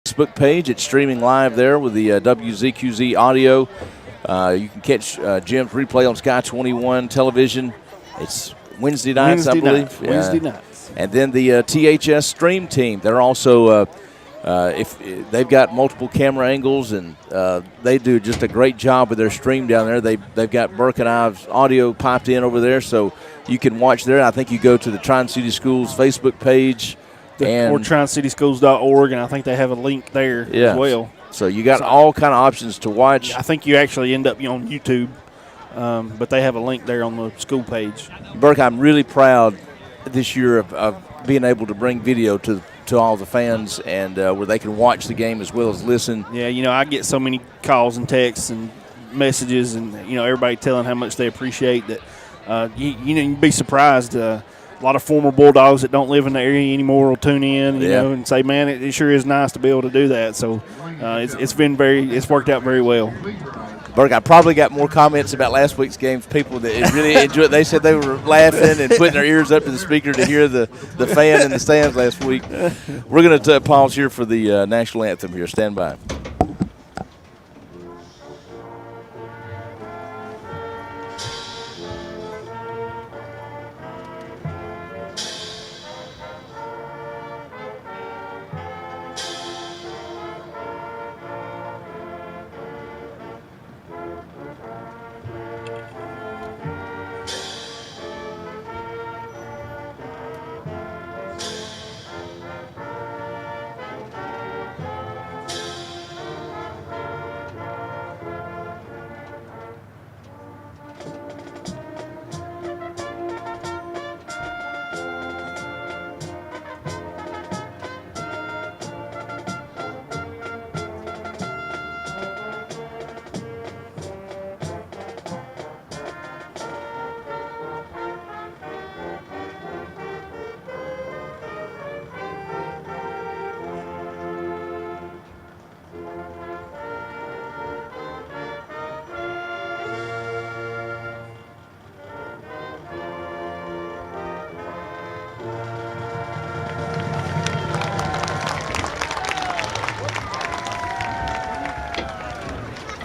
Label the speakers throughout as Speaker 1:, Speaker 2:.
Speaker 1: Facebook page. It's streaming live there with the WZQZ audio. You can catch Jim's replay on Sky 21 television. It's Wednesday nights, I believe.
Speaker 2: Wednesday nights.
Speaker 1: And then the THS stream team. They're also if they've got multiple camera angles, and they do just a great job with their stream down there. They've got Burke and I's audio piped in over there, so you can watch there. I think you go to the Trion City Schools Facebook page.
Speaker 2: Or TrionCitySchools.org, and I think they have a link there as well.
Speaker 1: So you got all kind of options to watch.
Speaker 2: I think you actually end up on YouTube, but they have a link there on the school page.
Speaker 1: Burke, I'm really proud this year of being able to bring video to all the fans, and where they can watch the game as well as listen.
Speaker 2: Yeah, I get so many calls and texts and messages, and everybody telling how much they appreciate that. You'd be surprised. A lot of former Bulldogs that don't live in the area anymore will tune in, and say, "Man, it sure is nice to be able to do that." So it's worked out very well.
Speaker 1: Burke, I probably got more comments about last week's games. People that really enjoyed it. They said they were laughing and putting their ears up to the speaker to hear the fan in the stands last week. We're going to pause here for the national anthem here. Stand by.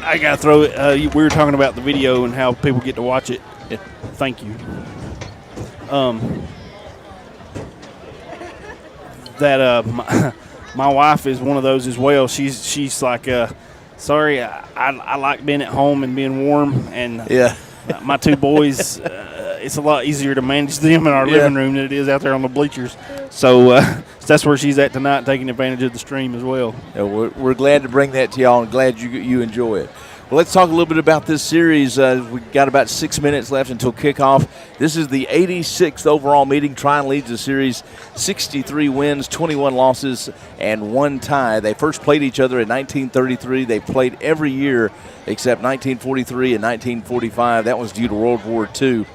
Speaker 2: I got to throw it. We were talking about the video and how people get to watch it. Yeah. Thank you. My wife is one of those as well. She's like, sorry, I like being at home and being warm. And my two boys, it's a lot easier to manage them in our living room than it is out there on the bleachers. So that's where she's at tonight, taking advantage of the stream as well.
Speaker 1: Yeah, we're glad to bring that to y'all and glad you enjoy it. Well, let's talk a little bit about this series. We've got about 6 minutes left until kickoff. This is the 86th overall meeting. Trion leads the series 63 wins, 21 losses, and 1 tie. They first played each other in 1933. They played every year except 1943 and 1945. That was due to World War II.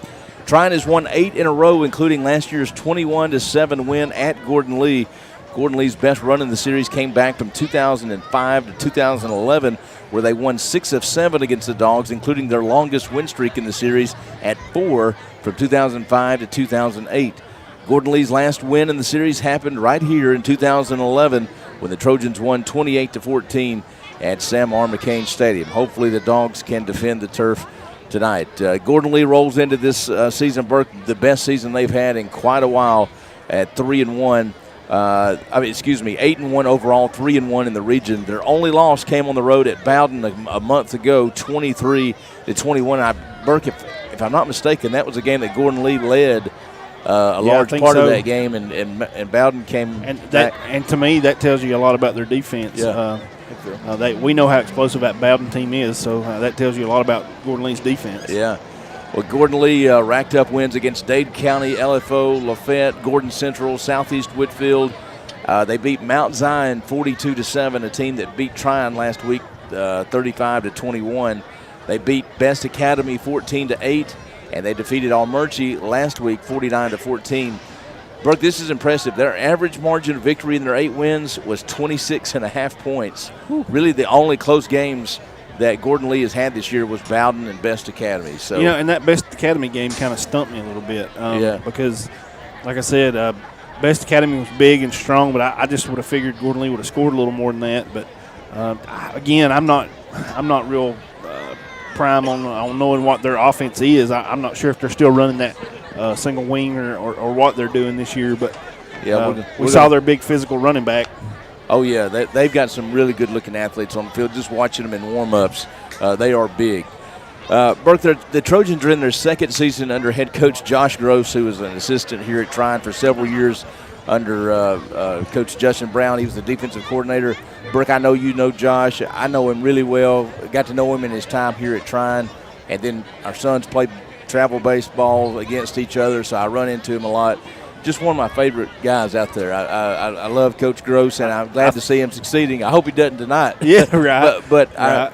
Speaker 1: Trion has won 8 in a row, including last year's 21-7 win at Gordon Lee. Gordon Lee's best run in the series came back from 2005 to 2011, where they won 6 of 7 against the Dogs, including their longest win streak in the series at 4 from 2005 to 2008. Gordon Lee's last win in the series happened right here in 2011 when the Trojans won 28-14 at Sam R. McCain Stadium. Hopefully the Dogs can defend the turf tonight. Gordon Lee rolls into this season, Burke, the best season they've had in quite a while at 3-1. 8-1 overall, 3-1 in the region. Their only loss came on the road at Bowden a month ago, 23-21. Burke, if I'm not mistaken, that was a game that Gordon Lee led a large part of that game, and Bowden came back.
Speaker 2: And to me, that tells you a lot about their defense.
Speaker 1: Yeah.
Speaker 2: We know how explosive that Bowden team is, so that tells you a lot about Gordon Lee's defense.
Speaker 1: Yeah. Well, Gordon Lee racked up wins against Dade County, LFO, Lafayette, Gordon Central, Southeast Whitfield. They beat Mount Zion 42-7, a team that beat Trion last week 35-21. They beat Best Academy 14-8, and they defeated Almerchi last week 49-14. Burke, this is impressive. Their average margin of victory in their 8 wins was 26.5 points. Whew. Really the only close games that Gordon Lee has had this year was Bowden and Best Academy. So
Speaker 2: and that Best Academy game kind of stumped me a little bit because, like I said, Best Academy was big and strong, but I just would have figured Gordon Lee would have scored a little more than that. But again, I'm not real prime on knowing what their offense is. I'm not sure if they're still running that single wing or what they're doing this year. But we saw their big physical running back.
Speaker 1: Oh, yeah, they've got some really good-looking athletes on the field. Just watching them in warm-ups, they are big. Burke, the Trojans are in their second season under head coach Josh Gross, who was an assistant here at Trion for several years under Coach Justin Brown. He was the defensive coordinator. Burke, I know you know Josh. I know him really well. Got to know him in his time here at Trion. And then our sons played travel baseball against each other, so I run into him a lot. Just one of my favorite guys out there. I love Coach Gross, and I'm glad to see him succeeding. I hope he doesn't tonight.
Speaker 2: Yeah, right.
Speaker 1: But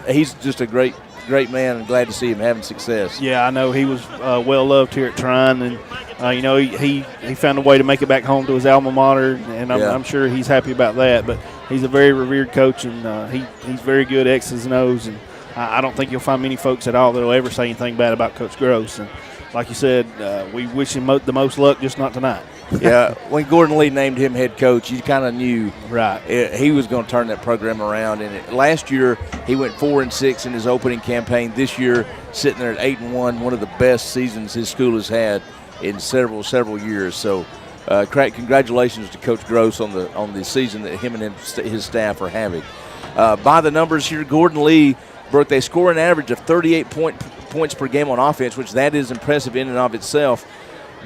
Speaker 1: he's just a great man, and glad to see him having success.
Speaker 2: Yeah, I know he was well loved here at Trion, and he found a way to make it back home to his alma mater, and I'm sure he's happy about that. But he's a very revered coach, and he's very good X's and O's, and I don't think you'll find many folks at all that will ever say anything bad about Coach Gross. And like you said, we wish him the most luck, just not tonight.
Speaker 1: Yeah, when Gordon Lee named him head coach, you kind of knew he was going to turn that program around. And last year, he went 4-6 in his opening campaign. This year, sitting there at 8-1, one of the best seasons his school has had in several years. So, congratulations to Coach Gross on the season that him and his staff are having. By the numbers here, Gordon Lee, Burke, they score an average of 38 points per game on offense, which that is impressive in and of itself.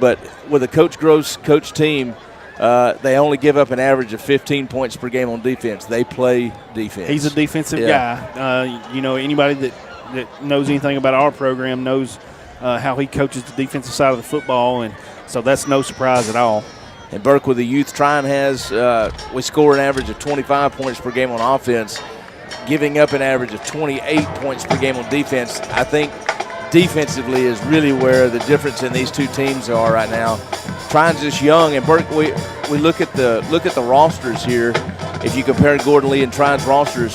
Speaker 1: But with a Coach Gross coach team, they only give up an average of 15 points per game on defense. They play defense.
Speaker 2: He's a defensive guy. Anybody that knows anything about our program knows how he coaches the defensive side of the football, and so that's no surprise at all.
Speaker 1: And Burke, with the youth Trion has, we score an average of 25 points per game on offense, giving up an average of 28 points per game on defense. I think defensively is really where the difference in these two teams are right now. Trion's just young, and Burke, we look at the rosters here. If you compare Gordon Lee and Trion's rosters,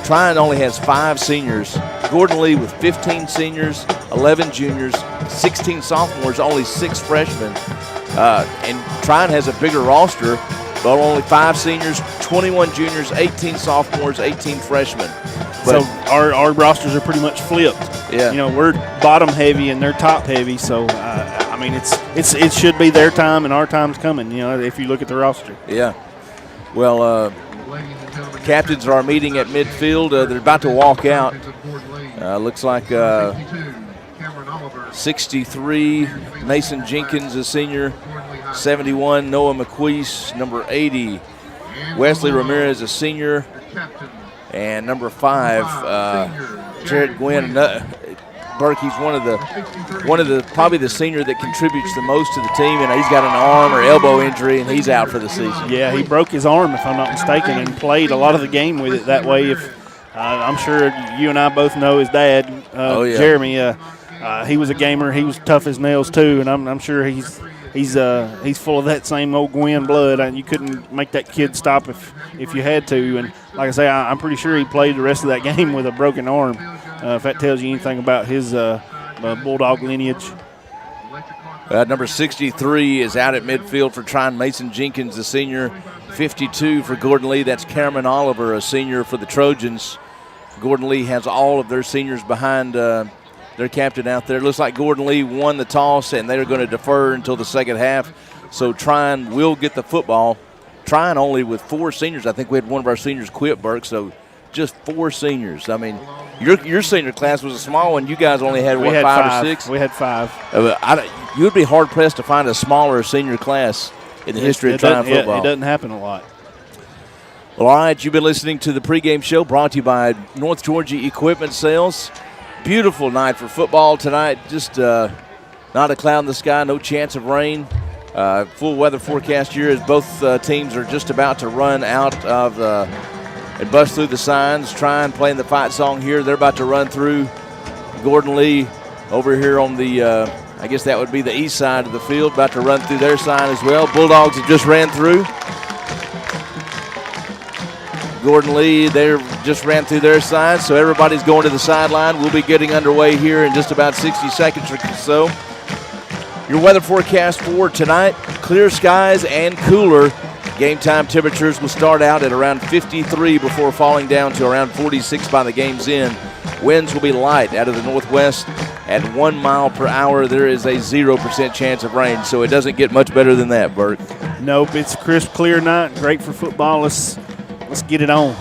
Speaker 1: Trion only has 5 seniors. Gordon Lee with 15 seniors, 11 juniors, 16 sophomores, only 6 freshmen. And Trion has a bigger roster, but only 5 seniors, 21 juniors, 18 sophomores, 18 freshmen.
Speaker 2: So our rosters are pretty much flipped.
Speaker 1: Yeah.
Speaker 2: We're bottom heavy and they're top heavy. So it should be their time and our time's coming. If you look at the roster.
Speaker 1: Yeah. Well, captains are meeting at midfield. They're about to walk out. Looks like 63 Mason Jenkins, a senior. 71 Noah McQueese, number 80 Wesley Ramirez, a senior. And number 5, Jared Gwynn. Burke, he's one of the probably the senior that contributes the most to the team, and he's got an arm or elbow injury, and he's out for the season.
Speaker 2: Yeah, he broke his arm, if I'm not mistaken, and played a lot of the game with it that way. I'm sure you and I both know his dad, Jeremy. He was a gamer. He was tough as nails too, and I'm sure he's full of that same old Gwynn blood. You couldn't make that kid stop if you had to. And like I say, I'm pretty sure he played the rest of that game with a broken arm. If that tells you anything about his Bulldog lineage.
Speaker 1: Number 63 is out at midfield for Trion. Mason Jenkins, the senior. 52 for Gordon Lee. That's Cameron Oliver, a senior for the Trojans. Gordon Lee has all of their seniors behind their captain out there. Looks like Gordon Lee won the toss, and they're going to defer until the second half. So Trion will get the football. Trion only with 4 seniors. I think we had one of our seniors quit, Burke, so just 4 seniors. I mean, your senior class was a small one. You guys only had, 5 or 6?
Speaker 2: We had 5.
Speaker 1: You would be hard-pressed to find a smaller senior class in the history of Trion football.
Speaker 2: It doesn't happen a lot.
Speaker 1: Well, all right, you've been listening to the pregame show brought to you by North Georgia Equipment Sales. Beautiful night for football tonight. Just not a cloud in the sky, no chance of rain. Full weather forecast here as both teams are just about to run out of and bust through the signs. Trion playing the fight song here. They're about to run through. Gordon Lee over here on the, I guess that would be the east side of the field, about to run through their sign as well. Bulldogs have just ran through. Gordon Lee, they just ran through their side, so everybody's going to the sideline. We'll be getting underway here in just about 60 seconds or so. Your weather forecast for tonight, clear skies and cooler. Game time temperatures will start out at around 53 before falling down to around 46 by the game's end. Winds will be light out of the northwest at 1 mile per hour. There is a 0% chance of rain, so it doesn't get much better than that, Bert.
Speaker 2: Nope, it's a crisp, clear night. Great for football. Let's get it on.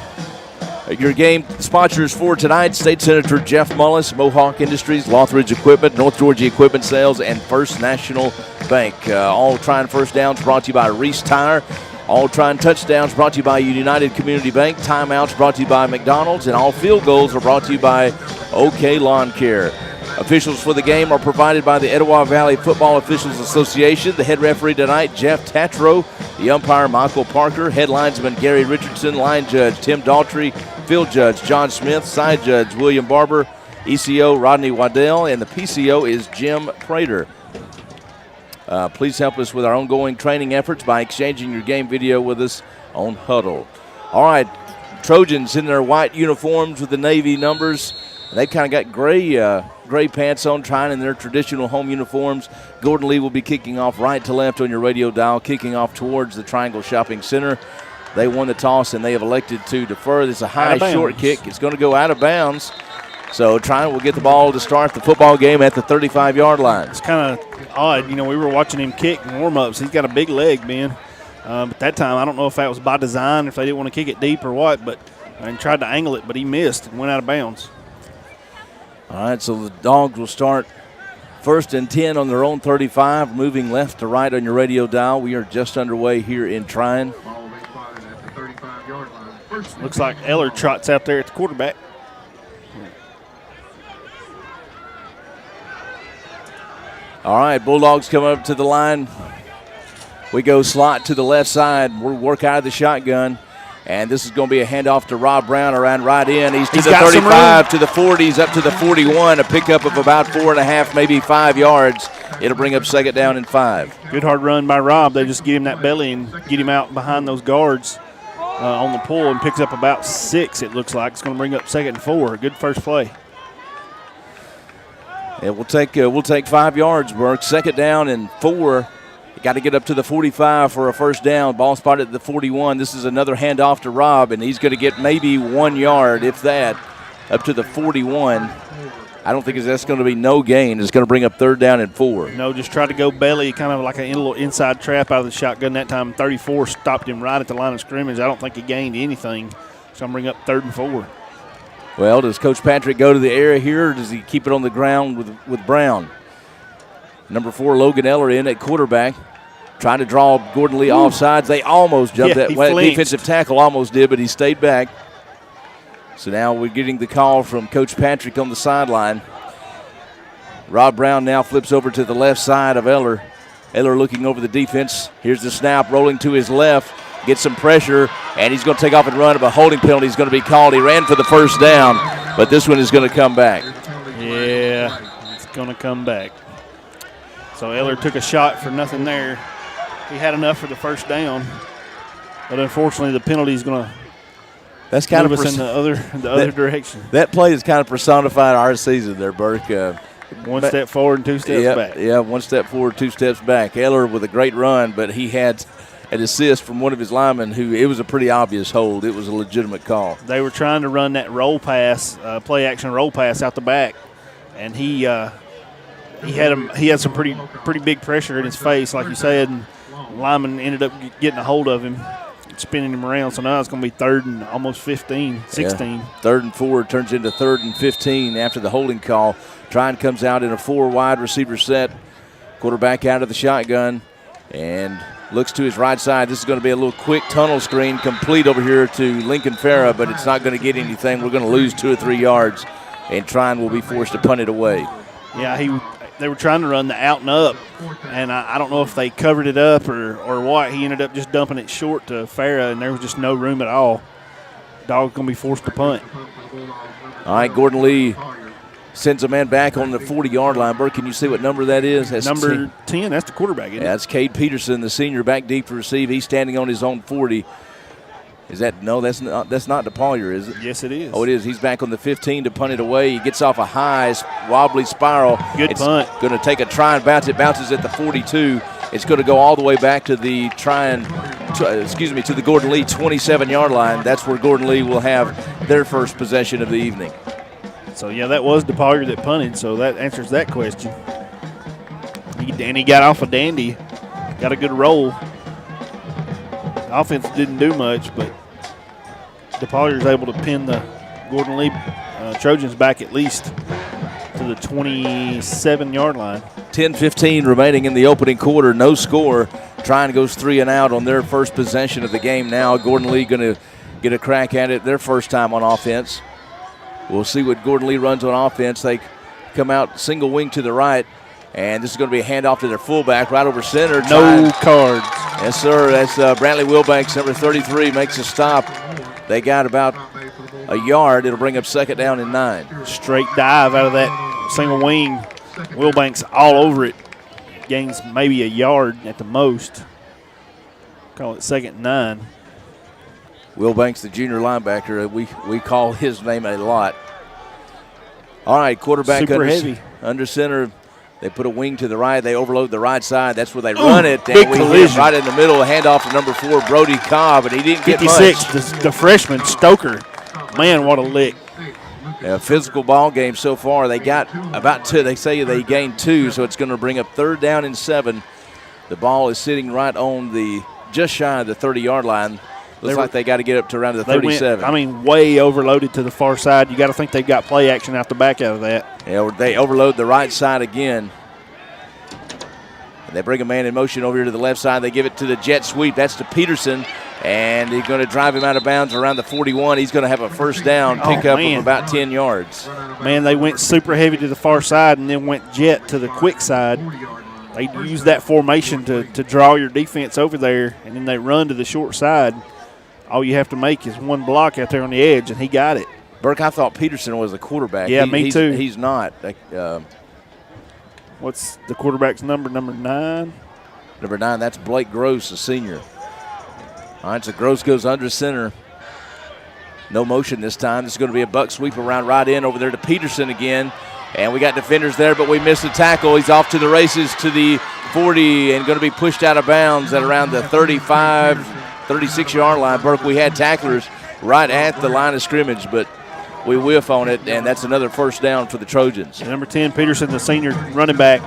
Speaker 1: Your game sponsors for tonight, State Senator Jeff Mullis, Mohawk Industries, Lothridge Equipment, North Georgia Equipment Sales, and First National Bank. All Trion first downs brought to you by Reese Tire. All Trion touchdowns brought to you by United Community Bank. Timeouts brought to you by McDonald's. And all field goals are brought to you by OK Lawn Care. Officials for the game are provided by the Etowah Valley Football Officials Association. The head referee tonight, Jeff Tatro. The umpire, Michael Parker. Head linesman, Gary Richardson. Line judge, Tim Daltrey. Field judge, John Smith. Side judge, William Barber. ECO, Rodney Waddell. And the PCO is Jim Prater. Please help us with our ongoing training efforts by exchanging your game video with us on Huddle. All right, Trojans in their white uniforms with the Navy numbers. They kind of got gray pants on, trying in their traditional home uniforms. Gordon Lee will be kicking off right to left on your radio dial, kicking off towards the Triangle Shopping Center. They won the toss, and they have elected to defer. This is a high, short kick. It's going to go out of bounds. So Trion will get the ball to start the football game at the 35-yard line.
Speaker 2: It's kind of odd. You know, we were watching him kick in warm-ups. He's got a big leg, man. But that time, I don't know if that was by design, if they didn't want to kick it deep or what, but and tried to angle it, but he missed and went out of bounds.
Speaker 1: All right, so the Dogs will start 1st and 10 on their own 35, moving left to right on your radio dial. We are just underway here in Trion.
Speaker 2: Looks like Eller trots out there at the quarterback.
Speaker 1: All right, Bulldogs come up to the line. We go slot to the left side. We'll work out of the shotgun. And this is going to be a handoff to Rob Brown around right in. He's to the 35, to the 40s, up to the 41. A pickup of about 4.5, maybe 5 yards. It'll bring up 2nd down and 5.
Speaker 2: Good hard run by Rob. They just get him that belly and get him out behind those guards on the pull and picks up about 6, it looks like. It's going to bring up 2nd and 4. A good first play.
Speaker 1: Yeah, we'll take 5 yards, Burke. 2nd down and 4. You got to get up to the 45 for a first down. Ball spotted at the 41. This is another handoff to Rob, and he's going to get maybe 1 yard, if that, up to the 41. I don't think that's going to be no gain. It's going to bring up 3rd down and 4.
Speaker 2: No, just try to go belly, kind of like a little inside trap out of the shotgun that time. 34 stopped him right at the line of scrimmage. I don't think he gained anything. So I'm bring up 3rd and 4.
Speaker 1: Well, does Coach Patrick go to the area here, or does he keep it on the ground with Brown? Number 4, Logan Eller in at quarterback, trying to draw Gordon Lee off sides. They almost jumped that way. Defensive tackle almost did, but he stayed back. So now we're getting the call from Coach Patrick on the sideline. Rob Brown now flips over to the left side of Eller. Eller looking over the defense. Here's the snap, rolling to his left. Gets some pressure, and he's going to take off and run. A holding penalty is going to be called. He ran for the first down, but this one is going to come back.
Speaker 2: Yeah, it's going to come back. So Eller took a shot for nothing there. He had enough for the first down, but unfortunately the penalty is going to move us in the other direction.
Speaker 1: That play has kind of personified our season there, Burke.
Speaker 2: One step forward and 2 steps back.
Speaker 1: Yeah, 1 step forward, 2 steps back. Eller with a great run, but he had an assist from one of his linemen who it was a pretty obvious hold. It was a legitimate call.
Speaker 2: They were trying to run that roll pass, play action roll pass out the back, and he had some pretty big pressure in his face, like you said, and the lineman ended up getting a hold of him, spinning him around. So now it's going to be 3rd and almost 15, 16.
Speaker 1: Yeah. 3rd and 4 turns into 3rd and 15 after the holding call. Trion comes out in a 4 wide receiver set. Quarterback out of the shotgun and looks to his right side. This is going to be a little quick tunnel screen complete over here to Lincoln Farah, but it's not going to get anything. We're going to lose 2 or 3 yards, and Trion will be forced to punt it away.
Speaker 2: Yeah, they were trying to run the out and up, and I don't know if they covered it up or what. He ended up just dumping it short to Farah, and there was just no room at all. Dog's going to be forced to punt.
Speaker 1: All right, Gordon Lee sends a man back on the 40-yard line. Burke, can you see what number that is?
Speaker 2: That's number 10. That's the quarterback, isn't it?
Speaker 1: That's Cade Peterson, the senior, back deep to receive. He's standing on his own 40. Is that no? That's not DePaulier, is it?
Speaker 2: Yes, it is.
Speaker 1: Oh, it is. He's back on the 15 to punt it away. He gets off a high wobbly spiral.
Speaker 2: Good punt.
Speaker 1: Going to take a try and bounce. It bounces at the 42. It's going to go all the way back to the to the Gordon Lee 27-yard line. That's where Gordon Lee will have their first possession of the evening.
Speaker 2: So yeah, that was DePaulier that punted. So that answers that question. He got off a dandy, got a good roll. Offense didn't do much, but DePaulier is able to pin the Gordon Lee Trojans back at least to the 27-yard line.
Speaker 1: 10-15 remaining in the opening quarter. No score. Trion goes 3 and out on their first possession of the game now. Gordon Lee going to get a crack at it their first time on offense. We'll see what Gordon Lee runs on offense. They come out single wing to the right, and this is going to be a handoff to their fullback right over center.
Speaker 2: No cards.
Speaker 1: Yes, sir. That's Brantley Wilbanks, number 33, makes a stop. They got about a yard. It'll bring up second down and 9.
Speaker 2: Straight dive out of that single wing. Wilbanks all over it. Gains maybe a yard at the most. Call it second and 9.
Speaker 1: Wilbanks, the junior linebacker, we call his name a lot. All right, quarterback under center. They put a wing to the right. They overload the right side. That's where they run it.
Speaker 2: Big
Speaker 1: and we
Speaker 2: collision.
Speaker 1: hit right in the middle. A handoff to number 4, Brody Cobb, and he didn't get
Speaker 2: 56,
Speaker 1: much.
Speaker 2: the freshman, Stoker. Man, what a lick.
Speaker 1: A physical ball game so far. They got about 2. They say they gained 2, so it's going to bring up third down and 7. The ball is sitting right on just shy of the 30-yard line. Looks like they got to get up to around the 37.
Speaker 2: Way overloaded to the far side. You got to think they've got play action out the back out of that.
Speaker 1: Yeah, they overload the right side again. And they bring a man in motion over here to the left side. They give it to the jet sweep. That's to Peterson. And he's going to drive him out of bounds around the 41. He's going to have a first down, pick up of about 10 yards.
Speaker 2: Man, they went super heavy to the far side and then went jet to the quick side. They use that formation to draw your defense over there, and then they run to the short side. All you have to make is one block out there on the edge, and he got it.
Speaker 1: Burke, I thought Peterson was a quarterback.
Speaker 2: Yeah, me too.
Speaker 1: He's not.
Speaker 2: What's the quarterback's number? Number 9?
Speaker 1: Number 9, that's Blake Gross, a senior. All right, so Gross goes under center. No motion this time. This is going to be a buck sweep around right in over there to Peterson again. And we got defenders there, but we missed the tackle. He's off to the races to the 40 and going to be pushed out of bounds at around the 35, 36-yard line. Burke, we had tacklers right at the line of scrimmage, but we whiff on it, and that's another first down for the Trojans.
Speaker 2: And number 10, Peterson, the senior running back,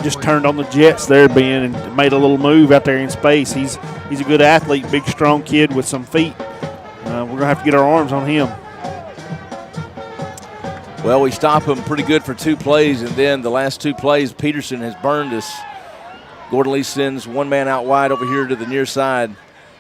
Speaker 2: just turned on the jets there, Ben, and made a little move out there in space. He's a good athlete, big, strong kid with some feet. We're going to have to get our arms on him.
Speaker 1: Well, we stop him pretty good for 2 plays, and then the last 2 plays, Peterson has burned us. Gordon Lee sends one man out wide over here to the near side,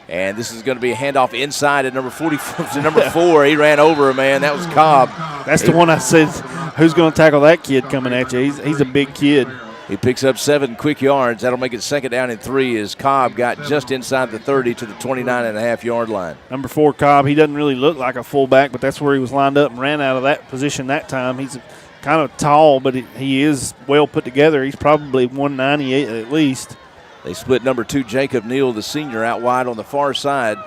Speaker 1: and this is going to be a handoff inside at number 40 to number 4. He ran over a man. That was Cobb.
Speaker 2: That's the one I said, who's going to tackle that kid coming at you? He's a big kid.
Speaker 1: He picks up 7 quick yards. That'll make it second down and 3 as Cobb got just inside the 30 to the 29.5-yard line.
Speaker 2: Number 4, Cobb, he doesn't really look like a fullback, but that's where he was lined up and ran out of that position that time. He's kind of tall, but he is well put together. He's probably 198 at least.
Speaker 1: They split number 2, Jacob Neal, the senior, out wide on the far side.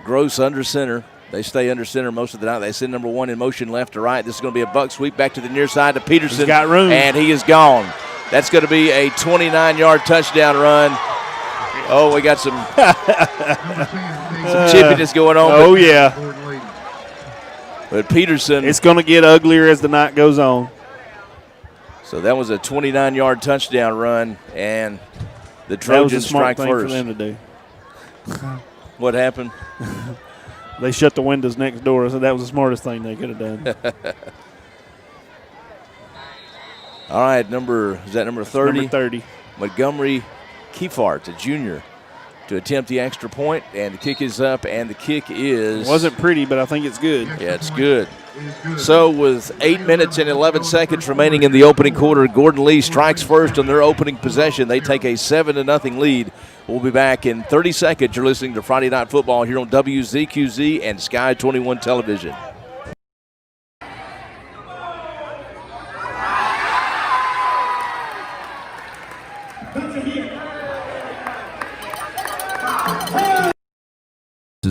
Speaker 1: Gross under center. They stay under center most of the night. They send number 1 in motion left to right. This is going to be a buck sweep back to the near side to Peterson.
Speaker 2: He's got room.
Speaker 1: And he is gone. That's going to be a 29-yard touchdown run. Oh, we got some chippiness going on.
Speaker 2: Oh, yeah.
Speaker 1: But Peterson.
Speaker 2: It's going to get uglier as the night goes on.
Speaker 1: So that was a 29-yard touchdown run, and the Trojans strike first.
Speaker 2: That was a smart thing for them to do.
Speaker 1: What happened?
Speaker 2: They shut the windows next door, so that was the smartest thing they could have done.
Speaker 1: All right, is that number 30?
Speaker 2: Number 30.
Speaker 1: Montgomery Kiefart, a junior, to attempt the extra point, and the kick is up, and the kick is...
Speaker 2: Wasn't pretty, but I think it's good.
Speaker 1: Yeah, it's good. So with 8 minutes and 11 seconds remaining in the opening quarter, Gordon Lee strikes first on their opening possession. They take a 7-0 lead. We'll be back in 30 seconds. You're listening to Friday Night Football here on WZQZ and Sky 21 Television.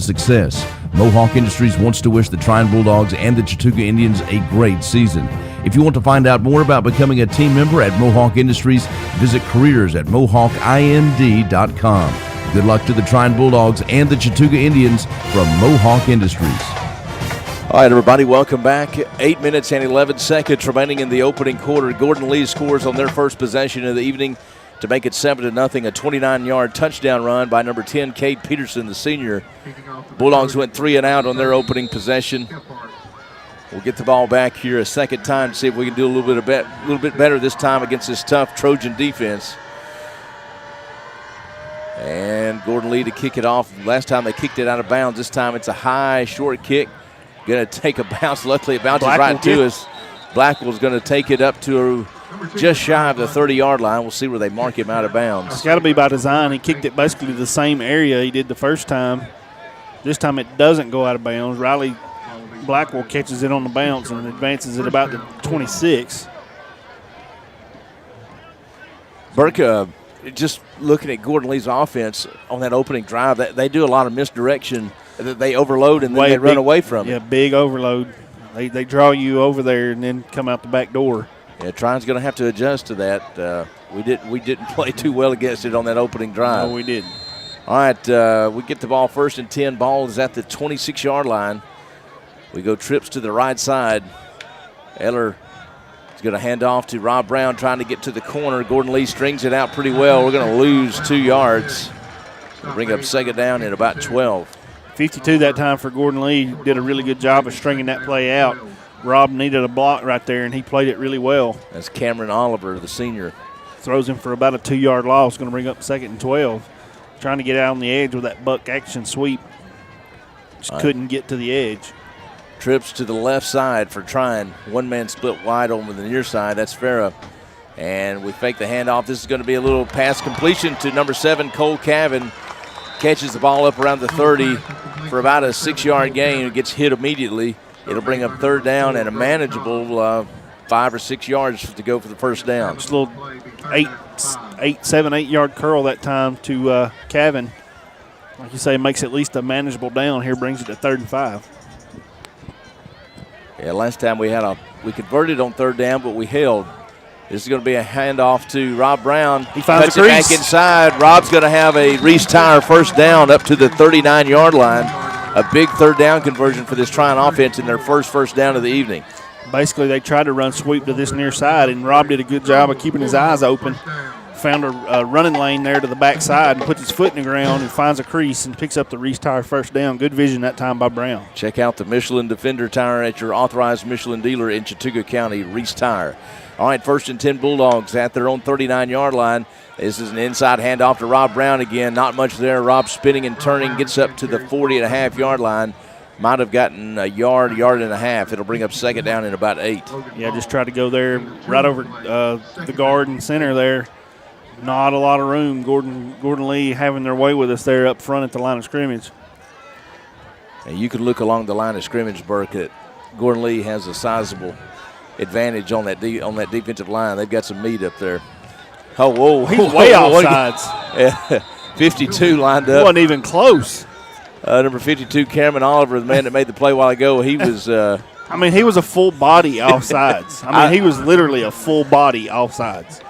Speaker 1: success. Mohawk Industries wants to wish the Trion Bulldogs and the Chattooga Indians a great season. If you want to find out more about becoming a team member at Mohawk Industries, visit careers at mohawkind.com. Good luck to the Trion Bulldogs and the Chattooga Indians from Mohawk Industries. All right, everybody, welcome back. 8 minutes and 11 seconds remaining in the opening quarter. Gordon Lee scores on their first possession of the evening to make it 7-0, a 29-yard touchdown run by number 10, Cade Peterson, the senior. Bulldogs went 3 and out on their opening possession. We'll get the ball back here a second time to see if we can do a little bit better this time against this tough Trojan defense. And Gordon Lee to kick it off. Last time they kicked it out of bounds. This time it's a high, short kick. Going to take a bounce. Luckily, it bounces right to us. Blackwell's going to take it up to just shy of the 30-yard line. We'll see where they mark him out of bounds.
Speaker 2: It's got to be by design. He kicked it basically the same area he did the first time. This time it doesn't go out of bounds. Riley Blackwell catches it on the bounce and advances it about the 26.
Speaker 1: Burke, just looking at Gordon Lee's offense on that opening drive, they do a lot of misdirection. They overload and then they run away from it.
Speaker 2: Yeah, big overload. They draw you over there and then come out the back door.
Speaker 1: Yeah, Trion's going to have to adjust to that. We didn't play too well against it on that opening drive.
Speaker 2: No, we didn't.
Speaker 1: All right, we get the ball first and 10. Ball is at the 26-yard line. We go trips to the right side. Eller is going to hand off to Rob Brown trying to get to the corner. Gordon Lee strings it out pretty well. We're going to lose 2 yards. We'll bring up second down at about 12.
Speaker 2: 52 that time for Gordon Lee. Did a really good job of stringing that play out. Rob needed a block right there, and he played it really well.
Speaker 1: That's Cameron Oliver, the senior.
Speaker 2: Throws him for about a 2-yard loss. Going to bring up second and 12. Trying to get out on the edge with that buck action sweep. Just couldn't get to the edge.
Speaker 1: Trips to the left side for Trion. One man split wide over the near side. That's Farah. And we fake the handoff. This is going to be a little pass completion to number 7, Cole Cavan. Catches the ball up around the 30 for about a 6-yard gain. It gets hit immediately. It'll bring up third down and a manageable 5 or 6 yards to go for the first down.
Speaker 2: Just a little 8-yard curl that time to Cavan. Like you say, makes at least a manageable down. Here brings it to 3rd and 5.
Speaker 1: Yeah, last time we converted on third down, but we held. This is going to be a handoff to Rob Brown.
Speaker 2: He finds
Speaker 1: cuts it back inside. Rob's going to have a Reese Tire first down up to the 39-yard line. A big third down conversion for this Trion offense in their first down of the evening.
Speaker 2: Basically, they tried to run sweep to this near side, and Rob did a good job of keeping his eyes open. Found a running lane there to the backside and puts his foot in the ground and finds a crease and picks up the Reese Tire first down. Good vision that time by Brown.
Speaker 1: Check out the Michelin Defender Tire at your authorized Michelin dealer in Chattooga County, Reese Tire. All right, 1st and 10 Bulldogs at their own 39-yard line. This is an inside handoff to Rob Brown again. Not much there. Rob spinning and turning, gets up to the 40.5-yard line. Might have gotten a yard and a half. It'll bring up second down in about 8.
Speaker 2: Yeah, just try to go there right over the guard and center there. Not a lot of room. Gordon Lee having their way with us there up front at the line of scrimmage.
Speaker 1: And you can look along the line of scrimmage, Burke, that Gordon Lee has a sizable advantage on that defensive line. They've got some meat up there. Oh, whoa.
Speaker 2: He's way offsides.
Speaker 1: 52 lined up.
Speaker 2: Wasn't even close.
Speaker 1: Number 52, Cameron Oliver, the man that made the play a while ago, he was
Speaker 2: he was a full body offsides. He was literally a full body offsides.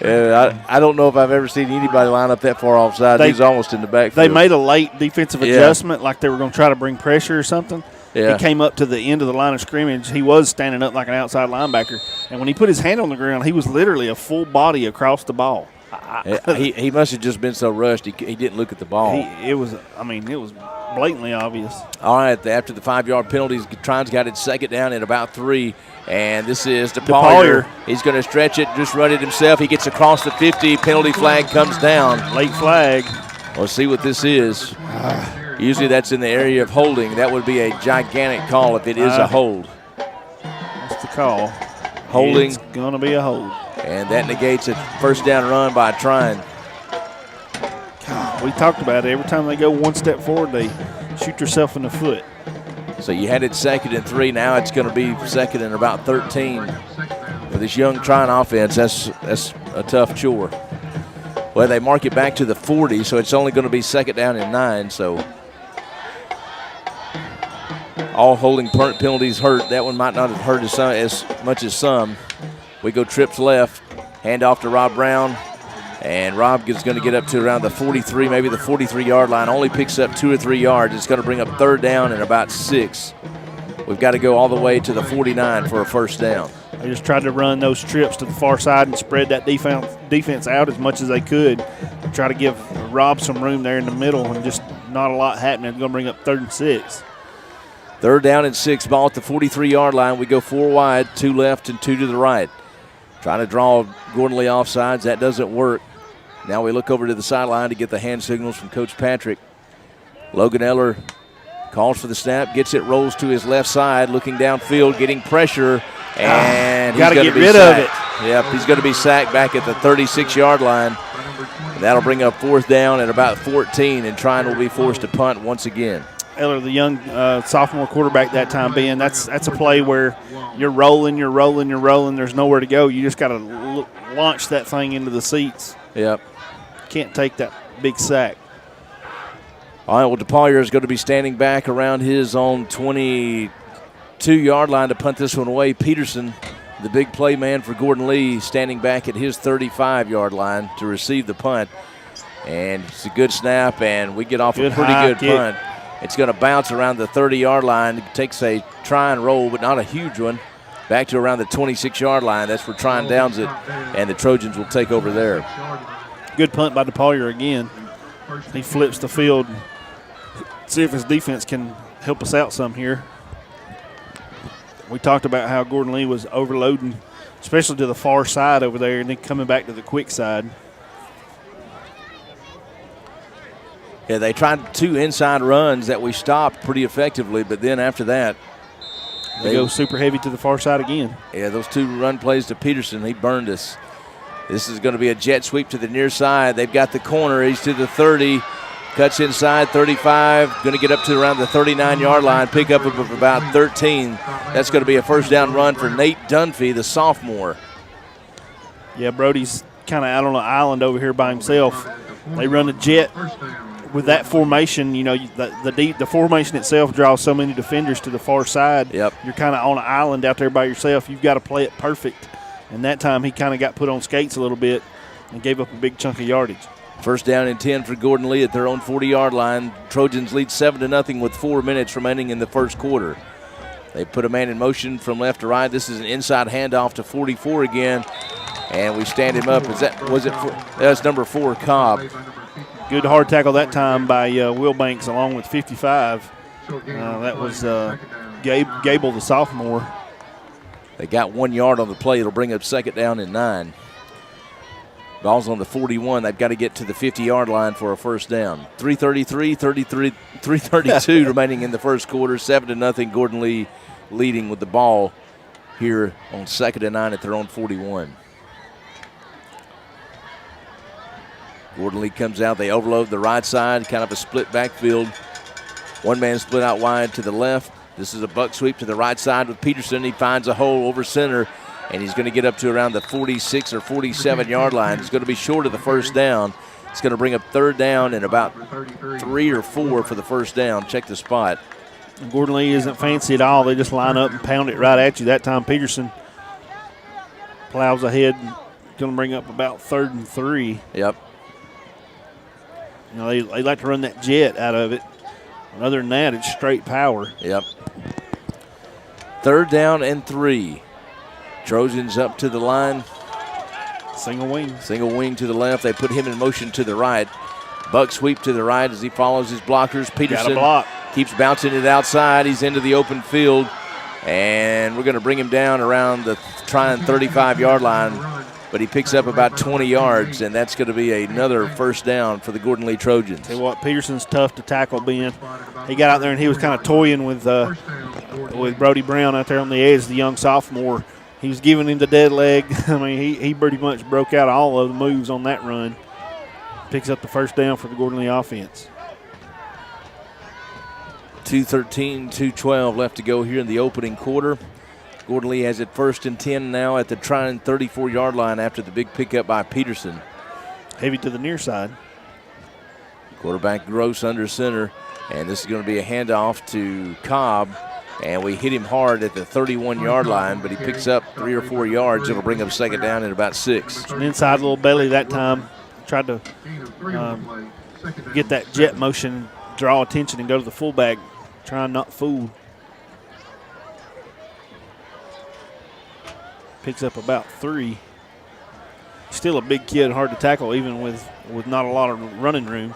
Speaker 1: I don't know if I've ever seen anybody line up that far offside. He's almost in the backfield.
Speaker 2: They made a late defensive adjustment, like they were going to try to bring pressure or something.
Speaker 1: Yeah.
Speaker 2: He came up to the end of the line of scrimmage. He was standing up like an outside linebacker. And when he put his hand on the ground, he was literally a full body across the ball.
Speaker 1: He must have just been so rushed he didn't look at the ball.
Speaker 2: It was blatantly obvious.
Speaker 1: All right, after the 5-yard penalties, Trion's got it second down at about 3. And this is DePaulier. He's going to stretch it, just run it himself. He gets across the 50. Penalty flag comes down.
Speaker 2: Late flag.
Speaker 1: We'll see what this is. Usually that's in the area of holding. That would be a gigantic call if it is a hold.
Speaker 2: That's the call.
Speaker 1: Holding.
Speaker 2: It's going to be a hold.
Speaker 1: And that negates a first down run by Trion.
Speaker 2: We talked about it. Every time they go one step forward, they shoot yourself in the foot.
Speaker 1: So you had it 2nd and 3. Now it's going to be 2nd and about 13. For this young Trion offense, that's a tough chore. Well, they mark it back to the 40, so it's only going to be 2nd down and 9. So All holding penalties hurt. That one might not have hurt as much as some. We go trips left, hand off to Rob Brown, and Rob is going to get up to around the 43, maybe the 43-yard line. Only picks up 2 or 3 yards. It's going to bring up third down and about 6. We've got to go all the way to the 49 for a first down.
Speaker 2: They just tried to run those trips to the far side and spread that defense out as much as they could. Try to give Rob some room there in the middle, and just not a lot happening. It's going to bring up 3rd and 6.
Speaker 1: Third down and 6, ball at the 43-yard line. We go 4 wide, 2 left and 2 to the right. Trying to draw Gordon Lee offsides. That doesn't work. Now we look over to the sideline to get the hand signals from Coach Patrick. Logan Eller calls for the snap, gets it, rolls to his left side, looking downfield, getting pressure, and
Speaker 2: got to get rid
Speaker 1: sacked.
Speaker 2: of it.
Speaker 1: Yep, he's going to be sacked back at the 36-yard line. That'll bring up 4th down at about 14, and Trion will be forced to punt once again.
Speaker 2: Eller, the young sophomore quarterback that time being, that's a play where you're rolling. There's nowhere to go. You just got to launch that thing into the seats.
Speaker 1: Yep.
Speaker 2: Can't take that big sack.
Speaker 1: All right, well, DePaulier is going to be standing back around his own 22-yard line to punt this one away. Peterson, the big play man for Gordon Lee, standing back at his 35-yard line to receive the punt. And it's a good snap, and we get off a pretty good punt. It's going to bounce around the 30-yard line. It takes a try and roll, but not a huge one. Back to around the 26-yard line. That's where Trion downs it, and the Trojans will take over there.
Speaker 2: Good punt by DePaulier again. He flips the field. See if his defense can help us out some here. We talked about how Gordon Lee was overloading, especially to the far side over there, and then coming back to the quick side.
Speaker 1: Yeah, they tried 2 inside runs that we stopped pretty effectively, but then after that,
Speaker 2: they go super heavy to the far side again.
Speaker 1: Yeah, those 2 run plays to Peterson, he burned us. This is going to be a jet sweep to the near side. They've got the corner. He's to the 30, cuts inside, 35, going to get up to around the 39-yard line, pick up of about 13. That's going to be a first down run for Nate Dunphy, the sophomore.
Speaker 2: Yeah, Brody's kind of out on an island over here by himself. They run a jet. With that formation, you know, the formation itself draws so many defenders to the far side.
Speaker 1: Yep.
Speaker 2: You're kind of on an island out there by yourself. You've got to play it perfect. And that time he kind of got put on skates a little bit and gave up a big chunk of yardage.
Speaker 1: First down and 10 for Gordon Lee at their own 40-yard line. Trojans lead 7-0 with 4 minutes remaining in the first quarter. They put a man in motion from left to right. This is an inside handoff to 44 again, and we stand him up. That's number 4, Cobb.
Speaker 2: Good hard tackle that time by Will Banks along with 55. That was Gable, the sophomore.
Speaker 1: They got 1 yard on the play. It'll bring up 2nd down and 9. Ball's on the 41. They've got to get to the 50-yard line for a first down. 3:32 remaining in the first quarter. 7-0. Gordon Lee leading with the ball here on 2nd and 9 at their own 41. Gordon Lee comes out. They overload the right side, kind of a split backfield. One man split out wide to the left. This is a buck sweep to the right side with Peterson. He finds a hole over center, and he's going to get up to around the 46 or 47-yard line. He's going to be short of the first down. It's going to bring up 3rd down and about 3 or 4 for the first down. Check the spot.
Speaker 2: Gordon Lee isn't fancy at all. They just line up and pound it right at you. That time Peterson plows ahead. Going to bring up about 3rd and 3.
Speaker 1: Yep.
Speaker 2: You know, they like to run that jet out of it. Other than that, it's straight power.
Speaker 1: Yep. 3rd down and 3. Trojans up to the line.
Speaker 2: Single wing.
Speaker 1: Single wing to the left. They put him in motion to the right. Buck sweep to the right as he follows his blockers. Peterson keeps bouncing it outside. He's into the open field. And we're going to bring him down around the Trion 35-yard line. But he picks up about 20 yards, and that's going to be another first down for the Gordon Lee Trojans.
Speaker 2: Tell you what, Peterson's tough to tackle, Ben. He got out there and he was kind of toying with Brody Brown out there on the edge, the young sophomore. He was giving him the dead leg. I mean, he pretty much broke out all of the moves on that run. Picks up the first down for the Gordon Lee offense.
Speaker 1: 2:13, 2:12 left to go here in the opening quarter. Gordon Lee has it 1st and 10 now at the Trion 34-yard line after the big pickup by Peterson.
Speaker 2: Heavy to the near side.
Speaker 1: Quarterback Gross under center, and this is going to be a handoff to Cobb. And we hit him hard at the 31-yard line, but he picks up 3 or 4 yards. It'll bring up second down at about 6.
Speaker 2: An inside little belly that time. Tried to get that jet motion, draw attention, and go to the fullback. Trying not to fool. Picks up about 3. Still a big kid, hard to tackle, even with not a lot of running room.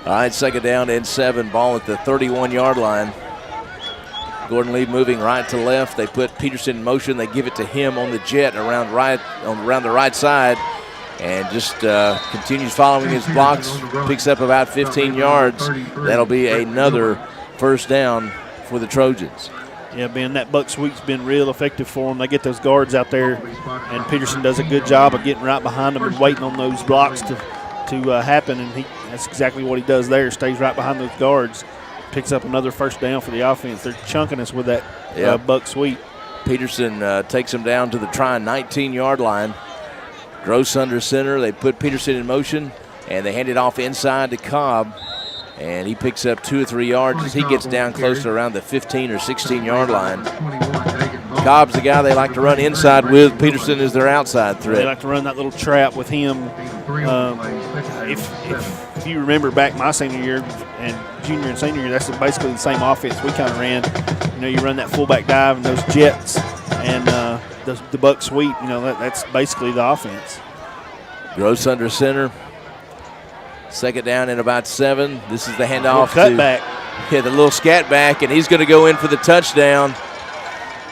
Speaker 1: All right, second down and 7. Ball at the 31-yard line. Gordon Lee moving right to left. They put Peterson in motion. They give it to him on the jet around the right side, and just continues following his blocks. Picks up about 15 yards. That'll be another first down for the Trojans.
Speaker 2: Yeah, Ben, that buck sweep's been real effective for them. They get those guards out there, and Peterson does a good job of getting right behind them and waiting on those blocks to happen, and that's exactly what he does there, stays right behind those guards, picks up another first down for the offense. They're chunking us with that buck sweep.
Speaker 1: Peterson takes him down to the Trion 19-yard line. Gross under center. They put Peterson in motion, and they hand it off inside to Cobb. And he picks up 2 or 3 yards as he gets down close to around the 15 or 16-yard line. Cobb's the guy they like to run inside with. Peterson is their outside threat.
Speaker 2: They like to run that little trap with him. If you remember back my senior year and junior and senior year, that's basically the same offense we kind of ran. You run that fullback dive and those jets and the buck sweep. That's basically the offense.
Speaker 1: Gross under center. Second down and about 7. This is the handoff
Speaker 2: cutback.
Speaker 1: The little scat back, and he's going to go in for the touchdown.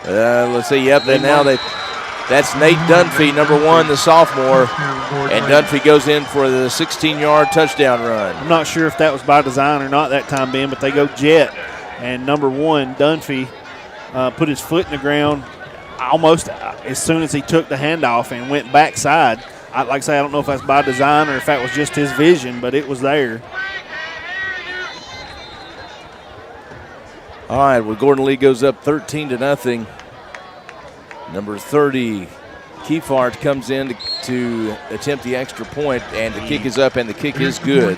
Speaker 1: Let's see. Yep, that's Nate Dunphy, number 1, the sophomore, and Dunphy goes in for the 16-yard touchdown run.
Speaker 2: I'm not sure if that was by design or not that time, Ben, but they go jet, and number 1, Dunphy, put his foot in the ground almost as soon as he took the handoff and went backside. Like I say, I don't know if that's by design or if that was just his vision, but it was there.
Speaker 1: All right, well, Gordon Lee goes up 13-0. Number 30, Kiefart comes in to attempt the extra point, and the kick is up, and the kick is good.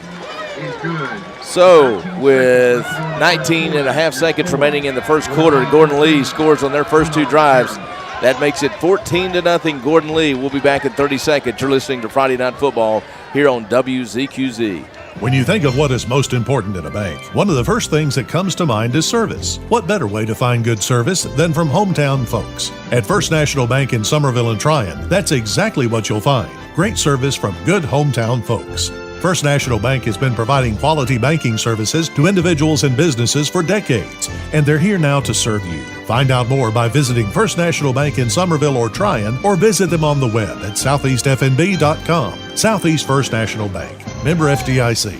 Speaker 1: So, with 19.5 seconds remaining in the first quarter, Gordon Lee scores on their first 2 drives. That makes it 14-0 Gordon Lee. We'll be back in 30 seconds. You're listening to Friday Night Football here on WZQZ.
Speaker 3: When you think of what is most important in a bank, one of the first things that comes to mind is service. What better way to find good service than from hometown folks? At First National Bank in Somerville and Trion, that's exactly what you'll find. Great service from good hometown folks. First National Bank has been providing quality banking services to individuals and businesses for decades, and they're here now to serve you. Find out more by visiting First National Bank in Somerville or Trion, or visit them on the web at southeastfnb.com. Southeast First National Bank, member FDIC.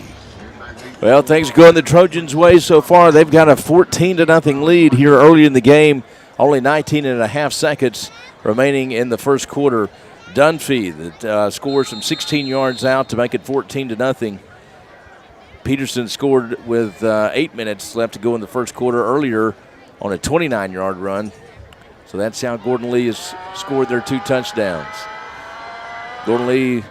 Speaker 1: Well, things are going the Trojans' way so far. They've got a 14-0 lead here early in the game. Only 19.5 seconds remaining in the first quarter. Dunphy that scores from 16 yards out to make it 14-0. Peterson scored with 8 minutes left to go in the first quarter earlier on a 29-yard run. So that's how Gordon Lee has scored their 2 touchdowns. Gordon Lee,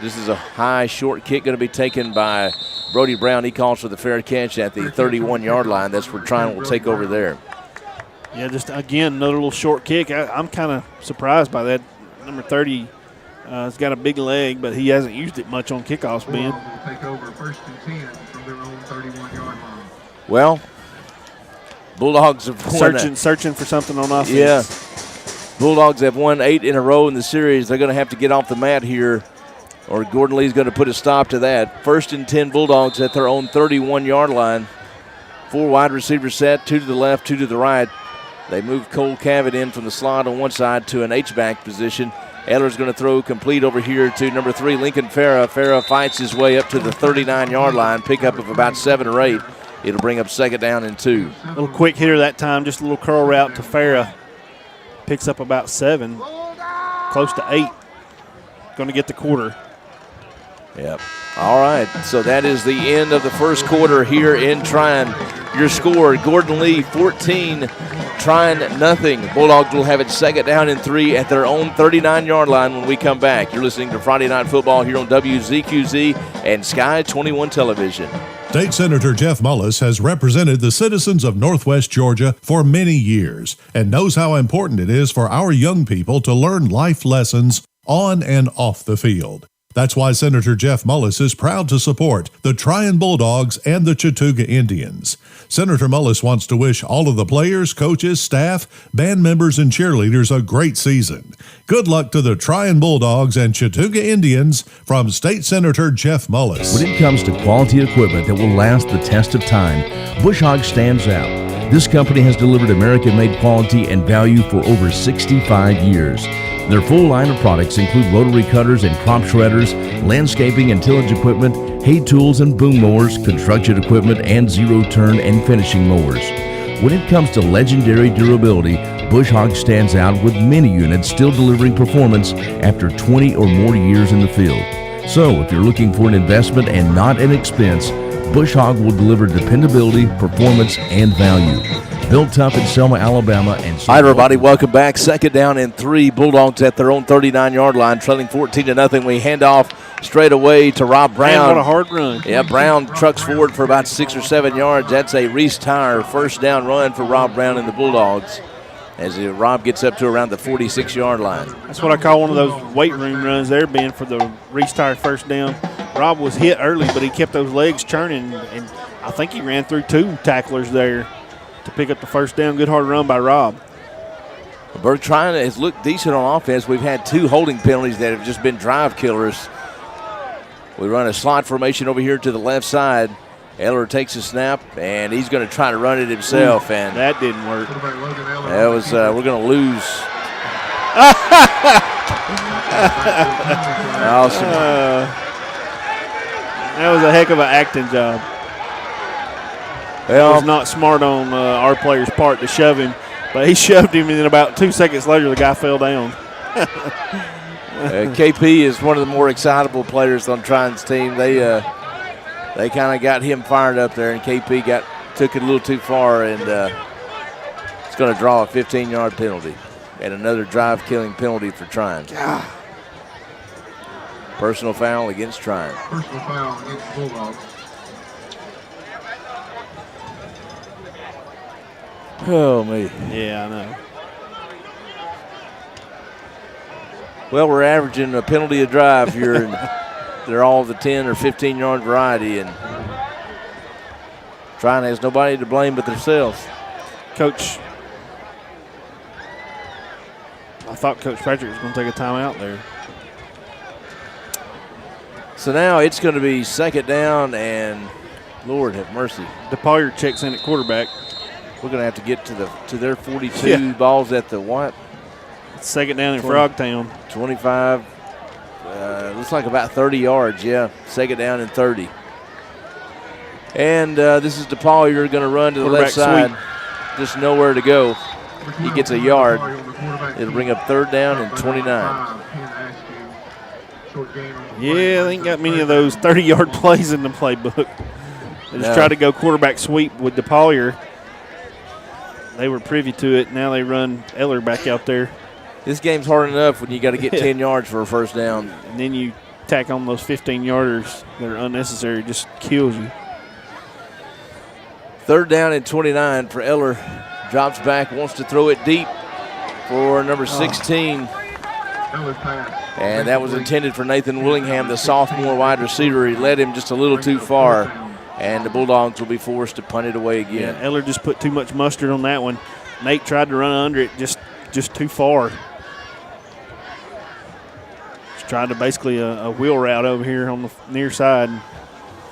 Speaker 1: this is a high, short kick going to be taken by Brody Brown. He calls for the fair catch at the 31-yard line. That's where Trion will take over there.
Speaker 2: Yeah, just, again, another little short kick. I'm kind of surprised by that. Number 30 has got a big leg, but he hasn't used it much on kickoffs, Ben.
Speaker 4: Take over 1st and 10 from their own 31-yard line.
Speaker 1: Well, Bulldogs have won
Speaker 2: searching for something on offense.
Speaker 1: Yeah. Bulldogs have won 8 in a row in the series. They're going to have to get off the mat here, or Gordon Lee's going to put a stop to that. 1st and 10 Bulldogs at their own 31-yard line. 4 wide receivers set, 2 to the left, 2 to the right. They move Cole Cavett in from the slot on one side to an H-back position. Eller's going to throw complete over here to number 3, Lincoln Farah. Farah fights his way up to the 39-yard line, pickup of about 7 or 8. It'll bring up second down and 2.
Speaker 2: A little quick hitter that time, just a little curl route to Farah. Picks up about 7, close to 8. Going to get the quarter.
Speaker 1: Yep. All right, so that is the end of the first quarter here in Trion. Your score, Gordon Lee 14, Trion nothing. Bulldogs will have it second down and 3 at their own 39-yard line when we come back. You're listening to Friday Night Football here on WZQZ and Sky 21 Television.
Speaker 3: State Senator Jeff Mullis has represented the citizens of Northwest Georgia for many years and knows how important it is for our young people to learn life lessons on and off the field. That's why Senator Jeff Mullis is proud to support the Trion Bulldogs and the Chattooga Indians. Senator Mullis wants to wish all of the players, coaches, staff, band members, and cheerleaders a great season. Good luck to the Trion Bulldogs and Chattooga Indians from State Senator Jeff Mullis.
Speaker 5: When it comes to quality equipment that will last the test of time, Bush Hog stands out. This company has delivered American-made quality and value for over 65 years. Their full line of products include rotary cutters and crop shredders, landscaping and tillage equipment, hay tools and boom mowers, construction equipment, and zero-turn and finishing mowers. When it comes to legendary durability, Bush Hog stands out with many units still delivering performance after 20 or more years in the field. So, if you're looking for an investment and not an expense, Bush Hog will deliver dependability, performance, and value. Built tough in Selma, Alabama. And
Speaker 1: all right, everybody, welcome back. Second down and 3. Bulldogs at their own 39-yard line, trailing 14-0. We hand off straight away to Rob Brown.
Speaker 2: Man, what a hard run.
Speaker 1: Yeah, Brown trucks forward for about 6 or 7 yards. That's a Reese Tire first down run for Rob Brown and the Bulldogs as Rob gets up to around the 46-yard line.
Speaker 2: That's what I call one of those weight room runs there, Ben, for the Reese Tire first down. Rob was hit early, but he kept those legs churning, and I think he ran through 2 tacklers there to pick up the first down. Good hard run by Rob.
Speaker 1: Burke Trion has looked decent on offense. We've had 2 holding penalties that have just been drive killers. We run a slot formation over here to the left side. Eller takes a snap, and he's going to try to run it himself. And
Speaker 2: that didn't work.
Speaker 1: That was we're going to lose. Awesome.
Speaker 2: That was a heck of an acting job.
Speaker 1: Well,
Speaker 2: it was not smart on our player's part to shove him, but he shoved him, and then about 2 seconds later, the guy fell down.
Speaker 1: KP is one of the more excitable players on Trion's team. They kind of got him fired up there, and KP took it a little too far, and it's going to draw a 15-yard penalty and another drive-killing penalty for Trion. Personal foul against Trion.
Speaker 4: Personal foul against Bulldogs.
Speaker 1: Oh, me.
Speaker 2: Yeah, I know.
Speaker 1: Well, we're averaging a penalty a drive here, and they're all the 10 or 15-yard variety, and Trion has nobody to blame but themselves.
Speaker 2: Coach, I thought Coach Patrick was going to take a timeout there.
Speaker 1: So now it's going to be second down, and Lord have mercy.
Speaker 2: DePoyer checks in at quarterback.
Speaker 1: We're going to have to get to their 42. Yeah. Balls at the what?
Speaker 2: Second down in Frogtown.
Speaker 1: 25. Looks like about 30 yards, yeah. Second down and 30. And this is DePoyer going to run to the left side. Sweep. Just nowhere to go. He gets a yard. It'll bring up third down and 29.
Speaker 2: Yeah, they ain't got many of those 30-yard plays in the playbook. They just try to go quarterback sweep with DePoyer. They were privy to it. Now they run Eller back out there.
Speaker 1: This game's hard enough when you got to get 10 yards for a first down.
Speaker 2: And then you tack on those 15-yarders that are unnecessary. It just kills you.
Speaker 1: Third down and 29 for Eller. Drops back, wants to throw it deep for number 16. And that was intended for Nathan Willingham, the sophomore wide receiver. He led him just a little too far, and the Bulldogs will be forced to punt it away again.
Speaker 2: Yeah, Eller just put too much mustard on that one. Nate tried to run under it just too far. Just tried to basically a wheel route over here on the near side.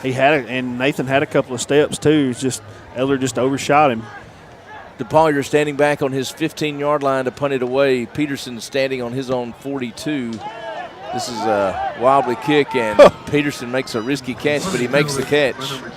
Speaker 2: He had it, and Nathan had a couple of steps too. It's just Eller just overshot him.
Speaker 1: DePoyer standing back on his 15-yard line to punt it away. Peterson standing on his own 42. This is a wobbly kick, and Peterson makes a risky catch, but he makes the catch.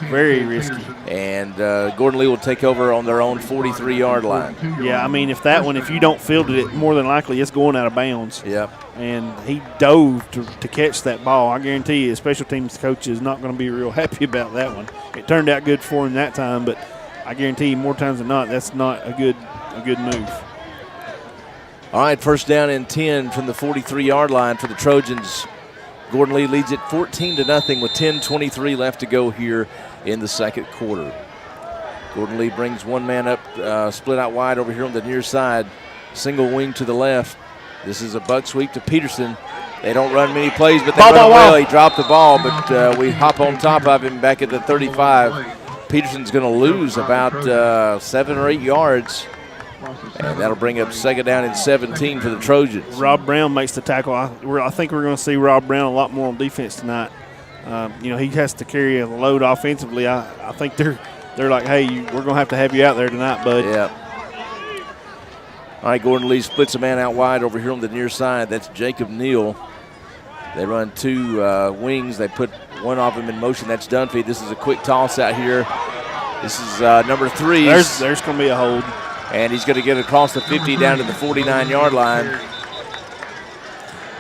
Speaker 2: Very risky.
Speaker 1: And Gordon Lee will take over on their own 43-yard line.
Speaker 2: Yeah, I mean, if you don't field it, more than likely it's going out of bounds.
Speaker 1: Yep.
Speaker 2: And he dove to catch that ball. I guarantee you, the special teams coach is not going to be real happy about that one. It turned out good for him that time, but I guarantee you more times than not, that's not a good move. All
Speaker 1: right, first down and 10 from the 43-yard line for the Trojans. Gordon Lee leads it 14-0 with 10:23 left to go here in the second quarter. Gordon Lee brings one man up, split out wide over here on the near side. Single wing to the left. This is a buck sweep to Peterson. They don't run many plays, but they run well. He dropped the ball, but we hop on top of him back at the 35. Peterson's going to lose about 7 or 8 yards, and that'll bring up second down and 17 for the Trojans.
Speaker 2: Rob Brown makes the tackle. I think we're going to see Rob Brown a lot more on defense tonight. He has to carry a load offensively. I think they're like, hey, we're going to have you out there tonight, bud.
Speaker 1: Yeah. All right, Gordon Lee splits a man out wide over here on the near side. That's Jacob Neal. They run 2 wings. They put one of them in motion. That's Dunphy. This is a quick toss out here. This is number 3.
Speaker 2: There's going to be a hold.
Speaker 1: And he's going to get across the 50 down to the 49-yard line.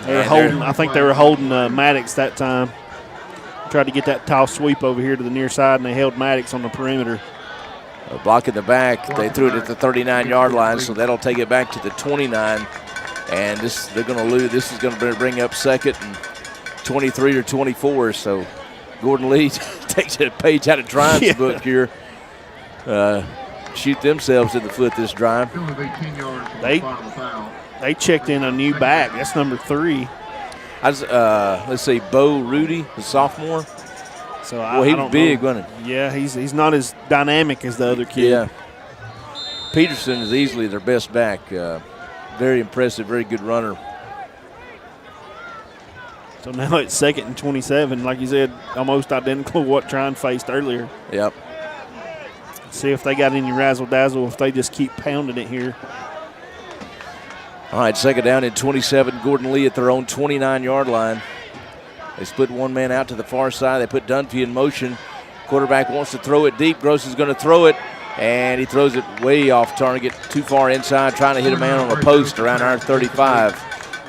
Speaker 2: I think they were holding Maddox that time. Tried to get that toss sweep over here to the near side, and they held Maddox on the perimeter.
Speaker 1: A block in the back. They threw it at the 39-yard line, so that'll take it back to the 29. And they're going to lose. This is going to bring up second and 23 or 24. So Gordon Lee takes a page out of Trion's book here. Shoot themselves in the foot this drive.
Speaker 2: They checked in a new back. That's number 3.
Speaker 1: Let's see, Bo Rudy, the sophomore.
Speaker 2: So
Speaker 1: he was big, wasn't
Speaker 2: he? Yeah, he's not as dynamic as the other kid.
Speaker 1: Yeah. Peterson is easily their best back. Very impressive, very good runner.
Speaker 2: So now it's second and 27, like you said, almost identical to what Trion faced earlier.
Speaker 1: Yep.
Speaker 2: See if they got any razzle-dazzle, if they just keep pounding it here.
Speaker 1: All right, second down and 27. Gordon Lee at their own 29-yard line. They split one man out to the far side. They put Dunphy in motion. Quarterback wants to throw it deep. Gross is going to throw it, and he throws it way off target, too far inside, trying to hit a man on a post around our 35.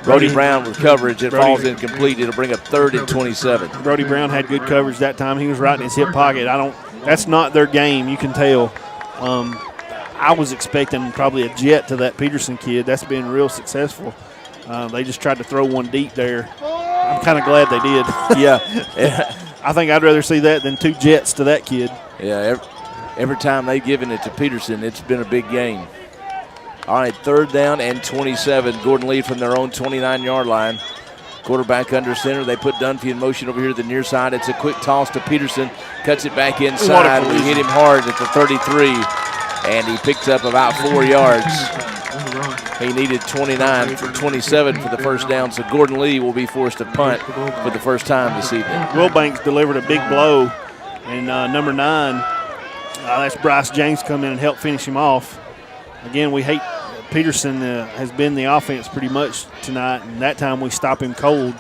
Speaker 1: Brody Brown with coverage. It falls incomplete. It'll bring up third and 27.
Speaker 2: Brody Brown had good coverage that time. He was right in his hip pocket. That's not their game, you can tell. I was expecting probably a jet to that Peterson kid. That's been real successful. They just tried to throw one deep there. I'm kind of glad they did.
Speaker 1: Yeah.
Speaker 2: I think I'd rather see that than 2 jets to that kid.
Speaker 1: Yeah, every time they've given it to Peterson, it's been a big game. All right, third down and 27. Gordon Lee from their own 29-yard line. Quarterback under center. They put Dunphy in motion over here to the near side. It's a quick toss to Peterson. Cuts it back inside. We hit him hard at the 33, and he picked up about 4 yards. He needed 29 for 27 for the first down, so Gordon Lee will be forced to punt for the first time this evening.
Speaker 2: Wilbanks delivered a big blow, and number 9, that's Bryce James, come in and help finish him off. Again, we hate Peterson has been the offense pretty much tonight, and that time we stop him cold.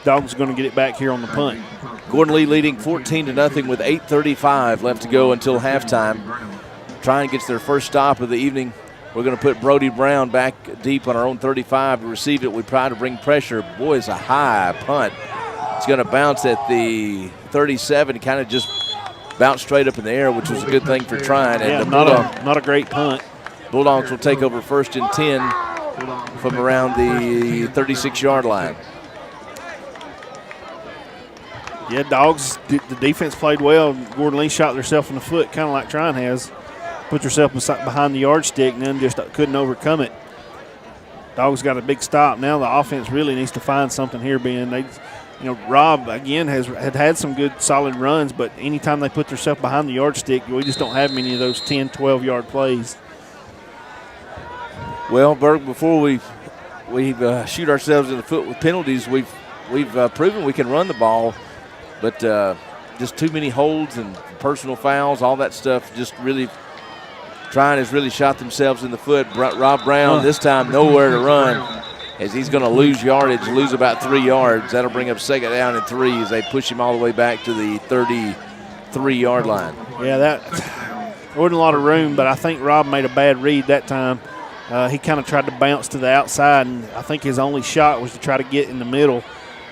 Speaker 2: Dogs going to get it back here on the punt.
Speaker 1: Gordon Lee leading 14-0 with 8:35 left to go until halftime. Trion gets their first stop of the evening. We're going to put Brody Brown back deep on our own 35 to receive it. We try to bring pressure. Boy, it's a high punt. It's going to bounce at the 37, kind of just bounce straight up in the air, which was a good thing for Trion.
Speaker 2: Yeah, not a great punt.
Speaker 1: Bulldogs will take over first and 10 from around the 36-yard line.
Speaker 2: Yeah, Dogs, the defense played well. Gordon Lee shot themselves in the foot, kind of like Trion has. Put yourself behind the yardstick and then just couldn't overcome it. Dogs got a big stop. Now the offense really needs to find something here, Ben. Rob, again, had some good solid runs, but anytime they put themselves behind the yardstick, we just don't have many of those 10, 12-yard plays.
Speaker 1: Well, Berg, before we shoot ourselves in the foot with penalties, we've proven we can run the ball, but just too many holds and personal fouls, all that stuff just really – Trion has really shot themselves in the foot. Rob Brown this time nowhere to run as he's going to lose yardage, lose about 3 yards. That'll bring up second down and 3 as they push him all the way back to the 33-yard line.
Speaker 2: Yeah, there wasn't a lot of room, but I think Rob made a bad read that time. He kind of tried to bounce to the outside, and I think his only shot was to try to get in the middle.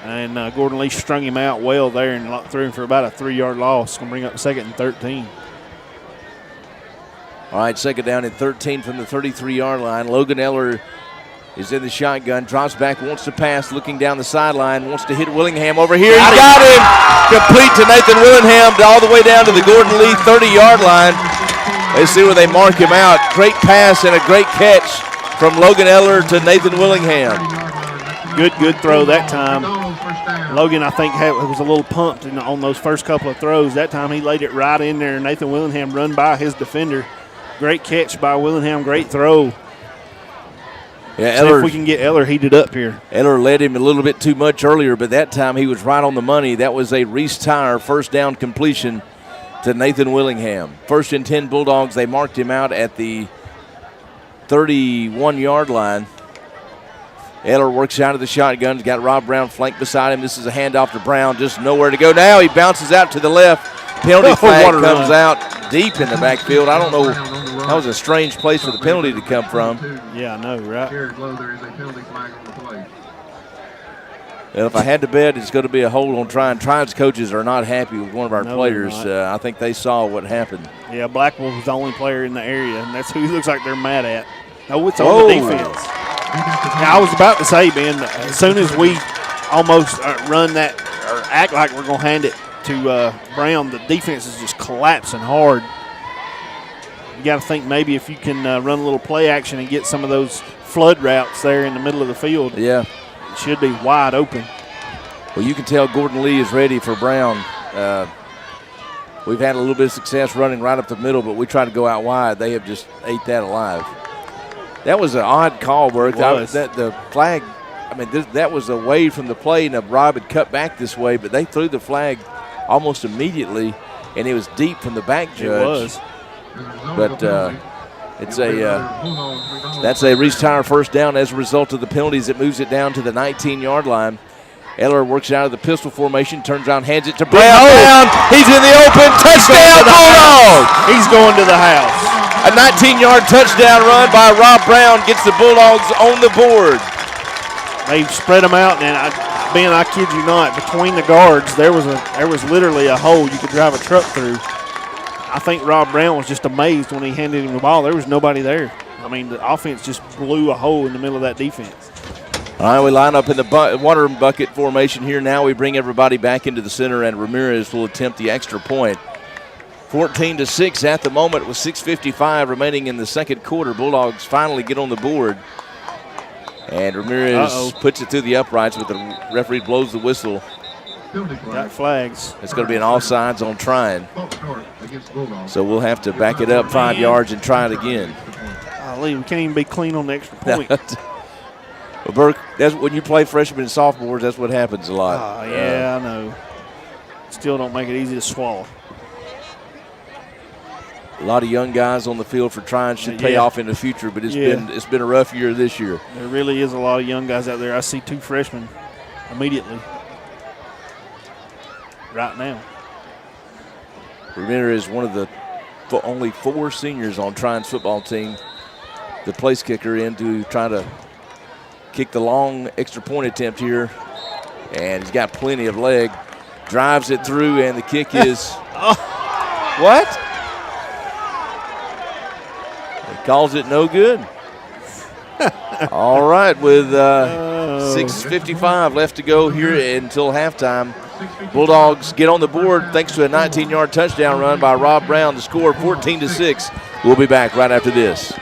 Speaker 2: And Gordon Lee strung him out well there and threw him for about a 3-yard loss. Going to bring up second and 13.
Speaker 1: All right, second down and 13 from the 33-yard line. Logan Eller is in the shotgun, drops back, wants to pass, looking down the sideline, wants to hit Willingham over here. He got him! Complete to Nathan Willingham, all the way down to the Gordon Lee 30-yard line. Let's see where they mark him out. Great pass and a great catch from Logan Eller to Nathan Willingham.
Speaker 2: Good throw that time. Logan, I think, was a little pumped on those first couple of throws. That time he laid it right in there. Nathan Willingham run by his defender. Great catch by Willingham, great throw.
Speaker 1: Yeah,
Speaker 2: See if we can get Eller heated up here.
Speaker 1: Eller led him a little bit too much earlier, but that time he was right on the money. That was a Reese Tyer first down completion to Nathan Willingham. 1st and 10 Bulldogs. They marked him out at the 31-yard line. Eller works out of the shotgun. He's got Rob Brown flanked beside him. This is a handoff to Brown. Just nowhere to go now. He bounces out to the left. Penalty flag comes out deep in the backfield. I don't know. That was a strange place for the penalty to come from.
Speaker 2: Yeah, I know, right?
Speaker 4: There is a penalty flag on the play.
Speaker 1: Well, if I had to bet, it's going to be a hold on Trion. Trion's coaches are not happy with one of our players. I think they saw what happened.
Speaker 2: Yeah, Blackwell was the only player in the area, and that's who he looks like they're mad at. No, it's on the defense. Now, I was about to say, Ben, as soon as we almost run that or act like we're going to hand it to Brown, the defense is just collapsing hard. You got to think maybe if you can run a little play action and get some of those flood routes there in the middle of the field.
Speaker 1: Yeah.
Speaker 2: It should be wide open.
Speaker 1: Well, you can tell Gordon Lee is ready for Brown. We've had a little bit of success running right up the middle, but we try to go out wide. They have just ate that alive. That was an odd call, Burke. The flag, that was away from the play, and Rob had cut back this way, but they threw the flag almost immediately, and it was deep from the back judge.
Speaker 2: It was.
Speaker 1: But that's a Reese Tyer first down as a result of the penalties. It moves it down to the 19-yard line. Eller works out of the pistol formation, turns around, hands it to Brown. He's in the open. Touchdown, Bulldogs!
Speaker 2: He's going to the house.
Speaker 1: A 19-yard touchdown run by Rob Brown gets the Bulldogs on the board.
Speaker 2: They've spread them out, and I kid you not, between the guards, there was literally a hole you could drive a truck through. I think Rob Brown was just amazed when he handed him the ball. There was nobody there. The offense just blew a hole in the middle of that defense.
Speaker 1: All right, we line up in the water bucket formation here now. We bring everybody back into the center, and Ramirez will attempt the extra point. 14-6 at the moment with 6:55 remaining in the second quarter. Bulldogs finally get on the board. And Ramirez puts it through the uprights, but the referee blows the whistle.
Speaker 2: Got flags.
Speaker 1: It's going to be an offsides on Trion. So we'll have to back it up 5 yards and try it again.
Speaker 2: We can't even be clean on the extra point.
Speaker 1: Well, Burke, that's when you play freshmen and sophomores, that's what happens a lot.
Speaker 2: Yeah, I know. Still don't make it easy to swallow.
Speaker 1: A lot of young guys on the field for Trion should pay off in the future, but it's been a rough year this year.
Speaker 2: There really is a lot of young guys out there. I see 2 freshmen immediately. Right now.
Speaker 1: Ramirez is one of the only 4 seniors on Trion's football team. The place kicker in to try to kick the long extra point attempt here. And he's got plenty of leg. Drives it through, and the kick is what? He calls it no good. All right, with 6:55 left to go here until halftime. Bulldogs get on the board thanks to a 19-yard touchdown run by Rob Brown to score 14-6. We'll be back right after this.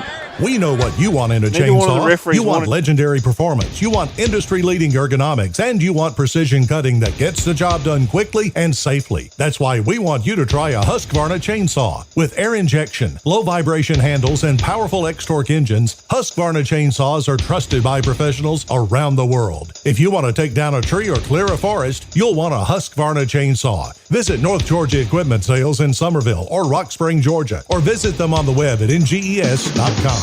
Speaker 3: We know what you want in a chainsaw. You want legendary performance. You want industry-leading ergonomics. And you want precision cutting that gets the job done quickly and safely. That's why we want you to try a Husqvarna chainsaw. With air injection, low vibration handles, and powerful X-Torque engines, Husqvarna chainsaws are trusted by professionals around the world. If you want to take down a tree or clear a forest, you'll want a Husqvarna chainsaw. Visit North Georgia Equipment Sales in Summerville or Rock Spring, Georgia, or visit them on the web at nges.com.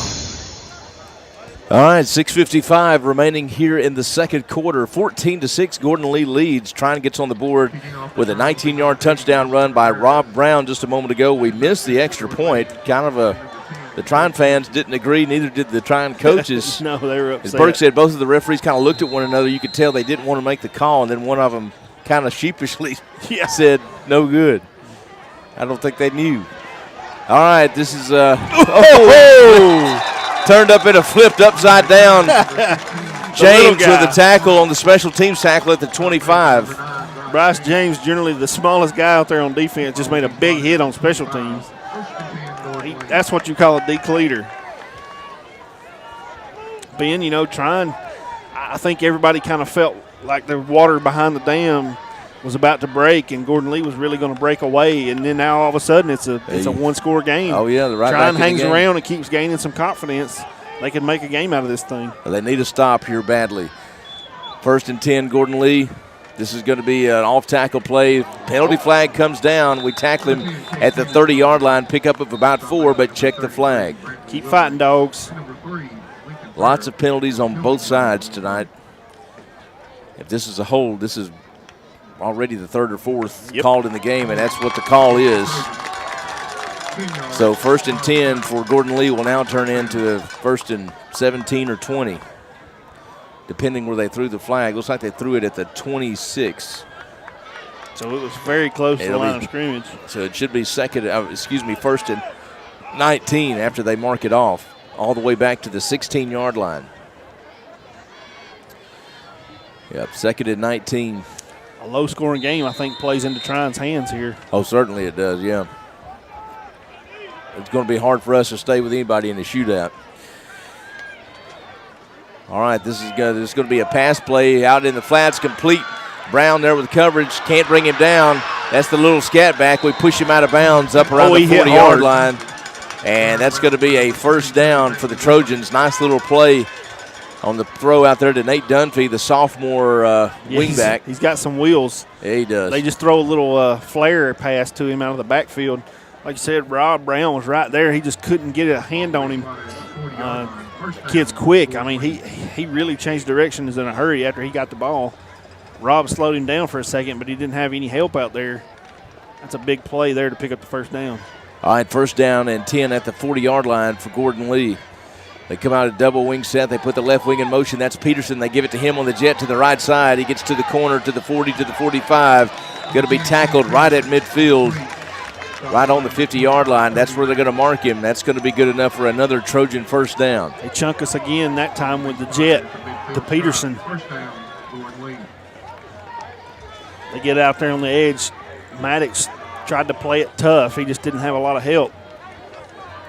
Speaker 1: All right, 6:55 remaining here in the second quarter. 14-6, Gordon Lee leads. Trion gets on the board with a 19-yard touchdown run by Rob Brown just a moment ago. We missed the extra point. The Trion fans didn't agree, neither did the Trion coaches.
Speaker 2: No, they were upset.
Speaker 1: As Burke said, both of the referees kind of looked at one another. You could tell they didn't want to make the call, and then one of them kind of sheepishly said, no good. I don't think they knew. All right, this is turned up in a flipped upside down. James with the tackle on the special teams tackle at the 25.
Speaker 2: Bryce James, generally the smallest guy out there on defense, just made a big hit on special teams. That's what you call a decleater. Ben, Trion, I think everybody kind of felt like the water behind the dam was about to break, and Gordon Lee was really going to break away. And then now all of a sudden it's a one-score game.
Speaker 1: Oh yeah, right.
Speaker 2: Trion hangs around and keeps gaining some confidence. They can make a game out of this thing.
Speaker 1: Well, they need a stop here badly. 1st and 10, Gordon Lee. This is going to be an off-tackle play. Penalty flag comes down. We tackle him at the 30-yard line, pick up of about 4, but check the flag.
Speaker 2: Keep fighting, dogs.
Speaker 1: Lots of penalties on both sides tonight. If this is a hold, this is already the 3rd or 4th called in the game, and that's what the call is. So 1st and 10 for Gordon Lee will now turn into a 1st and 17 or 20, depending where they threw the flag. Looks like they threw it at the 26.
Speaker 2: So it was very close to the line of scrimmage.
Speaker 1: So it should be 1st and 19 after they mark it off, all the way back to the 16-yard line. Yep, 2nd and 19.
Speaker 2: A low-scoring game, I think, plays into Trion's hands here.
Speaker 1: Oh, certainly it does, yeah. It's going to be hard for us to stay with anybody in the shootout. All right, this is going to be a pass play out in the flats, complete. Brown there with coverage, can't bring him down. That's the little scat back. We push him out of bounds up around the 40-yard line. And that's going to be a 1st down for the Trojans. Nice little play on the throw out there to Nate Dunphy, the sophomore wingback.
Speaker 2: He's got some wheels.
Speaker 1: Yeah, he does.
Speaker 2: They just throw a little flare pass to him out of the backfield. Like you said, Rob Brown was right there. He just couldn't get a hand on him. Kid's quick. I mean, he really changed directions in a hurry after he got the ball. Rob slowed him down for a second, but he didn't have any help out there. That's a big play there to pick up the 1st down.
Speaker 1: All right, 1st down and 10 at the 40-yard line for Gordon Lee. They come out of double wing set. They put the left wing in motion. That's Peterson. They give it to him on the jet to the right side. He gets to the corner, to the 40, to the 45. Going to be tackled right at midfield, right on the 50-yard line. That's where they're going to mark him. That's going to be good enough for another Trojan 1st down.
Speaker 2: They chunk us again that time with the jet to Peterson. They get out there on the edge. Maddox tried to play it tough. He just didn't have a lot of help.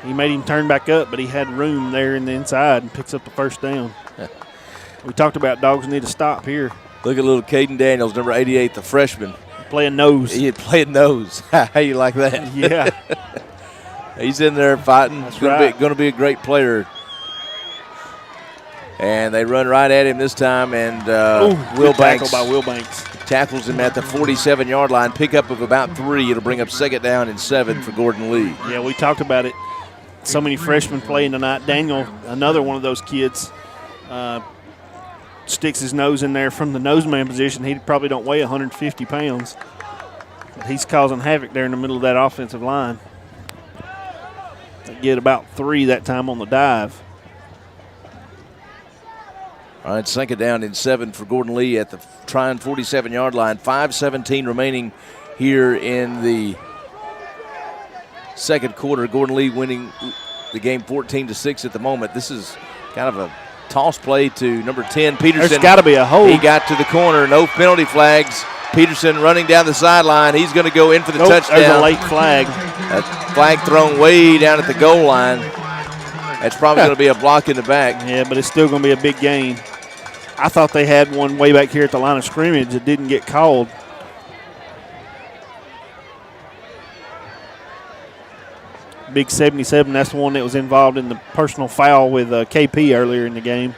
Speaker 2: He made him turn back up, but he had room there in the inside and picks up the 1st down. We talked about dogs need to stop here.
Speaker 1: Look at little Caden Daniels, number 88, the freshman.
Speaker 2: Playing nose.
Speaker 1: He playing nose. How you like that?
Speaker 2: Yeah.
Speaker 1: He's in there fighting.
Speaker 2: That's
Speaker 1: going to be a great player. And they run right at him this time, and Will Banks.
Speaker 2: Tackle by Will Banks.
Speaker 1: Tackles him at the 47-yard line. Pickup of about 3. It'll bring up 2nd down and 7 for Gordon Lee.
Speaker 2: Yeah, we talked about it. So many freshmen playing tonight. Daniel, another one of those kids, sticks his nose in there from the noseman position. He probably don't weigh 150 pounds. But he's causing havoc there in the middle of that offensive line. They get about 3 that time on the dive.
Speaker 1: All right, 2nd down and 7 for Gordon Lee at the Trion 47-yard line. 5:17 remaining here in the 2nd quarter. Gordon Lee winning the game 14-6 at the moment. This is kind of a toss play to number 10, Peterson.
Speaker 2: There's got to be a hold.
Speaker 1: He got to the corner. No penalty flags. Peterson running down the sideline. He's going to go in for the touchdown.
Speaker 2: There's a late flag.
Speaker 1: That flag thrown way down at the goal line. That's probably going to be a block in the back.
Speaker 2: Yeah, but it's still going to be a big gain. I thought they had one way back here at the line of scrimmage that didn't get called. Big 77, that's the one that was involved in the personal foul with KP earlier in the game.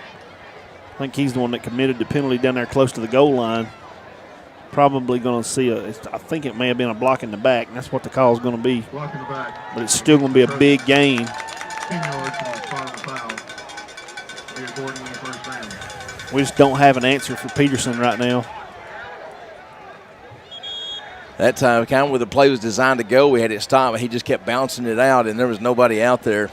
Speaker 2: I think he's the one that committed the penalty down there close to the goal line. Probably going to see I think it may have been a block in the back, and that's what the call is going to be.
Speaker 4: Block in the back.
Speaker 2: But it's still going to be a big gain.
Speaker 4: 10 yards from the final foul. Here's Gordon Lee 1st down.
Speaker 2: We just don't have an answer for Peterson right now.
Speaker 1: That time, kind of where the play was designed to go, we had it stopped, and he just kept bouncing it out, and there was nobody out there.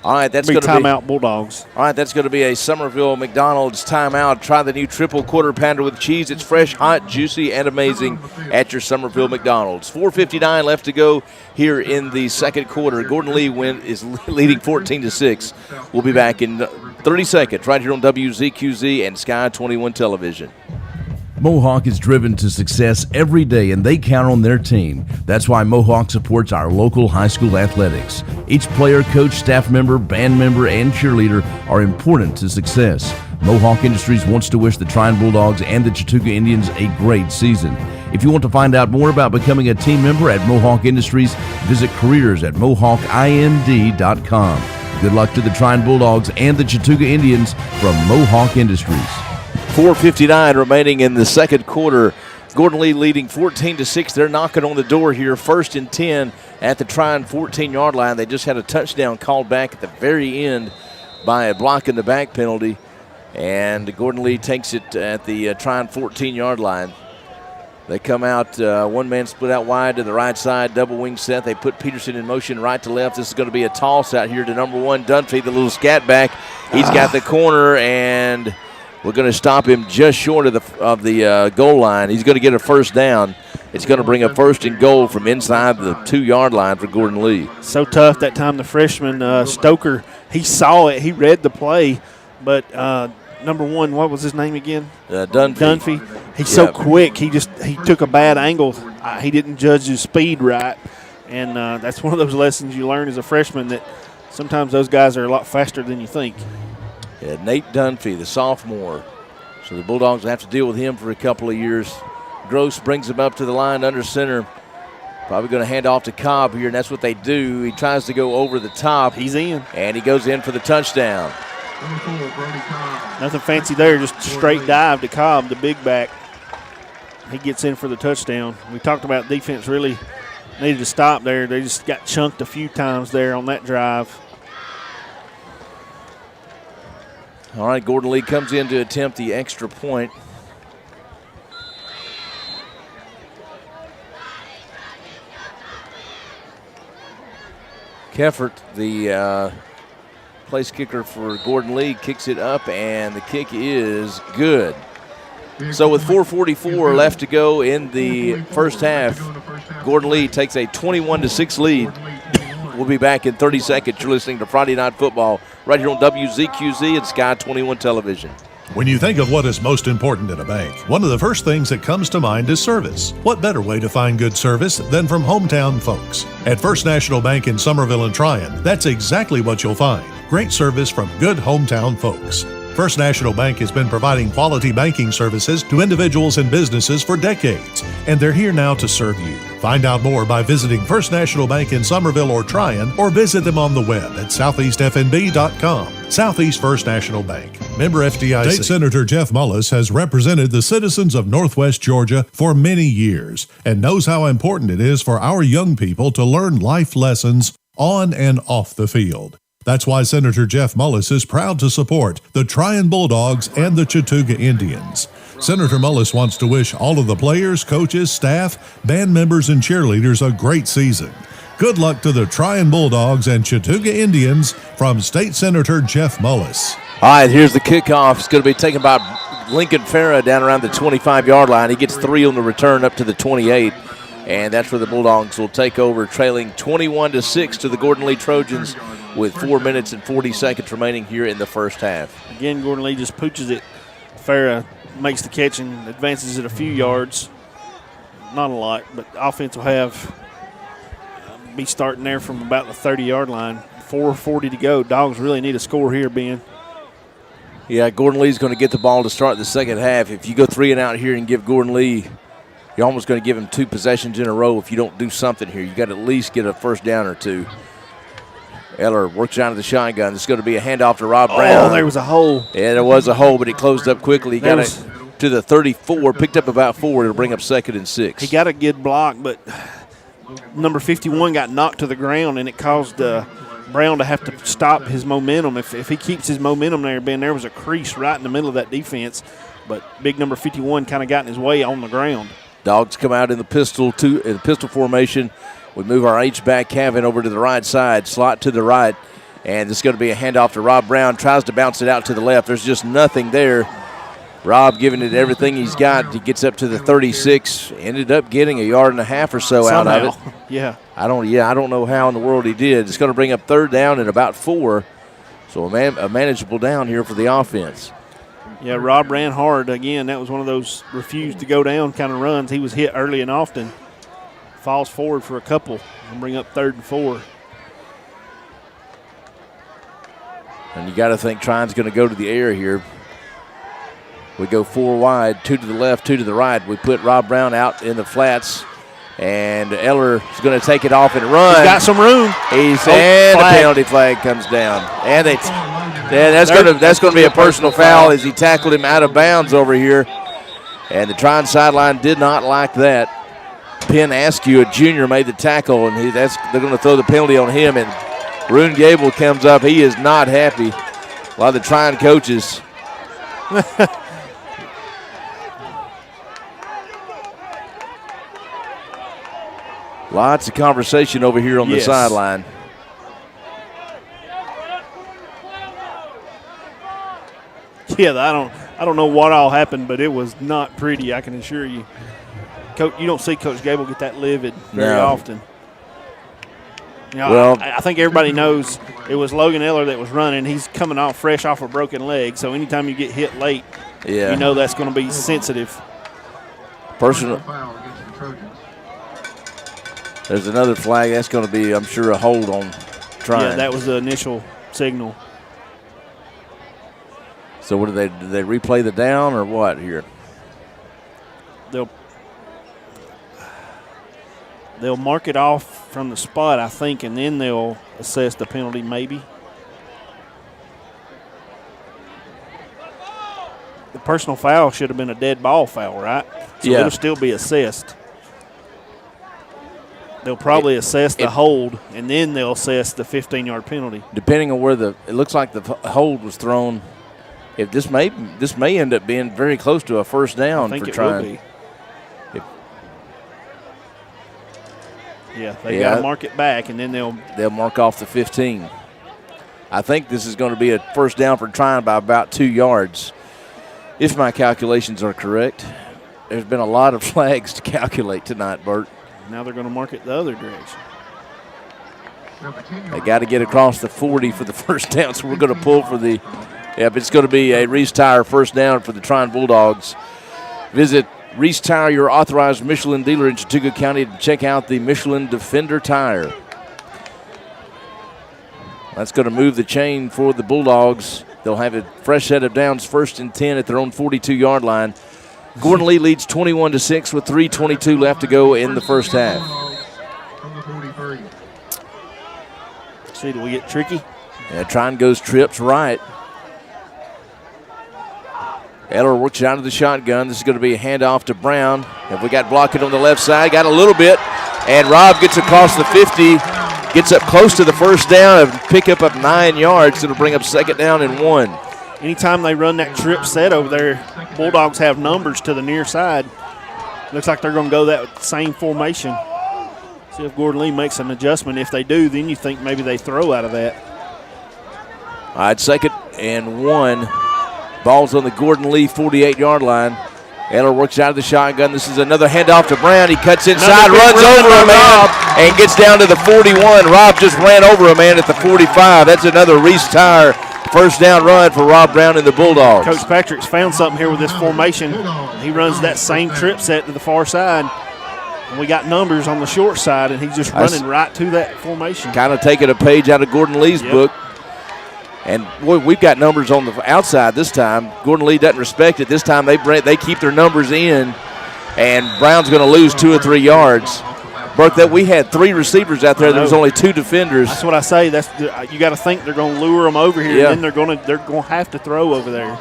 Speaker 1: All right, that's
Speaker 2: be
Speaker 1: going to be
Speaker 2: timeout Bulldogs.
Speaker 1: All right, that's going to be a Somerville McDonald's timeout. Try the new triple quarter pounder with cheese. It's fresh, hot, juicy, and amazing at your Somerville McDonald's. 4:59 left to go here in the second quarter. Gordon Lee is leading 14-6. We'll be back in 30 seconds right here on WZQZ and Sky 21 Television.
Speaker 5: Mohawk is driven to success every day, and they count on their team. That's why Mohawk supports our local high school athletics. Each player, coach, staff member, band member, and cheerleader are important to success. Mohawk Industries wants to wish the Trion Bulldogs and the Chattooga Indians a great season. If you want to find out more about becoming a team member at Mohawk Industries, visit careers at mohawkind.com. Good luck to the Trion Bulldogs and the Chattooga Indians from Mohawk Industries.
Speaker 1: 4:59 remaining in the second quarter. Gordon Lee leading 14-6. They're knocking on the door here. 1st and 10 at the Trion 14-yard line. They just had a touchdown called back at the very end by a block in the back penalty. And Gordon Lee takes it at the Trion 14-yard line. They come out, one man split out wide to the right side, double wing set. They put Peterson in motion right to left. This is going to be a toss out here to number 1, Dunphy, the little scat back. He's got the corner, and we're going to stop him just short of the goal line. He's going to get a first down. It's going to bring a 1st and goal from inside the 2-yard line for Gordon Lee.
Speaker 2: So tough that time. The freshman Stoker, he saw it. He read the play, but number 1, what was his name again?
Speaker 1: Dunphy.
Speaker 2: He's so quick. He took a bad angle. He didn't judge his speed right, and that's one of those lessons you learn as a freshman, that sometimes those guys are a lot faster than you think.
Speaker 1: Yeah, Nate Dunphy, the sophomore. So the Bulldogs will have to deal with him for a couple of years. Gross brings him up to the line under center. Probably going to hand off to Cobb here, and that's what they do. He tries to go over the top.
Speaker 2: He's in.
Speaker 1: And he goes in for the touchdown.
Speaker 2: Nothing fancy there, just straight dive to Cobb, the big back. He gets in for the touchdown. We talked about defense really needed to stop there. They just got chunked a few times there on that drive.
Speaker 1: All right, Gordon Lee comes in to attempt the extra point. Keffert, the place kicker for Gordon Lee, kicks it up, and the kick is good. So with 4:44 left to go in the first half, Gordon Lee takes a 21-6 lead. We'll be back in 30 seconds. You're listening to Friday Night Football right here on WZQZ and Sky 21 Television.
Speaker 3: When you think of what is most important in a bank, one of the first things that comes to mind is service. What better way to find good service than from hometown folks? At First National Bank in Somerville and Trion, that's exactly what you'll find. Great service from good hometown folks. First National Bank has been providing quality banking services to individuals and businesses for decades, and they're here now to serve you. Find out more by visiting First National Bank in Somerville or Trion, or visit them on the web at southeastfnb.com. Southeast First National Bank. Member FDIC. State Senator Jeff Mullis has represented the citizens of Northwest Georgia for many years and knows how important it is for our young people to learn life lessons on and off the field. That's why Senator Jeff Mullis is proud to support the Trion Bulldogs and the Chattooga Indians. Senator Mullis wants to wish all of the players, coaches, staff, band members, and cheerleaders a great season. Good luck to the Trion Bulldogs and Chattooga Indians from State Senator Jeff Mullis.
Speaker 1: All right, here's the kickoff. It's going to be taken by Lincoln Farah down around the 25-yard line. He gets 3 on the return up to the 28. And that's where the Bulldogs will take over, trailing 21-6 to the Gordon Lee Trojans with 4 minutes and 40 seconds remaining here in the first half.
Speaker 2: Again, Gordon Lee just pooches it. Farah makes the catch and advances it a few yards. Not a lot, but the offense will have be starting there from about the 30-yard line. 4:40 to go. Dogs really need a score here, Ben.
Speaker 1: Yeah, Gordon Lee's going to get the ball to start the second half. If you go 3 and out here and give Gordon Lee, you're almost going to give him 2 possessions in a row if you don't do something here. You got to at least get a first down or 2. Eller works out of the shotgun. It's going to be a handoff to Rob Brown.
Speaker 2: Oh, there was a hole.
Speaker 1: Yeah, there was a hole, but it closed up quickly. He got it to the 34, picked up about 4. It'll bring up 2nd and 6.
Speaker 2: He got a good block, but number 51 got knocked to the ground, and it caused Brown to have to stop his momentum. If he keeps his momentum there, Ben, there was a crease right in the middle of that defense, but big number 51 kind of got in his way on the ground.
Speaker 1: Dogs come out in the pistol formation. We move our H-back Kevin over to the right side, slot to the right, And it's going to be a handoff to Rob Brown. Tries to bounce it out to the left. There's just nothing there. Rob giving it everything he's got. He gets up to the 36. Ended up getting 1.5 yards or so
Speaker 2: Somehow.
Speaker 1: out of it.
Speaker 2: Yeah.
Speaker 1: I don't know how in the world he did. It's going to bring up 3rd down and about 4. So a manageable down here for the offense.
Speaker 2: Yeah, Rob ran hard. Again, that was one of those refused to go down kind of runs. He was hit early and often. Falls forward for a couple and bring up 3rd and 4.
Speaker 1: And you got to think Trion's going to go to the air here. We go 4 wide, 2 to the left, 2 to the right. We put Rob Brown out in the flats, and Eller is going to take it off and run.
Speaker 2: He's got some room.
Speaker 1: And the penalty flag comes down. And that's going to be a personal foul as he tackled him out of bounds over here. And the Tryon sideline did not like that. Penn Askew, a junior, made the tackle, and they're going to throw the penalty on him. And Rune Gable comes up. He is not happy. A lot of the Tryon coaches. Lots of conversation over here on the sideline.
Speaker 2: Yeah, I don't know what all happened, but it was not pretty, I can assure you. Coach, you don't see Coach Gable get that livid very often. You know,
Speaker 1: well,
Speaker 2: I think everybody knows it was Logan Eller that was running. He's coming off fresh off a broken leg, so anytime you get hit late, you know that's going to be sensitive.
Speaker 1: Personal. There's another flag. That's going to be, I'm sure, a hold on Tryon.
Speaker 2: Yeah, that was the initial signal.
Speaker 1: So what do they replay the down or what here?
Speaker 2: They'll mark it off from the spot, I think, and then they'll assess the penalty maybe. The personal foul should have been a dead ball foul, right? So it'll still be assessed. They'll probably assess the hold, and then they'll assess the 15-yard penalty. Depending
Speaker 1: on where it looks like the hold was thrown. If this may end up being very close to a first down for Tryon.
Speaker 2: Will be. Yeah, they got to mark it back, and then they'll
Speaker 1: mark off the 15. I think this is going to be a first down for Tryon by about 2 yards, if my calculations are correct. There's been a lot of flags to calculate tonight, Bert.
Speaker 2: Now they're going to mark it the other direction.
Speaker 1: They got to get across the 40 for the first down, so we're going to pull for the – but it's going to be a Reese Tire first down for the Tryon Bulldogs. Visit Reese Tire, your authorized Michelin dealer in Chattooga County, to check out the Michelin Defender Tire. That's going to move the chain for the Bulldogs. They'll have a fresh set of downs, 1st and 10 at their own 42-yard line. Gordon Lee leads 21-6 with 3:22 left to go in the first half.
Speaker 2: See, do we get tricky?
Speaker 1: Yeah, Tryon goes trips right. Eller works out of the shotgun. This is going to be a handoff to Brown. Have we got blocking on the left side? Got a little bit. And Rob gets across the 50, gets up close to the first down and pick up 9 yards. It'll bring up 2nd down and 1.
Speaker 2: Anytime they run that trip set over there, Bulldogs have numbers to the near side. Looks like they're going to go that same formation. See if Gordon Lee makes an adjustment. If they do, then you think maybe they throw out of that.
Speaker 1: All right, 2nd and 1. Ball's on the Gordon Lee 48-yard line. Eller works out of the shotgun. This is another handoff to Brown. He cuts inside, runs over a man, and gets down to the 41. Rob just ran over a man at the 45. That's another Reese Tire first down run for Rob Brown and the Bulldogs.
Speaker 2: Coach Patrick's found something here with this formation. He runs that same trip set to the far side. And we got numbers on the short side, and he's just running right to that formation.
Speaker 1: Kind of taking a page out of Gordon Lee's book. And boy, we've got numbers on the outside this time. Gordon Lee doesn't respect it. This time they keep their numbers in, and Brown's going to lose 2 or 3 yards. Burke, that we had 3 receivers out there. There was only 2 defenders.
Speaker 2: That's what I say. You got to think they're going to lure them over here, and then they're going to have to throw over there.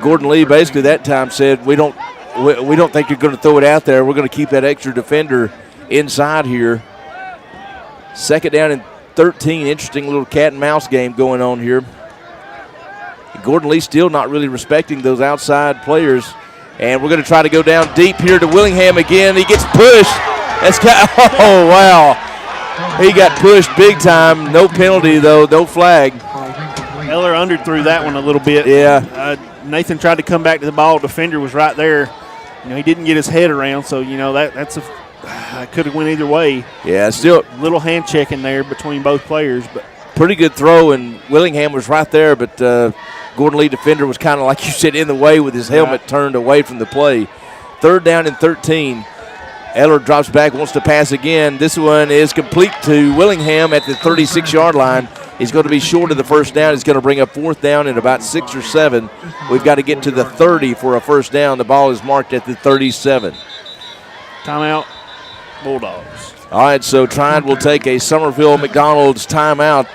Speaker 1: Gordon Lee basically that time said, we don't think you're going to throw it out there. We're going to keep that extra defender inside here. 2nd down and 13. Interesting little cat and mouse game going on here. Gordon Lee still not really respecting those outside players. And we're going to try to go down deep here to Willingham again. He gets pushed. Oh, wow. He got pushed big time. No penalty, though. No flag.
Speaker 2: Eller underthrew that one a little bit.
Speaker 1: Yeah.
Speaker 2: Nathan tried to come back to the ball. Defender was right there. He didn't get his head around, so, that's could have went either way.
Speaker 1: Yeah, still.
Speaker 2: Little hand checking there between both players. But
Speaker 1: pretty good throw, and Willingham was right there, but Gordon Lee defender was kind of, like you said, in the way with his helmet turned away from the play. 3rd down and 13. Eller drops back, wants to pass again. This one is complete to Willingham at the 36-yard line. He's going to be short of the first down. He's going to bring up 4th down in about 6 or 7. We've got to get to the 30 for a first down. The ball is marked at the 37.
Speaker 2: Timeout, Bulldogs.
Speaker 1: All right, so Trion will take a Somerville McDonald's timeout.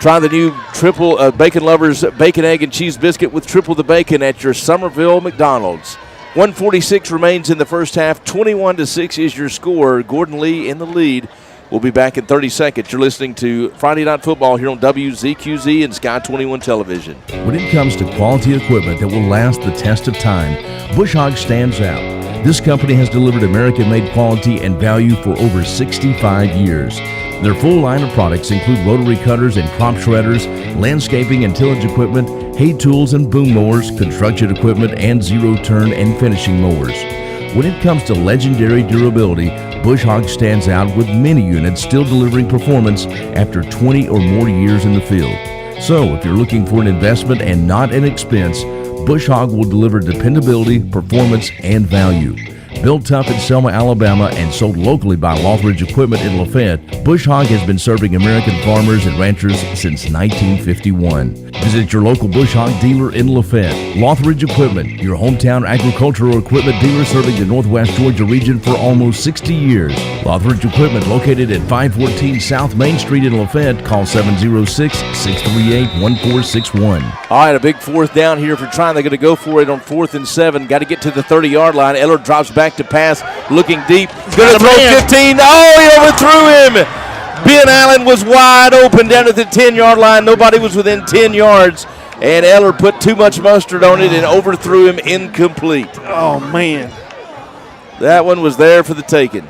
Speaker 1: Try the new triple Bacon Lovers bacon, egg, and cheese biscuit with triple the bacon at your Somerville McDonald's. 1:46 remains in the first half. 21-6 is your score. Gordon Lee in the lead. We'll be back in 30 seconds. You're listening to Friday Night Football here on WZQZ and Sky 21 Television.
Speaker 5: When it comes to quality equipment that will last the test of time, Bush Hog stands out. This company has delivered American-made quality and value for over 65 years. Their full line of products include rotary cutters and crop shredders, landscaping and tillage equipment, hay tools and boom mowers, construction equipment, and zero-turn and finishing mowers. When it comes to legendary durability, Bush Hog stands out with many units still delivering performance after 20 or more years in the field. So, if you're looking for an investment and not an expense, Bush Hog will deliver dependability, performance, and value. Built tough in Selma, Alabama, and sold locally by Lothridge Equipment in Lafayette, Bush Hog has been serving American farmers and ranchers since 1951. Visit your local Bush Hog dealer in Lafayette. Lothridge Equipment, your hometown agricultural equipment dealer serving the Northwest Georgia region for almost 60 years. Lothridge Equipment, located at 514 South Main Street in Lafayette. Call 706-638-1461.
Speaker 1: All right, a big 4th down here for Trion. They're going to go for it on 4th and 7. Got to get to the 30-yard line. Eller drops back to pass, looking deep. Going to throw 15. Oh, he overthrew him. Ben Allen was wide open down at the 10-yard line. Nobody was within 10 yards. And Eller put too much mustard on it and overthrew him incomplete.
Speaker 2: Oh, man.
Speaker 1: That one was there for the taking.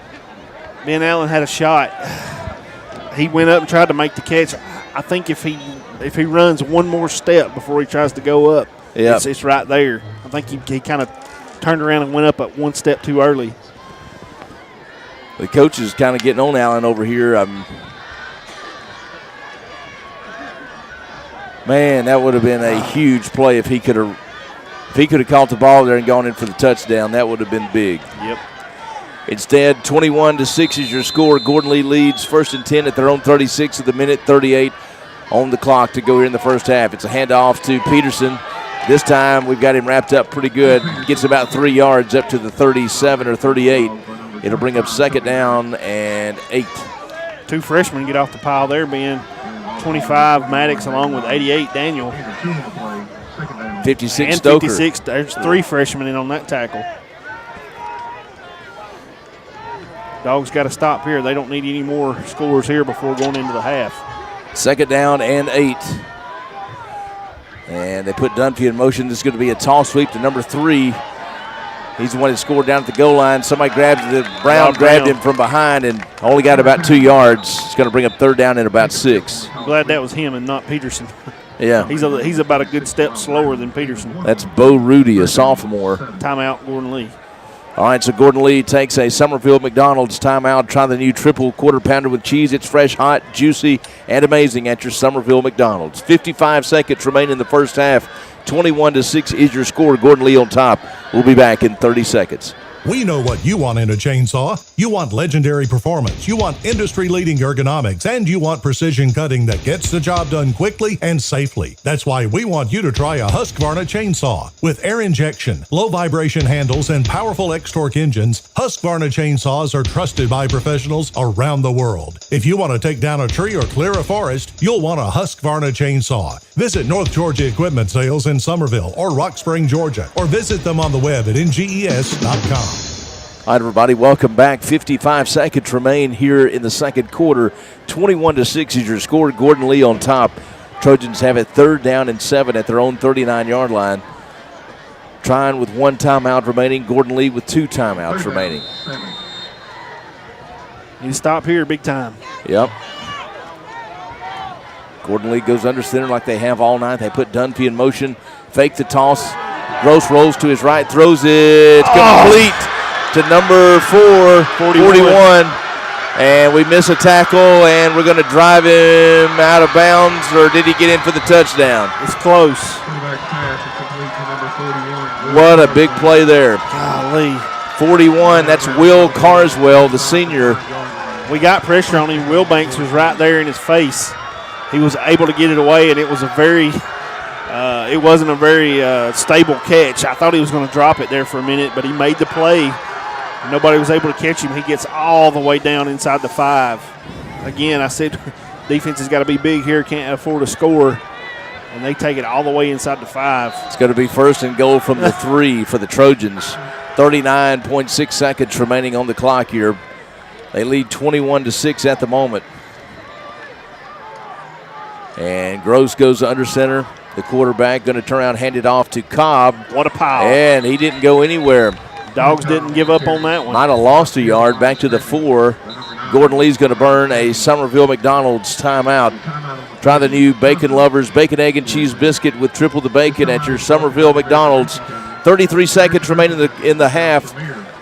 Speaker 2: Ben Allen had a shot. He went up and tried to make the catch. I think if he runs one more step before he tries to go up, it's right there. I think he kind of turned around and went up at one step too early.
Speaker 1: The coach is kind of getting on Allen over here. Man, that would have been a huge play if he could have caught the ball there and gone in for the touchdown. That would have been big.
Speaker 2: Yep.
Speaker 1: Instead, 21-6 is your score. Gordon Lee leads 1st and 10 at their own 36 of the minute, 38 on the clock to go here in the first half. It's a handoff to Peterson. This time we've got him wrapped up pretty good. Gets about 3 yards up to the 37 or 38. It'll bring up 2nd down and 8.
Speaker 2: 2 freshmen get off the pile there, being 25 Maddox along with 88 Daniel.
Speaker 1: 56
Speaker 2: and
Speaker 1: Stoker.
Speaker 2: 56. There's 3 freshmen in on that tackle. Dogs got to stop here. They don't need any more scores here before going into the half.
Speaker 1: 2nd down and 8. And they put Dunphy in motion. This is going to be a toss sweep to number 3. He's the one that scored down at the goal line. Somebody grabbed him from behind and only got about 2 yards. It's going to bring up 3rd down and about 6.
Speaker 2: I'm glad that was him and not Peterson.
Speaker 1: Yeah.
Speaker 2: He's about a good step slower than Peterson.
Speaker 1: That's Bo Rudy, a sophomore.
Speaker 2: Timeout, Gordon Lee.
Speaker 1: All right, so Gordon Lee takes a Somerville McDonald's timeout. Try the new triple quarter pounder with cheese. It's fresh, hot, juicy, and amazing at your Somerville McDonald's. 55 seconds remain in the first half. 21-6 is your score. Gordon Lee on top. We'll be back in 30 seconds.
Speaker 3: We know what you want in a chainsaw. You want legendary performance, you want industry-leading ergonomics, and you want precision cutting that gets the job done quickly and safely. That's why we want you to try a Husqvarna chainsaw. With air injection, low vibration handles, and powerful X-Torque engines, Husqvarna chainsaws are trusted by professionals around the world. If you want to take down a tree or clear a forest, you'll want a Husqvarna chainsaw. Visit North Georgia Equipment Sales in Somerville or Rock Spring, Georgia, or visit them on the web at nges.com.
Speaker 1: All right, everybody, welcome back. 55 seconds remain here in the second quarter. 21-6 is your score. Gordon Lee on top. Trojans have it 3rd down and 7 at their own 39-yard line. Trion with 1 timeout remaining. Gordon Lee with 2 timeouts remaining.
Speaker 2: Need to stop here big time.
Speaker 1: Yep. Gordon Lee goes under center like they have all night. They put Dunphy in motion. Fake the toss. Gross rolls to his right, throws it complete to number 41. And we miss a tackle, and we're going to drive him out of bounds, or did he get in for the touchdown?
Speaker 2: It's close.
Speaker 1: What a big play there.
Speaker 2: Golly.
Speaker 1: 41, that's Will Carswell, the senior.
Speaker 2: We got pressure on him. Will Banks was right there in his face. He was able to get it away, and it was it wasn't a very stable catch. I thought he was going to drop it there for a minute, but he made the play. Nobody was able to catch him. He gets all the way down inside the 5. Again, I said defense has got to be big here, can't afford to score. And they take it all the way inside the 5.
Speaker 1: It's going to be first and goal from the 3 for the Trojans. 39.6 seconds remaining on the clock here. They lead 21-6 at the moment. And Gross goes under center. The quarterback going to turn around, hand it off to Cobb.
Speaker 2: What a pile.
Speaker 1: And he didn't go anywhere.
Speaker 2: Dogs didn't give up on that one.
Speaker 1: Might have lost a yard. Back to the 4. Gordon Lee's going to burn a Somerville McDonald's timeout. Try the new Bacon Lovers Bacon, Egg, and Cheese Biscuit with triple the bacon at your Somerville McDonald's. 33 seconds remaining in the half.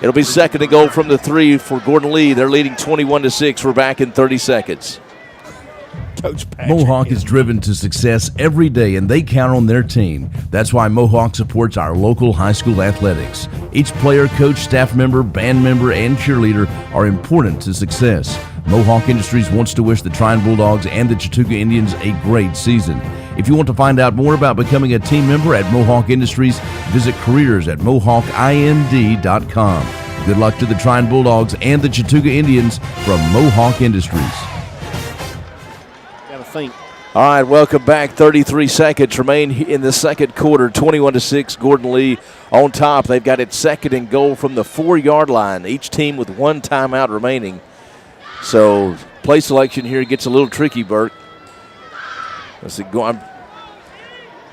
Speaker 1: It'll be second and goal from the 3 for Gordon Lee. They're leading 21-6. We're back in 30 seconds.
Speaker 2: Coach Patrick.
Speaker 5: Mohawk is driven to success every day, and they count on their team. That's why Mohawk supports our local high school athletics. Each player, coach, staff member, band member, and cheerleader are important to success. Mohawk Industries wants to wish the Trion Bulldogs and the Chattooga Indians a great season. If you want to find out more about becoming a team member at Mohawk Industries, visit careers at mohawkind.com. Good luck to the Trion Bulldogs and the Chattooga Indians from Mohawk Industries.
Speaker 1: All right, welcome back. 33 seconds remain in the second quarter. 21-6, Gordon Lee on top. They've got it second and goal from the 4-yard line. Each team with 1 timeout remaining. So play selection here gets a little tricky, Bert. Let's see. Gordon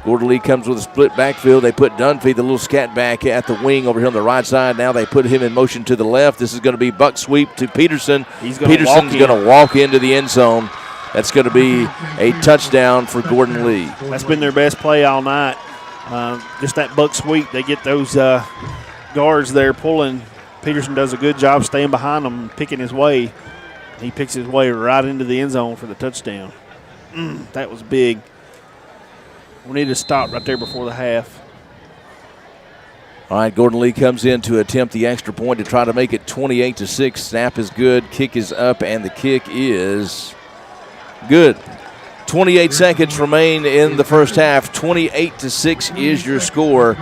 Speaker 1: Lee comes with a split backfield. They put Dunphy, the little scat back, at the wing over here on the right side. Now they put him in motion to the left. This is going to be buck sweep to Peterson. Peterson's going to walk into the end zone. That's going to be a touchdown for Gordon Lee.
Speaker 2: That's been their best play all night. Just that buck sweep. They get those guards there pulling. Peterson does a good job staying behind them, picking his way. He picks his way right into the end zone for the touchdown. That was big. We need to stop right there before the half.
Speaker 1: All right, Gordon Lee comes in to attempt the extra point to try to make it 28-6. Snap is good. Kick is up, and the kick is good. 28 seconds remain in the first half. 28-6 is your score.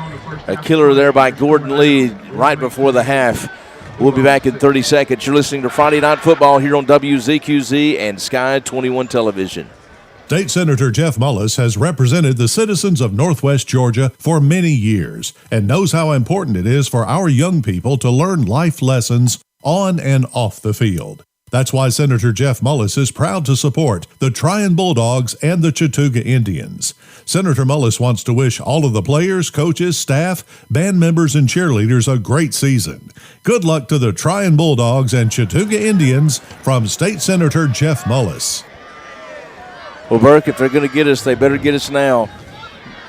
Speaker 1: A killer there by Gordon Lee right before the half. We'll be back in 30 seconds. You're listening to Friday Night Football here on WZQZ and Sky 21 Television.
Speaker 3: State Senator Jeff Mullis has represented the citizens of Northwest Georgia for many years and knows how important it is for our young people to learn life lessons on and off the field. That's why Senator Jeff Mullis is proud to support the Trion Bulldogs and the Chattooga Indians. Senator Mullis wants to wish all of the players, coaches, staff, band members, and cheerleaders a great season. Good luck to the Trion Bulldogs and Chattooga Indians from State Senator Jeff Mullis.
Speaker 1: Well, Burke, if they're going to get us, they better get us now.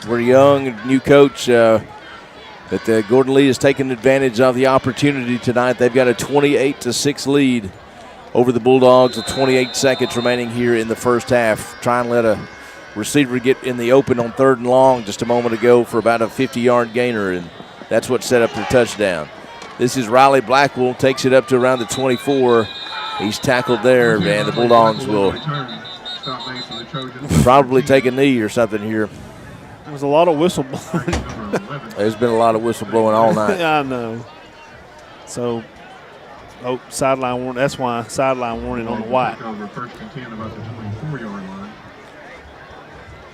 Speaker 1: We're young, new coach. But Gordon Lee has taken advantage of the opportunity tonight. They've got a 28-6 lead over the Bulldogs with 28 seconds remaining here in the first half. Try and let a receiver get in the open on 3rd and long just a moment ago for about a 50-yard gainer, and that's what set up the touchdown. This is Riley Blackwell, takes it up to around the 24. He's tackled there, and the Bulldogs will probably take a knee or something here.
Speaker 2: There's a lot of whistle blowing.
Speaker 1: There's been a lot of whistle blowing all night.
Speaker 2: I know. So, sideline warning. That's why sideline warning on the white.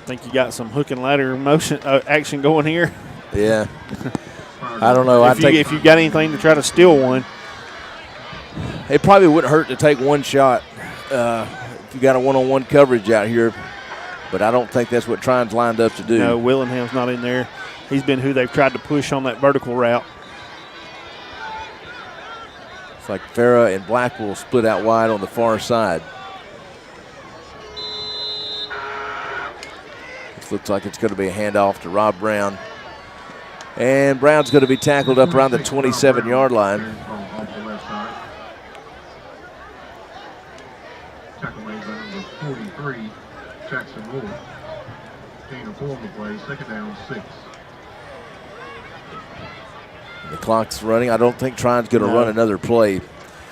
Speaker 2: Think you got some hook and ladder motion action going here?
Speaker 1: Yeah. I don't know.
Speaker 2: If you got anything to try to steal one.
Speaker 1: It probably wouldn't hurt to take one shot if you got a one-on-one coverage out here. But I don't think that's what Trion's lined up to do.
Speaker 2: No, Willingham's not in there. He's been who they've tried to push on that vertical route.
Speaker 1: Looks like Farah and Black will split out wide on the far side. This looks like it's going to be a handoff to Rob Brown. And Brown's going to be tackled up around the 27-yard line.
Speaker 4: Off the left side. Tackle made by number 43, Jackson Moore. Gain of 4 on the play, second down, 6.
Speaker 1: The clock's running. I don't think Trion's going to run another play.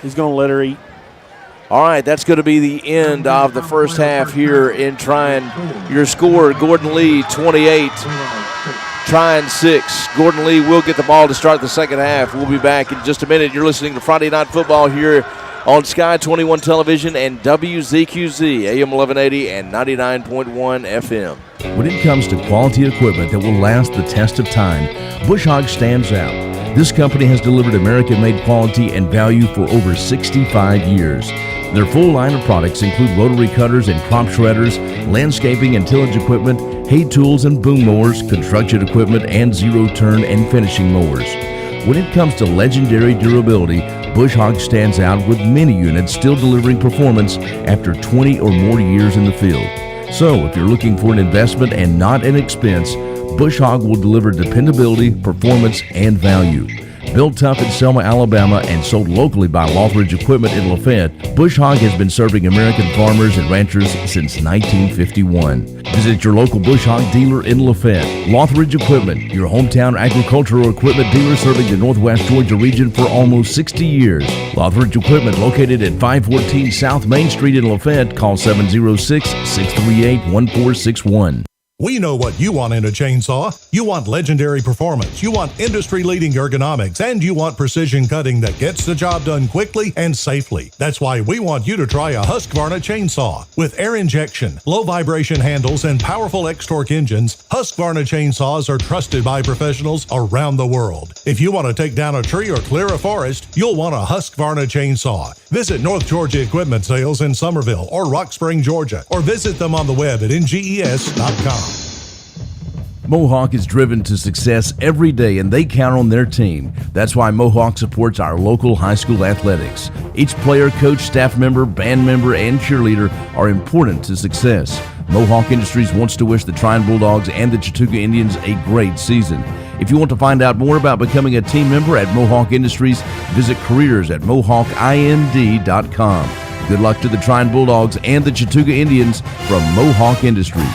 Speaker 2: He's going to let her eat.
Speaker 1: All right, that's going to be the end of the first half here in Trion. Your score, Gordon Lee 28, Trion 6. Gordon Lee will get the ball to start the second half. We'll be back in just a minute. You're listening to Friday Night Football here on Sky 21 Television and WZQZ, AM 1180 and 99.1 FM.
Speaker 5: When it comes to quality equipment that will last the test of time, Bush Hog stands out. This company has delivered American-made quality and value for over 65 years. Their full line of products include rotary cutters and crop shredders, landscaping and tillage equipment, hay tools and boom mowers, construction equipment, and zero-turn and finishing mowers. When it comes to legendary durability, Bush Hog stands out with many units still delivering performance after 20 or more years in the field. So, if you're looking for an investment and not an expense, Bush Hog will deliver dependability, performance, and value. Built tough in Selma, Alabama, and sold locally by Lothridge Equipment in Lafayette, Bush Hog has been serving American farmers and ranchers since 1951. Visit your local Bush Hog dealer in Lafayette. Lothridge Equipment, your hometown agricultural equipment dealer serving the Northwest Georgia region for almost 60 years. Lothridge Equipment, located at 514 South Main Street in Lafayette. Call 706-638-1461.
Speaker 3: We know what you want in a chainsaw. You want legendary performance, you want industry-leading ergonomics, and you want precision cutting that gets the job done quickly and safely. That's why we want you to try a Husqvarna chainsaw. With air injection, low vibration handles, and powerful X-Torque engines, Husqvarna chainsaws are trusted by professionals around the world. If you want to take down a tree or clear a forest, you'll want a Husqvarna chainsaw. Visit North Georgia Equipment Sales in Summerville or Rock Spring, Georgia, or visit them on the web at nges.com.
Speaker 5: Mohawk is driven to success every day, and they count on their team. That's why Mohawk supports our local high school athletics. Each player, coach, staff member, band member, and cheerleader are important to success. Mohawk Industries wants to wish the Trion Bulldogs and the Chattooga Indians a great season. If you want to find out more about becoming a team member at Mohawk Industries, visit careers at mohawkind.com. Good luck to the Trion Bulldogs and the Chattooga Indians from Mohawk Industries.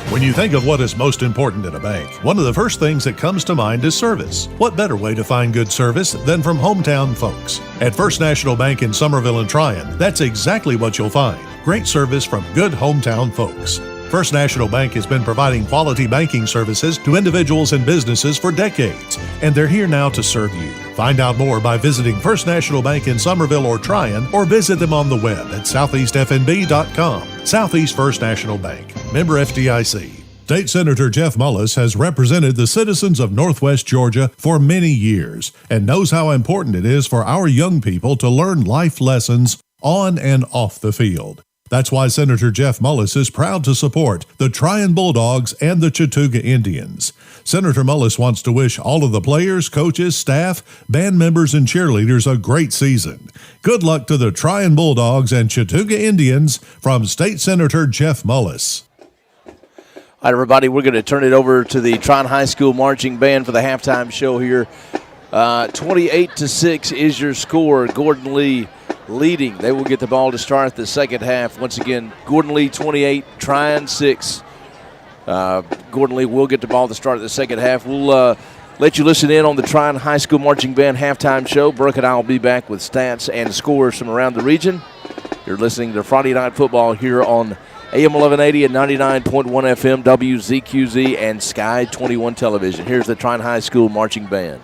Speaker 3: When you think of what is most important in a bank, one of the first things that comes to mind is service. What better way to find good service than from hometown folks? At First National Bank in Somerville and Trion, that's exactly what you'll find. Great service from good hometown folks. First National Bank has been providing quality banking services to individuals and businesses for decades, and they're here now to serve you. Find out more by visiting First National Bank in Somerville or Trion, or visit them on the web at southeastfnb.com. Southeast First National Bank, member FDIC. State Senator Jeff Mullis has represented the citizens of Northwest Georgia for many years and knows how important it is for our young people to learn life lessons on and off the field. That's why Senator Jeff Mullis is proud to support the Trion Bulldogs and the Chattooga Indians. Senator Mullis wants to wish all of the players, coaches, staff, band members, and cheerleaders a great season. Good luck to the Trion Bulldogs and Chattooga Indians from State Senator Jeff Mullis.
Speaker 1: All right, everybody, we're going to turn it over to the Trion High School Marching Band for the halftime show here. 28-6 is your score. Gordon Lee leading. They will get the ball to start the second half. Once again, Gordon Lee 28, Trion 6. Gordon Lee will get the ball to start the second half. We'll let you listen in on the Trion High School Marching Band halftime show. Brooke and I will be back with stats and scores from around the region. You're listening to Friday Night Football here on AM 1180 and 99.1 FM, WZQZ, and Sky 21 Television. Here's the Trion High School Marching Band.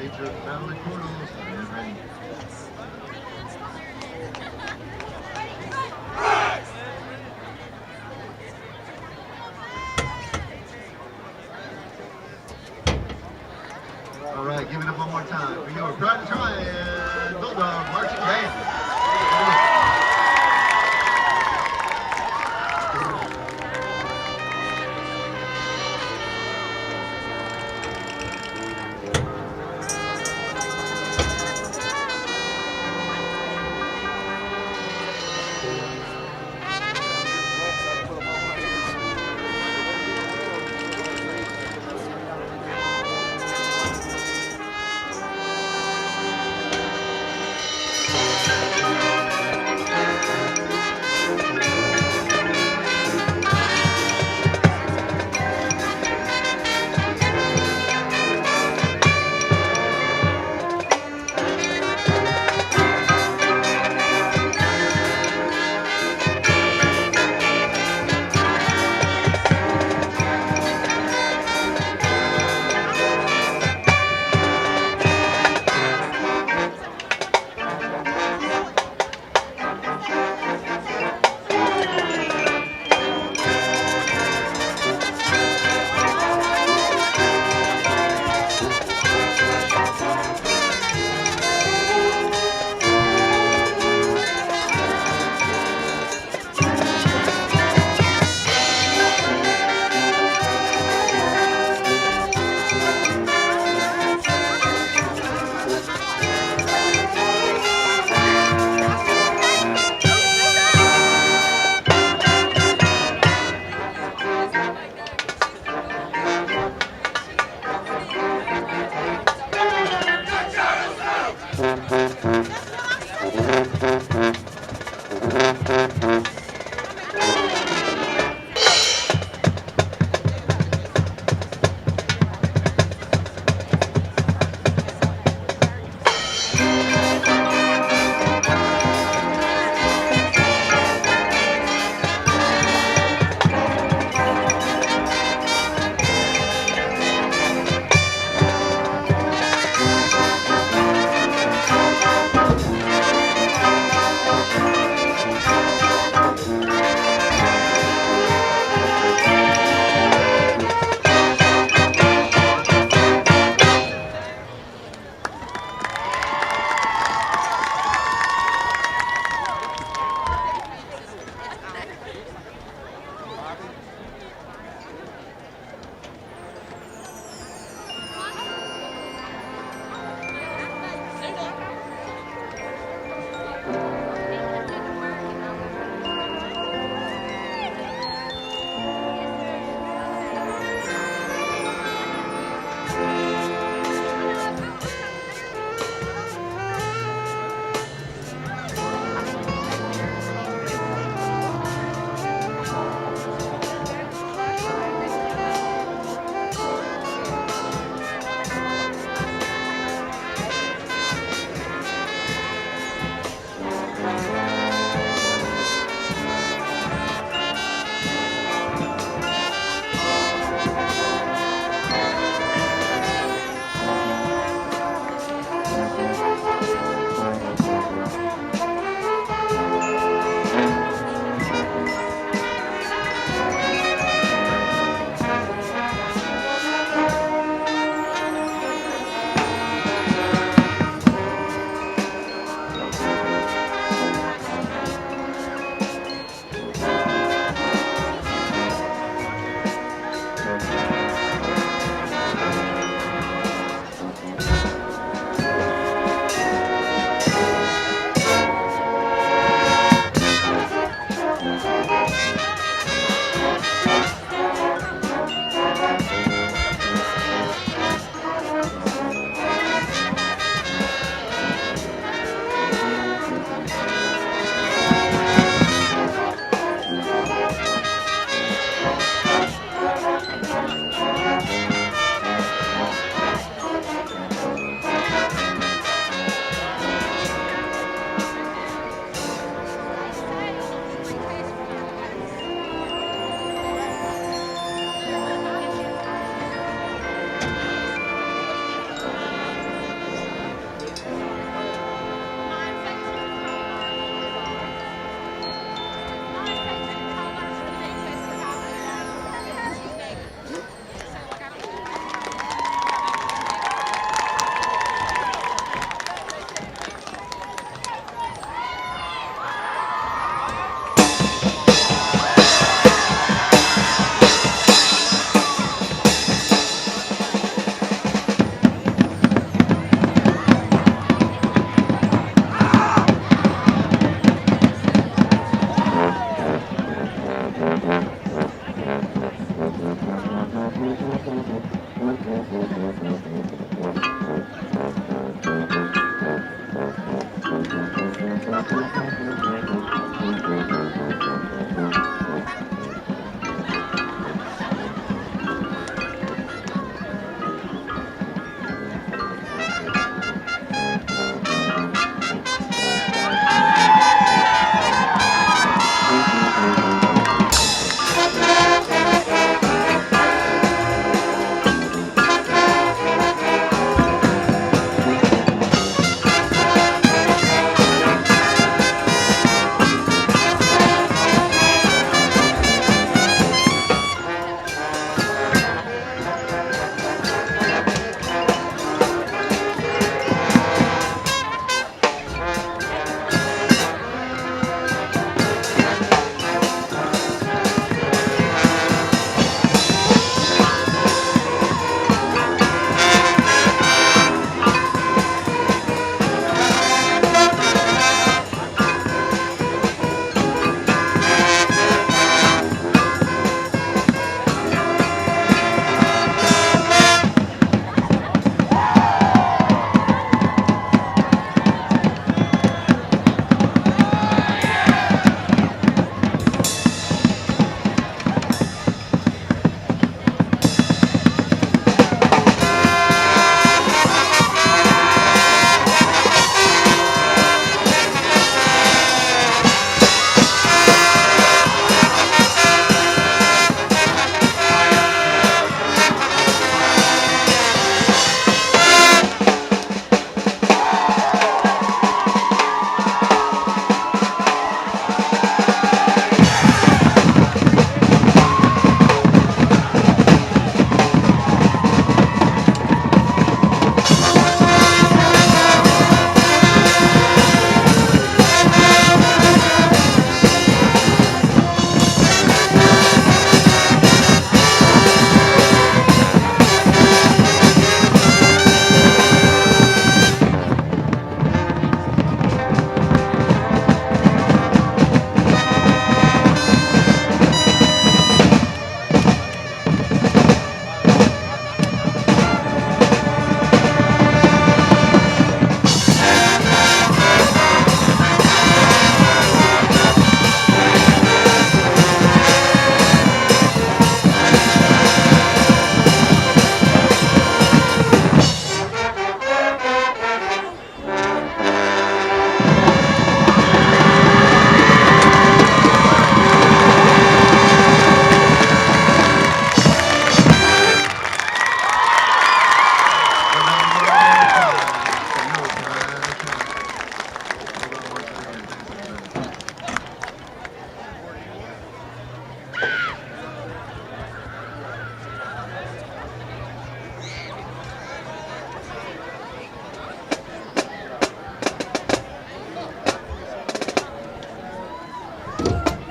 Speaker 4: Major Family Portals, and ready. All right, give it up one more time for your Trion Bulldog marching band.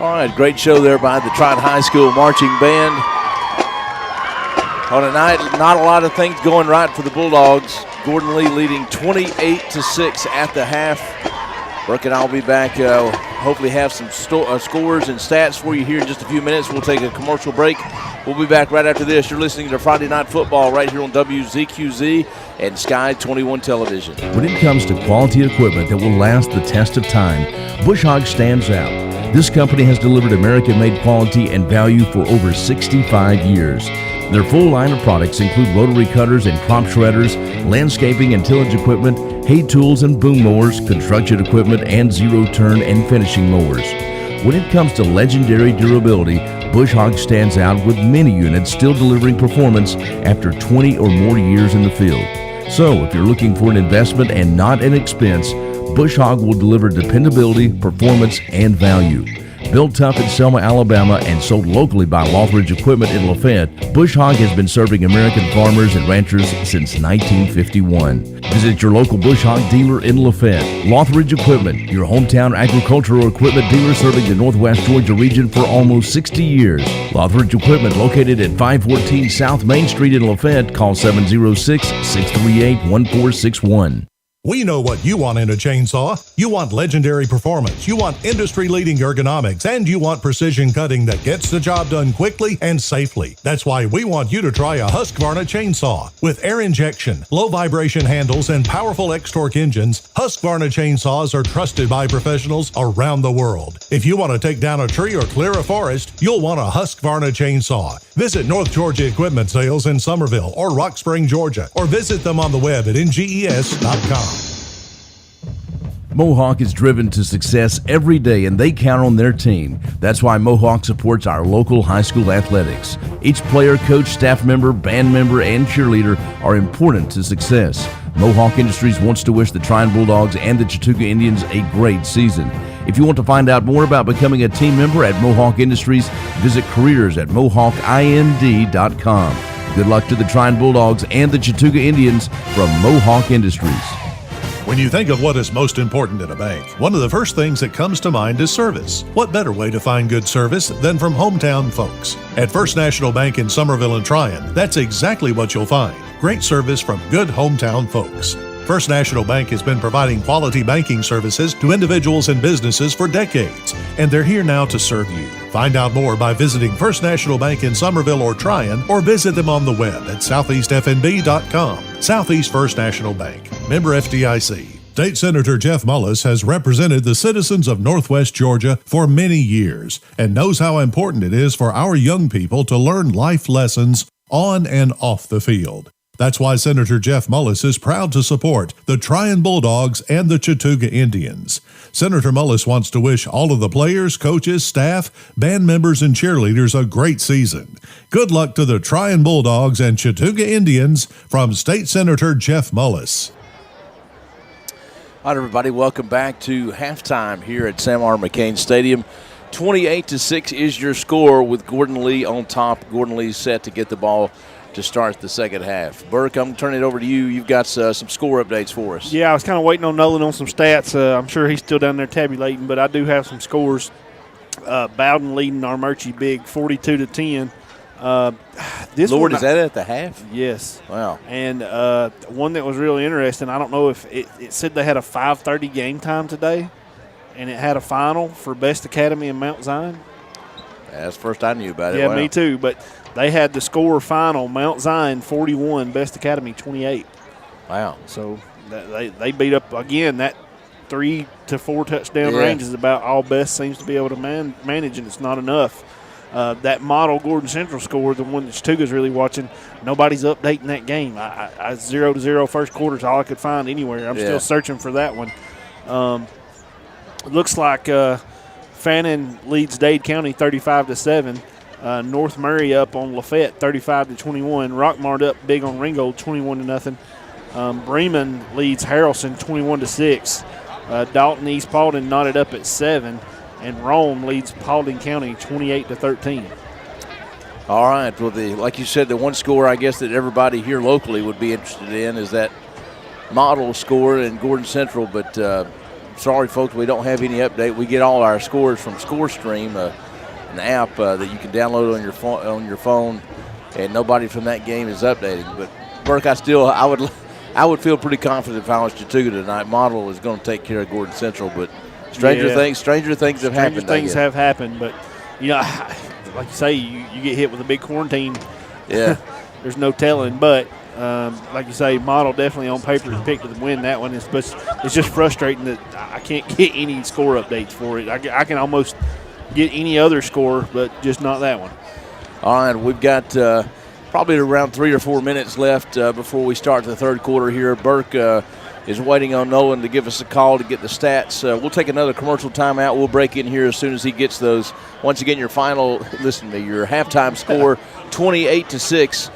Speaker 1: All right, great show there by the Trion High School Marching Band. On a night, not a lot of things going right for the Bulldogs. Gordon Lee leading 28-6 at the half. Burke and I will be back, hopefully have some scores and stats for you here in just a few minutes. We'll take a commercial break. We'll be back right after this. You're listening to Friday Night Football right here on WZQZ and Sky 21 Television.
Speaker 5: When it comes to quality equipment that will last the test of time, Bush Hog stands out. This company has delivered American-made quality and value for over 65 years. Their full line of products include rotary cutters and crop shredders, landscaping and tillage equipment, hay tools and boom mowers, construction equipment, and zero-turn and finishing mowers. When it comes to legendary durability, Bush Hog stands out with many units still delivering performance after 20 or more years in the field. So, if you're looking for an investment and not an expense, Bush Hog will deliver dependability, performance, and value. Built tough in Selma, Alabama, and sold locally by Lothridge Equipment in Lafayette, Bush Hog has been serving American farmers and ranchers since 1951. Visit your local Bush Hog dealer in Lafayette. Lothridge Equipment, your hometown agricultural equipment dealer serving the Northwest Georgia region for almost 60 years. Lothridge Equipment, located at 514 South Main Street in Lafayette. Call 706-638-1461.
Speaker 3: We know what you want in a chainsaw. You want legendary performance, you want industry-leading ergonomics, and you want precision cutting that gets the job done quickly and safely. That's why we want you to try a Husqvarna chainsaw. With air injection, low vibration handles, and powerful X-Torque engines, Husqvarna chainsaws are trusted by professionals around the world. If you want to take down a tree or clear a forest, you'll want a Husqvarna chainsaw. Visit North Georgia Equipment Sales in Summerville or Rock Spring, Georgia, or visit them on the web at nges.com.
Speaker 5: Mohawk is driven to success every day, and they count on their team. That's why Mohawk supports our local high school athletics. Each player, coach, staff member, band member, and cheerleader are important to success. Mohawk Industries wants to wish the Trion Bulldogs and the Chattooga Indians a great season. If you want to find out more about becoming a team member at Mohawk Industries, visit careers at mohawkind.com. Good luck to the Trion Bulldogs and the Chattooga Indians from Mohawk Industries.
Speaker 3: When you think of what is most important in a bank, one of the first things that comes to mind is service. What better way to find good service than from hometown folks? At First National Bank in Somerville and Trion, that's exactly what you'll find. Great service from good hometown folks. First National Bank has been providing quality banking services to individuals and businesses for decades, and they're here now to serve you. Find out more by visiting First National Bank in Somerville or Trion, or visit them on the web at southeastfnb.com. Southeast First National Bank, member FDIC. State Senator Jeff Mullis has represented the citizens of Northwest Georgia for many years and knows how important it is for our young people to learn life lessons on and off the field. That's why Senator Jeff Mullis is proud to support the Trion Bulldogs and the Chattooga Indians. Senator Mullis wants to wish all of the players, coaches, staff, band members, and cheerleaders a great season. Good luck to the Trion Bulldogs and Chattooga Indians from State Senator Jeff Mullis.
Speaker 1: All right, everybody, welcome back to halftime here at Sam R. McCain Stadium. 28-6 is your score with Gordon Lee on top. Gordon Lee set to get the ball to start the second half. Burke, I'm turning it over to you. You've got some score updates for us.
Speaker 2: Yeah, I was kind of waiting on Nolan on some stats. I'm sure he's still down there tabulating, but I do have some scores. Bowden leading Armurchie big, 42-10.
Speaker 1: Is that at the half?
Speaker 2: Yes.
Speaker 1: Wow.
Speaker 2: And one that was really interesting, I don't know if it said they had a 5:30 game time today, and it had a final for Best Academy in Mount Zion.
Speaker 1: That's the first I knew about it.
Speaker 2: Yeah,
Speaker 1: wow.
Speaker 2: Me too, but they had the score final, Mount Zion 41, Best Academy 28.
Speaker 1: Wow.
Speaker 2: So they beat up, again, that 3 to 4 touchdown range is about all Best seems to be able to manage, and it's not enough. That model Gordon Central score, the one that Chattooga's really watching, nobody's updating that game. I 0-0 first quarter is all I could find anywhere. I'm still searching for that one. It looks like Fannin leads Dade County 35-7. North Murray up on Lafayette 35-21. Rockmart up big on Ringgold 21-0. Bremen leads Harrelson 21-6. Dalton East Paulding knotted up at 7. And Rome leads Paulding County 28-13.
Speaker 1: All right. Well, like you said, the one score I guess that everybody here locally would be interested in is that model score in Gordon Central. But sorry, folks, we don't have any update. We get all our scores from ScoreStream, an app that you can download on your phone, and nobody from that game is updating. But Burke, I would feel pretty confident if I was Chattooga tonight. Model is going to take care of Gordon Central, but stranger things have happened.
Speaker 2: Stranger things have happened, but like you say, you get hit with a big quarantine.
Speaker 1: Yeah,
Speaker 2: there's no telling. But like you say, Model definitely on paper is picked to win that one. It's just frustrating that I can't get any score updates for it. I can almost get any other score, but just not that one.
Speaker 1: All right, we've got probably around 3 or 4 minutes left before we start the third quarter here. Burke is waiting on Nolan to give us a call to get the stats. We'll take another commercial timeout. We'll break in here as soon as he gets those. Once again, your halftime score, 28-6.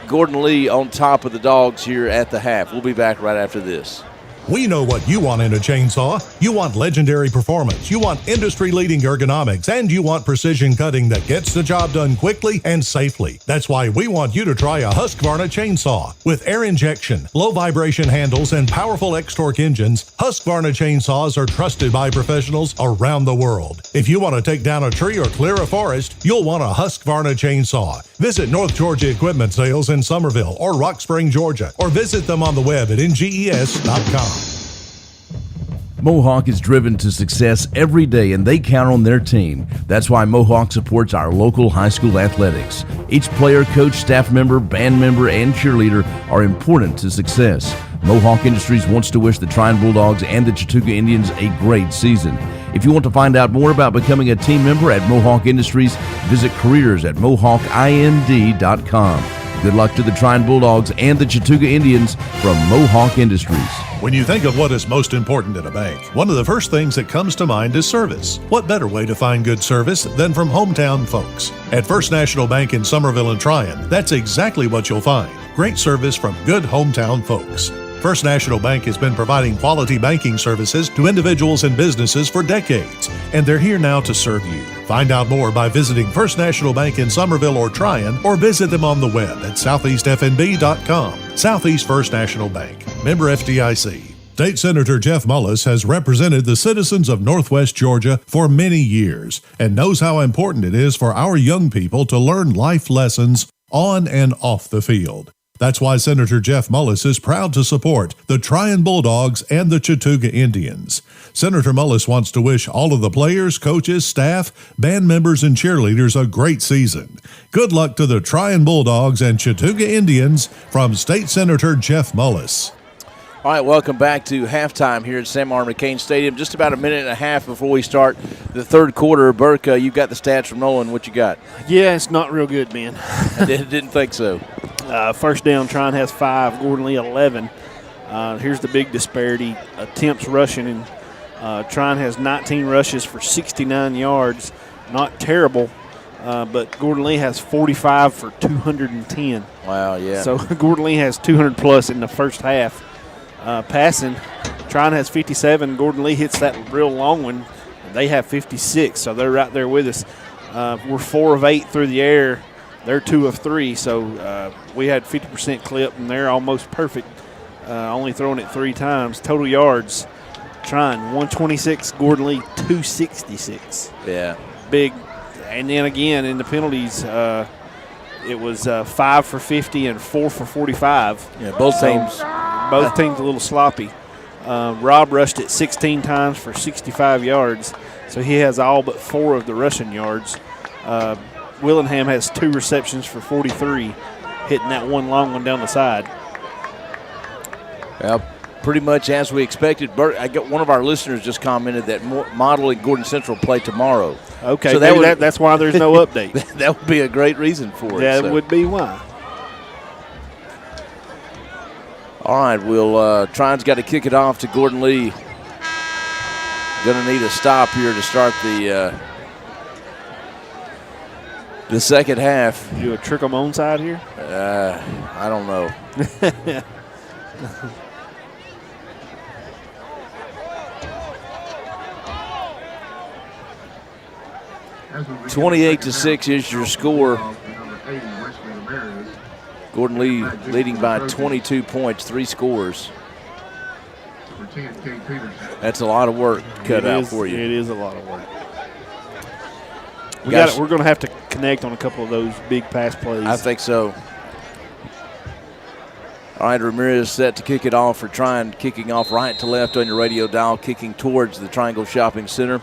Speaker 1: Gordon Lee on top of the Dogs here at the half. We'll be back right after this.
Speaker 3: We know what you want in a chainsaw. You want legendary performance, you want industry-leading ergonomics, and you want precision cutting that gets the job done quickly and safely. That's why we want you to try a Husqvarna chainsaw. With air injection, low vibration handles, and powerful X-Torque engines, Husqvarna chainsaws are trusted by professionals around the world. If you want to take down a tree or clear a forest, you'll want a Husqvarna chainsaw. Visit North Georgia Equipment Sales in Summerville or Rock Spring, Georgia, or visit them on the web at nges.com.
Speaker 5: Mohawk is driven to success every day, and they count on their team. That's why Mohawk supports our local high school athletics. Each player, coach, staff member, band member, and cheerleader are important to success. Mohawk Industries wants to wish the Trion Bulldogs and the Chattooga Indians a great season. If you want to find out more about becoming a team member at Mohawk Industries, visit careers at mohawkind.com. Good luck to the Trion Bulldogs and the Chattooga Indians from Mohawk Industries.
Speaker 3: When you think of what is most important in a bank, one of the first things that comes to mind is service. What better way to find good service than from hometown folks? At First National Bank in Summerville and Trion, that's exactly what you'll find. Great service from good hometown folks. First National Bank has been providing quality banking services to individuals and businesses for decades, and they're here now to serve you. Find out more by visiting First National Bank in Summerville or Trion, or visit them on the web at southeastfnb.com. Southeast First National Bank, member FDIC. State Senator Jeff Mullis has represented the citizens of Northwest Georgia for many years and knows how important it is for our young people to learn life lessons on and off the field. That's why Senator Jeff Mullis is proud to support the Trion Bulldogs and the Chattooga Indians. Senator Mullis wants to wish all of the players, coaches, staff, band members, and cheerleaders a great season. Good luck to the Trion Bulldogs and Chattooga Indians from State Senator Jeff Mullis.
Speaker 1: All right, welcome back to halftime here at Sam R. McCain Stadium. Just about a minute and a half before we start the third quarter. Burke, you got the stats from Nolan. What you got?
Speaker 2: Yeah, it's not real good, man.
Speaker 1: I didn't think so.
Speaker 2: First down, Trion has 5, Gordon Lee 11. Here's the big disparity. Attempts rushing, and Trion has 19 rushes for 69 yards. Not terrible, but Gordon Lee has 45 for 210.
Speaker 1: Wow, yeah.
Speaker 2: So Gordon Lee has 200-plus in the first half. Passing, Trion has 57. Gordon Lee hits that real long one. They have 56, so they're right there with us. We're 4 of 8 through the air. They're 2 of 3, so we had 50% clip, and they're almost perfect, only throwing it 3 times. Total yards, Trion 126, Gordon Lee 266.
Speaker 1: Yeah.
Speaker 2: Big. And then again, in the penalties, it was 5 for 50 and 4 for 45.
Speaker 1: Yeah, both teams
Speaker 2: a little sloppy. Rob rushed it 16 times for 65 yards, so he has all but 4 of the rushing yards. Willingham has 2 receptions for 43, hitting that one long one down the side.
Speaker 1: Well, pretty much as we expected. I got one of our listeners just commented that Model and Gordon Central play tomorrow.
Speaker 2: Okay,
Speaker 1: so
Speaker 2: that's why there's no update.
Speaker 1: That would be a great reason for it.
Speaker 2: That would be why.
Speaker 1: All right, Trion's got to kick it off to Gordon Lee. Going to need a stop here to start the second half.
Speaker 2: You a trick on my own side here?
Speaker 1: I don't know. 28-6 is your score. Gordon Lee leading by 22 points, 3 scores.
Speaker 4: 10, Kate Peterson.
Speaker 1: That's a lot of work cut out for you.
Speaker 2: It is a lot of work. We're going to have to connect on a couple of those big pass plays.
Speaker 1: I think so. All right, Ramirez set to kick it off for Trion, kicking off right to left on your radio dial, kicking towards the Triangle Shopping Center.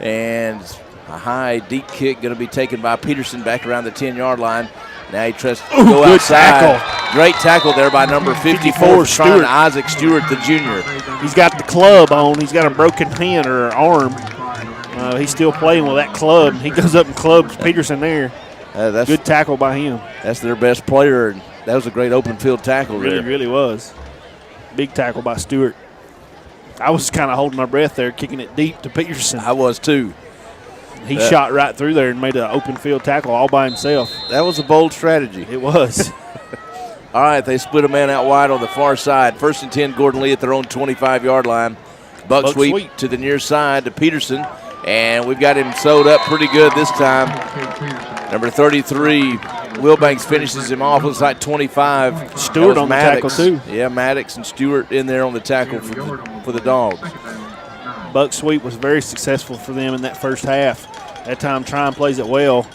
Speaker 1: And a high, deep kick going to be taken by Peterson back around the 10-yard line. Now he tries to go outside.
Speaker 2: Tackle.
Speaker 1: Great tackle there by number 54, Stewart. Isaac Stewart, the junior.
Speaker 2: He's got the club on. He's got a broken hand or arm. He's still playing with that club. He goes up and clubs Peterson there. Good tackle by him.
Speaker 1: That's their best player. And that was a great open field tackle there.
Speaker 2: Really was. Big tackle by Stewart. I was kind of holding my breath there, kicking it deep to Peterson.
Speaker 1: I was too.
Speaker 2: He shot right through there and made an open field tackle all by himself.
Speaker 1: That was a bold strategy.
Speaker 2: It was.
Speaker 1: All right, they split a man out wide on the far side. 1st and 10, Gordon Lee at their own 25-yard line. Buck sweep to the near side to Peterson. And we've got him sewed up pretty good this time. Number 33, Wilbanks finishes him off. Looks like 25.
Speaker 2: Stewart on Maddox. The tackle, too.
Speaker 1: Yeah, Maddox and Stewart in there on the tackle for the Dogs.
Speaker 2: Buck sweep was very successful for them in that first half. That time, Trion plays it well.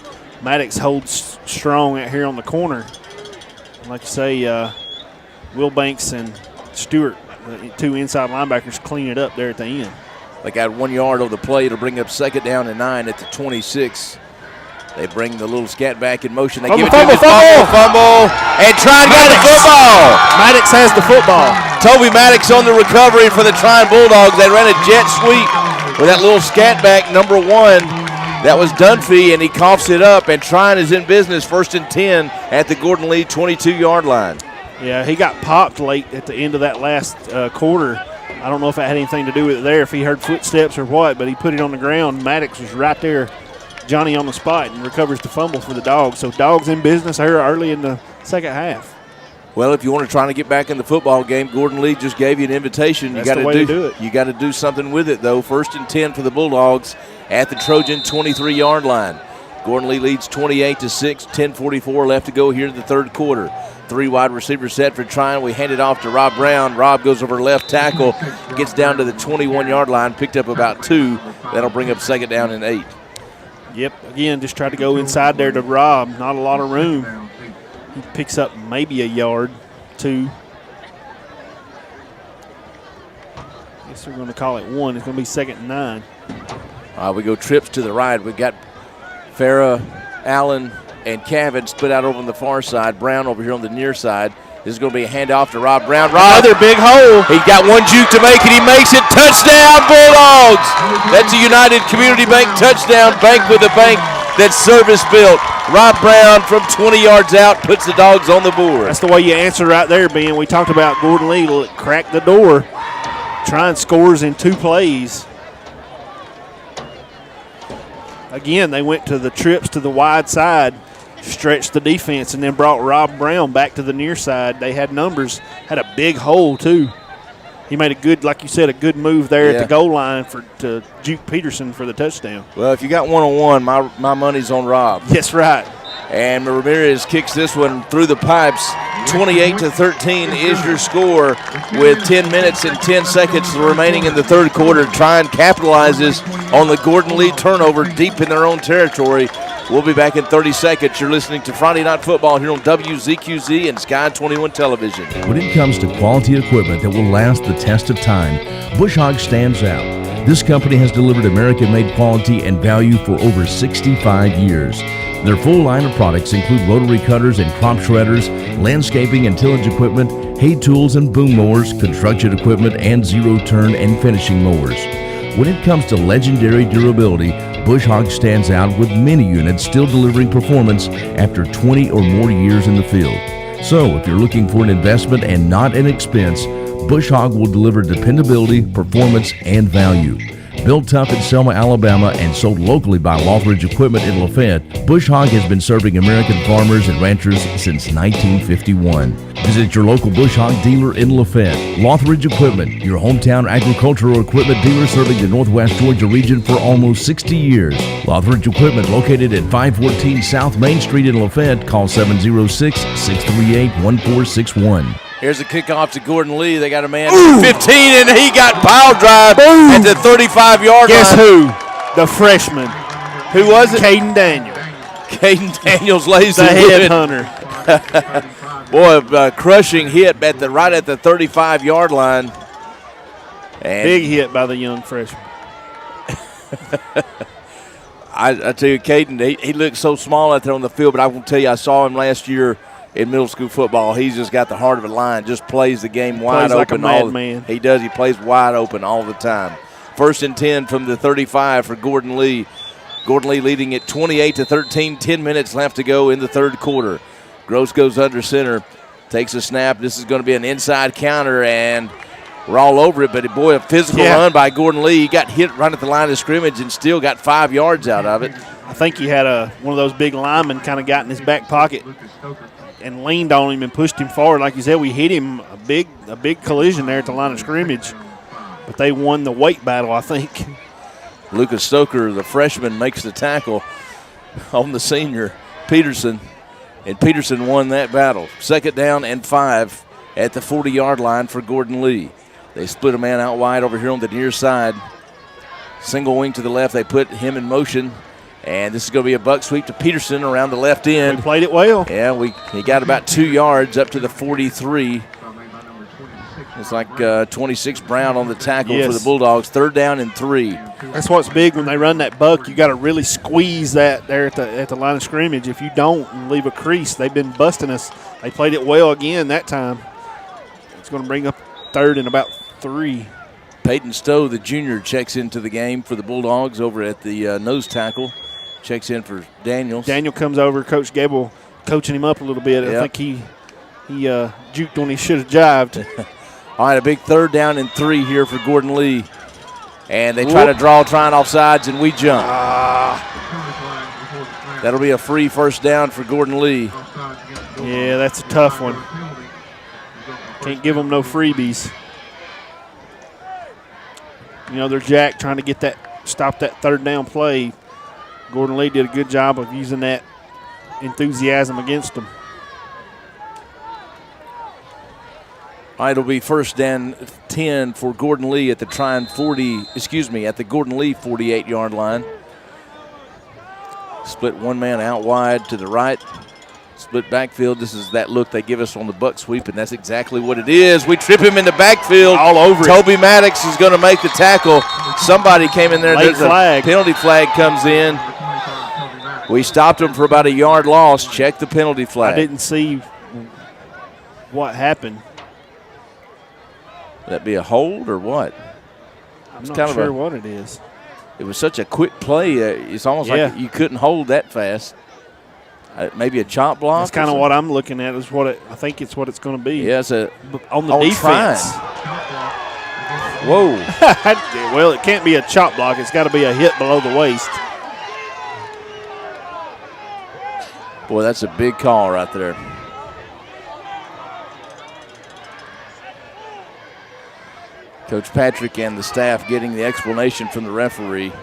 Speaker 2: Maddox holds strong out here on the corner. Like you say, Wilbanks and Stewart, the two inside linebackers, clean it up there at the end.
Speaker 1: They got 1 yard over the play to bring up 2nd down and 9 at the 26. They bring the little scat back in motion. They give it to him. Fumble. And Trion got the football.
Speaker 2: Maddox has the football.
Speaker 1: Toby Maddox on the recovery for the Trion Bulldogs. They ran a jet sweep with that little scat back, number 1. That was Dunphy, and he coughs it up, and Trion is in business, 1st and 10 at the Gordon Lee 22-yard line.
Speaker 2: Yeah, he got popped late at the end of that last quarter. I don't know if it had anything to do with it there, if he heard footsteps or what, but he put it on the ground. Maddox was right there, Johnny on the spot, and recovers the fumble for the Dogs. So Dogs in business here early in the second half.
Speaker 1: Well, if you want to try to get back in the football game, Gordon Lee just gave you an invitation.
Speaker 2: That's the way to do it.
Speaker 1: You got to do something with it, though. 1st and 10 for the Bulldogs at the Trojan 23-yard line. Gordon Lee leads 28-6, 10:44 left to go here in the third quarter. 3 wide receivers set for Trion. We hand it off to Rob Brown. Rob goes over left tackle, gets down to the 21-yard line, picked up about 2. That'll bring up 2nd down and 8.
Speaker 2: Yep, again, just try to go inside there to Rob. Not a lot of room. He picks up maybe a yard, 2. I guess we're going to call it 1. It's going to be 2nd and 9.
Speaker 1: We go trips to the right. We've got Farah, Allen, and Cavan split out over on the far side. Brown over here on the near side. This is going to be a handoff to Rob Brown.
Speaker 2: Another big hole.
Speaker 1: He's got one juke to make it. He makes it. Touchdown, Bulldogs. That's a United Community Bank touchdown. Bank with a bank that's service-built. Rob Brown from 20 yards out puts the Dogs on the board.
Speaker 2: That's the way you answer right there, Ben. We talked about Gordon Lee crack the door. Trion scores in 2 plays. Again, they went to the trips to the wide side, stretched the defense, and then brought Rob Brown back to the near side. They had numbers, had a big hole too. He made a good, like you said, a good move there at the goal line to juke Peterson for the touchdown.
Speaker 1: Well, if you got 1-on-1, my money's on Rob.
Speaker 2: Yes, right.
Speaker 1: And Ramirez kicks this one through the pipes. 28-13 is your score with 10 minutes and 10 seconds remaining in the third quarter. Trion capitalizes on the Gordon Lee turnover deep in their own territory. We'll be back in 30 seconds. You're listening to Friday Night Football here on WZQZ and Sky 21 Television.
Speaker 5: When it comes to quality equipment that will last the test of time, Bush Hog stands out. This company has delivered American-made quality and value for over 65 years. Their full line of products include rotary cutters and crop shredders, landscaping and tillage equipment, hay tools and boom mowers, construction equipment, and zero-turn and finishing mowers. When it comes to legendary durability, Bush Hog stands out with many units still delivering performance after 20 or more years in the field. So if you're looking for an investment and not an expense, Bush Hog will deliver dependability, performance, and value. Built tough in Selma, Alabama, and sold locally by Lothridge Equipment in Lafayette, Bush Hog has been serving American farmers and ranchers since 1951. Visit your local Bush Hog dealer in Lafayette. Lothridge Equipment, your hometown agricultural equipment dealer serving the Northwest Georgia region for almost 60 years. Lothridge Equipment, located at 514 South Main Street in Lafayette. Call 706-638-1461.
Speaker 1: Here's a kickoff to Gordon Lee. They got a man at 15, and he got pile drive at the 35-yard line.
Speaker 2: Guess who? The freshman.
Speaker 1: Who was it?
Speaker 2: Caden Daniel.
Speaker 1: Caden Daniels lays
Speaker 2: The
Speaker 1: the win.
Speaker 2: headhunter.
Speaker 1: Boy, crushing hit right at the 35-yard line. And
Speaker 2: Big hit by the young freshman.
Speaker 1: I tell you, Caden, he looked so small out there on the field, but I will tell you, I saw him last year in middle school football. He's just got the heart of a lion, just plays the game wide
Speaker 2: Plays like
Speaker 1: open.
Speaker 2: a madman.
Speaker 1: He does. He plays wide open all the time. 1st and 10 from the 35 for Gordon Lee. Gordon Lee leading it 28-13, 10 minutes left to go in the third quarter. Gross goes under center, takes a snap. This is going to be an inside counter, and we're all over it. But, boy, a physical run by Gordon Lee. He got hit right at the line of scrimmage and still got 5 yards out of it.
Speaker 2: I think he had one of those big linemen kind of got in his back pocket and leaned on him and pushed him forward. Like you said, we hit him a big collision there at the line of scrimmage. But they won the weight battle, I think.
Speaker 1: Lucas Stoker, the freshman, makes the tackle on the senior, Peterson. And Peterson won that battle. 2nd down and 5 at the 40-yard line for Gordon Lee. They split a man out wide over here on the near side. Single wing to the left. They put him in motion. And this is going to be a buck sweep to Peterson around the left end.
Speaker 2: We played it well.
Speaker 1: Yeah, he got about 2 yards up to the 43. It's like 26 Brown on the tackle for the Bulldogs. 3rd down and 3.
Speaker 2: That's what's big when they run that buck. You got to really squeeze that there at the line of scrimmage. If you don't and leave a crease, they've been busting us. They played it well again that time. It's going to bring up 3rd and about 3.
Speaker 1: Peyton Stowe, the junior, checks into the game for the Bulldogs over at the nose tackle. Checks in for Daniels.
Speaker 2: Daniel comes over. Coach Gable coaching him up a little bit. I think he juked when he should have jived.
Speaker 1: All right, a big 3rd down and 3 here for Gordon Lee. And they try to draw, trying offsides, and we jump. That'll be a free 1st down for Gordon Lee.
Speaker 2: Yeah, that's a tough one. Can't give them no freebies. You know, they're Jack trying to stop that 3rd down play. Gordon Lee did a good job of using that enthusiasm against them.
Speaker 1: All right, it'll be 1st down 10 for Gordon Lee at the at the Gordon Lee 48-yard line. Split one man out wide to the right. Split backfield. This is that look they give us on the buck sweep, and that's exactly what it is. We trip him in the backfield.
Speaker 2: All over
Speaker 1: Toby Maddox is going to make the tackle. Somebody came in there.
Speaker 2: Late
Speaker 1: There's
Speaker 2: flag.
Speaker 1: a penalty flag comes in. We stopped him for about a yard loss. Check the penalty flag.
Speaker 2: I didn't see what happened.
Speaker 1: Would that be a hold or what?
Speaker 2: I'm not sure what it is.
Speaker 1: It was such a quick play. It's almost like you couldn't hold that fast. Maybe a chop block.
Speaker 2: That's kind of what I'm looking at. I think it's what it's going to be.
Speaker 1: Yeah, it's
Speaker 2: on the defense.
Speaker 1: Whoa.
Speaker 2: Well, it can't be a chop block. It's got to be a hit below the waist.
Speaker 1: Boy, that's a big call right there. Coach Patrick and the staff getting the explanation from the referee.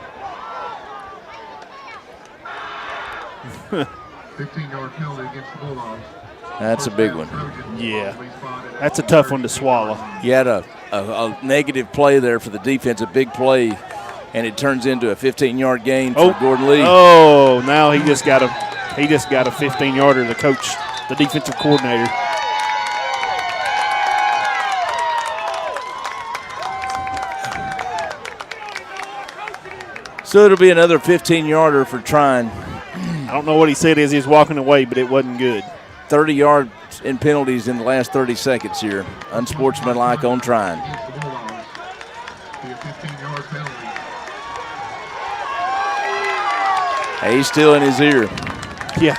Speaker 4: 15-yard penalty against the Bulldogs.
Speaker 1: That's a big one.
Speaker 2: Yeah, that's a tough one to swallow.
Speaker 1: You had a negative play there for the defense, a big play, and it turns into a 15-yard gain for Gordon Lee.
Speaker 2: Oh, now he just got a 15-yarder. The coach, the defensive coordinator.
Speaker 1: So it'll be another 15-yarder for Trion.
Speaker 2: I don't know what he said as he was walking away, but it wasn't good.
Speaker 1: 30 yards in penalties in the last 30 seconds here. Unsportsmanlike on Trion. Hey, he's still in his ear.
Speaker 2: Yeah.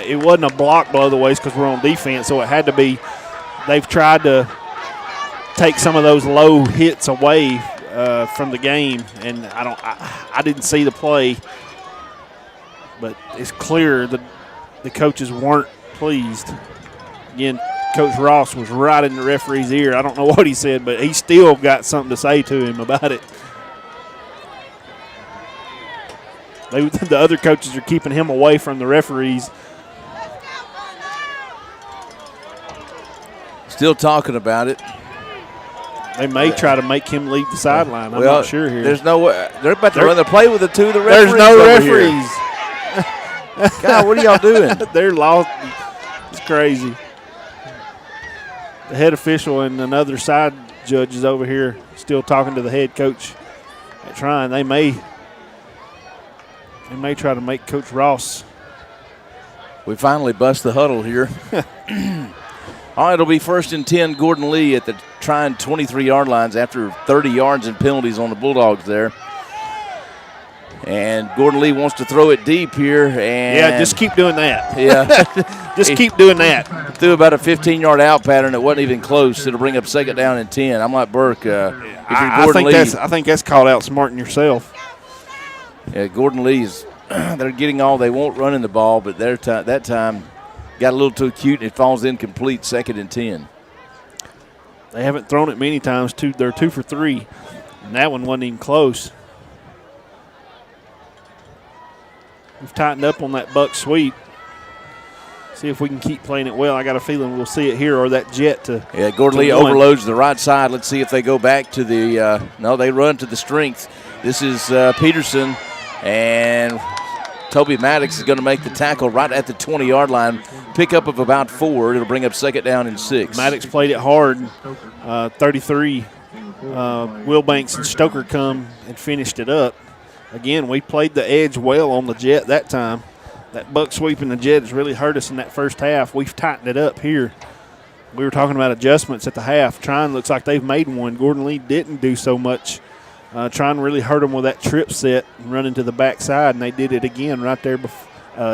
Speaker 2: It wasn't a block below the waist because we're on defense, so it had to be. They've tried to take some of those low hits away from the game, and I didn't see the play, but it's clear that the coaches weren't pleased. Again, Coach Ross was right in the referee's ear. I don't know what he said, but he still got something to say to him about it. The other coaches are keeping him away from the referees.
Speaker 1: Still talking about it.
Speaker 2: They may try to make him leave the sideline. I'm not sure here.
Speaker 1: There's no way. They're about to run the play with the two of the referees.
Speaker 2: There's no
Speaker 1: over
Speaker 2: referees.
Speaker 1: Here. God, what are y'all doing?
Speaker 2: They're lost. It's crazy. The head official and another side judge is over here still talking to the head coach at Trion. They may try to make Coach Ross.
Speaker 1: We finally bust the huddle here. All right, it'll be 1st and 10, Gordon Lee at the Trion 23-yard lines after 30 yards and penalties on the Bulldogs there. And Gordon Lee wants to throw it deep here. And
Speaker 2: yeah, just keep doing that.
Speaker 1: Yeah.
Speaker 2: Just keep doing that.
Speaker 1: Threw about a 15-yard out pattern. It wasn't even close. It'll bring up 2nd down and 10. I'm like Burke.
Speaker 2: I think that's called outsmarting yourself.
Speaker 1: Yeah, Gordon Lee's they're getting all they want running the ball, but that time got a little too cute and it falls incomplete. 2nd and 10.
Speaker 2: They haven't thrown it many times. They're 2 for 3, and that one wasn't even close. We've tightened up on that buck sweep. See if we can keep playing it well. I got a feeling we'll see it here or that jet to.
Speaker 1: Yeah, Gordon Lee overloads the right side. Let's see if they go back to the. No, they run to the strength. This is Peterson, and Toby Maddox is going to make the tackle right at the 20-yard line. Pickup of about 4. It'll bring up 2nd down and 6.
Speaker 2: Maddox played it hard. 33. Wilbanks and Stoker come and finished it up. Again, we played the edge well on the jet that time. That buck sweep and the jet has really hurt us in that first half. We've tightened it up here. We were talking about adjustments at the half. Trion looks like they've made one. Gordon Lee didn't do so much. Trion really hurt them with that trip set and running to the backside, and they did it again right there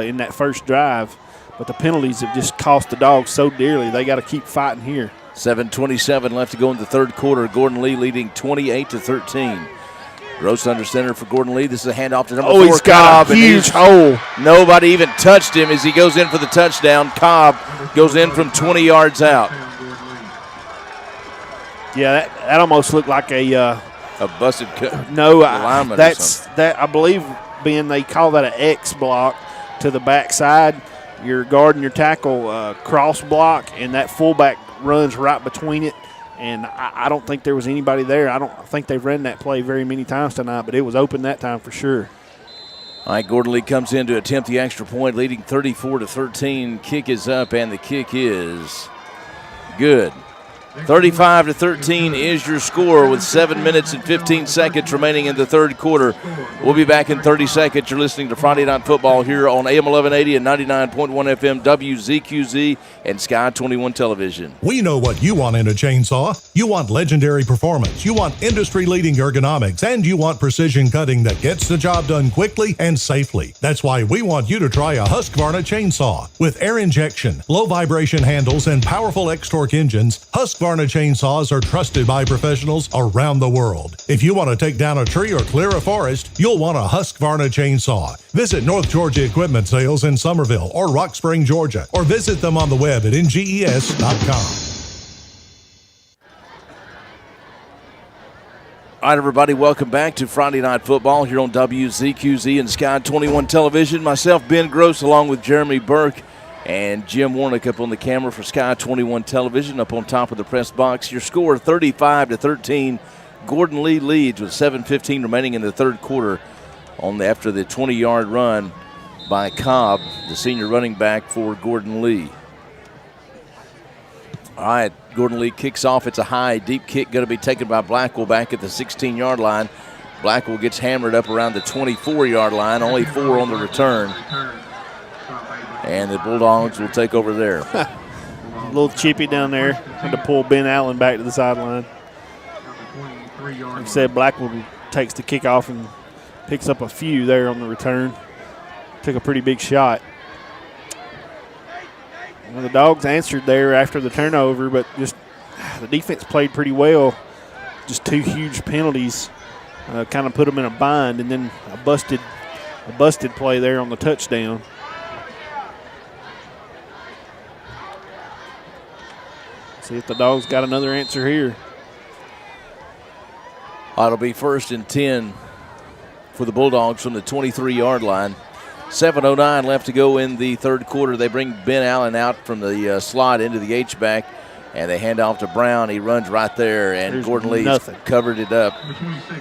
Speaker 2: in that first drive. But the penalties have just cost the Dogs so dearly. They got to keep fighting here.
Speaker 1: 7:27 left to go in the third quarter. Gordon Lee leading 28-13. Gross under center for Gordon Lee. This is a handoff to number 4,
Speaker 2: he's got
Speaker 1: Cobb.
Speaker 2: a huge hole.
Speaker 1: Nobody even touched him as he goes in for the touchdown. Cobb goes in from 20 yards out.
Speaker 2: Yeah, that almost looked like a
Speaker 1: busted
Speaker 2: lineman. That's that. I believe, Ben, they call that an X block to the backside. Your guard and your tackle cross block, and that fullback runs right between it. And I don't think there was anybody there. I don't think they've run that play very many times tonight, but it was open that time for sure.
Speaker 1: All right, Gordon Lee comes in to attempt the extra point, leading 34-13. Kick is up, and the kick is good. 35-13 is your score with 7 minutes and 15 seconds remaining in the third quarter. We'll be back in 30 seconds. You're listening to Friday Night Football here on AM 1180 and 99.1 FM WZQZ and Sky 21 Television.
Speaker 3: We know what you want in a chainsaw. You want legendary performance, you want industry-leading ergonomics, and you want precision cutting that gets the job done quickly and safely. That's why we want you to try a Husqvarna chainsaw. With air injection, low vibration handles, and powerful X-Torque engines, Husqvarna chainsaws are trusted by professionals around the world. If you want to take down a tree or clear a forest, you'll want a Husqvarna chainsaw. Visit North Georgia Equipment Sales in Summerville or Rock Spring, Georgia, or visit them on the web at nges.com.
Speaker 1: All right, everybody, welcome back to Friday Night Football here on WZQZ and Sky 21 Television. Myself, Ben Gross, along with Jeremy Burke and Jim Warnick up on the camera for Sky 21 Television up on top of the press box. Your score 35-13. Gordon Lee leads with 7:15 remaining in the third quarter after the 20-yard run by Cobb, the senior running back for Gordon Lee. All right, Gordon Lee kicks off. It's a high, deep kick going to be taken by Blackwell back at the 16-yard line. Blackwell gets hammered up around the 24-yard line, only 4 on the return. And the Bulldogs will take over there.
Speaker 2: A little chippy down there. Had to pull Ben Allen back to the sideline. Like I said, Blackwell takes the kickoff and picks up a few there on the return. Took a pretty big shot. Well, the Dogs answered there after the turnover, but just the defense played pretty well. Just 2 huge penalties kind of put them in a bind, and then a busted play there on the touchdown. See if the Dogs got another answer here.
Speaker 1: It'll be 1st and 10 for the Bulldogs from the 23-yard line. 7:09 left to go in the third quarter. They bring Ben Allen out from the slot into the H-back. And they hand off to Brown. He runs right there, and
Speaker 2: There's
Speaker 1: Gordon Lee
Speaker 2: nothing.
Speaker 1: covered it up.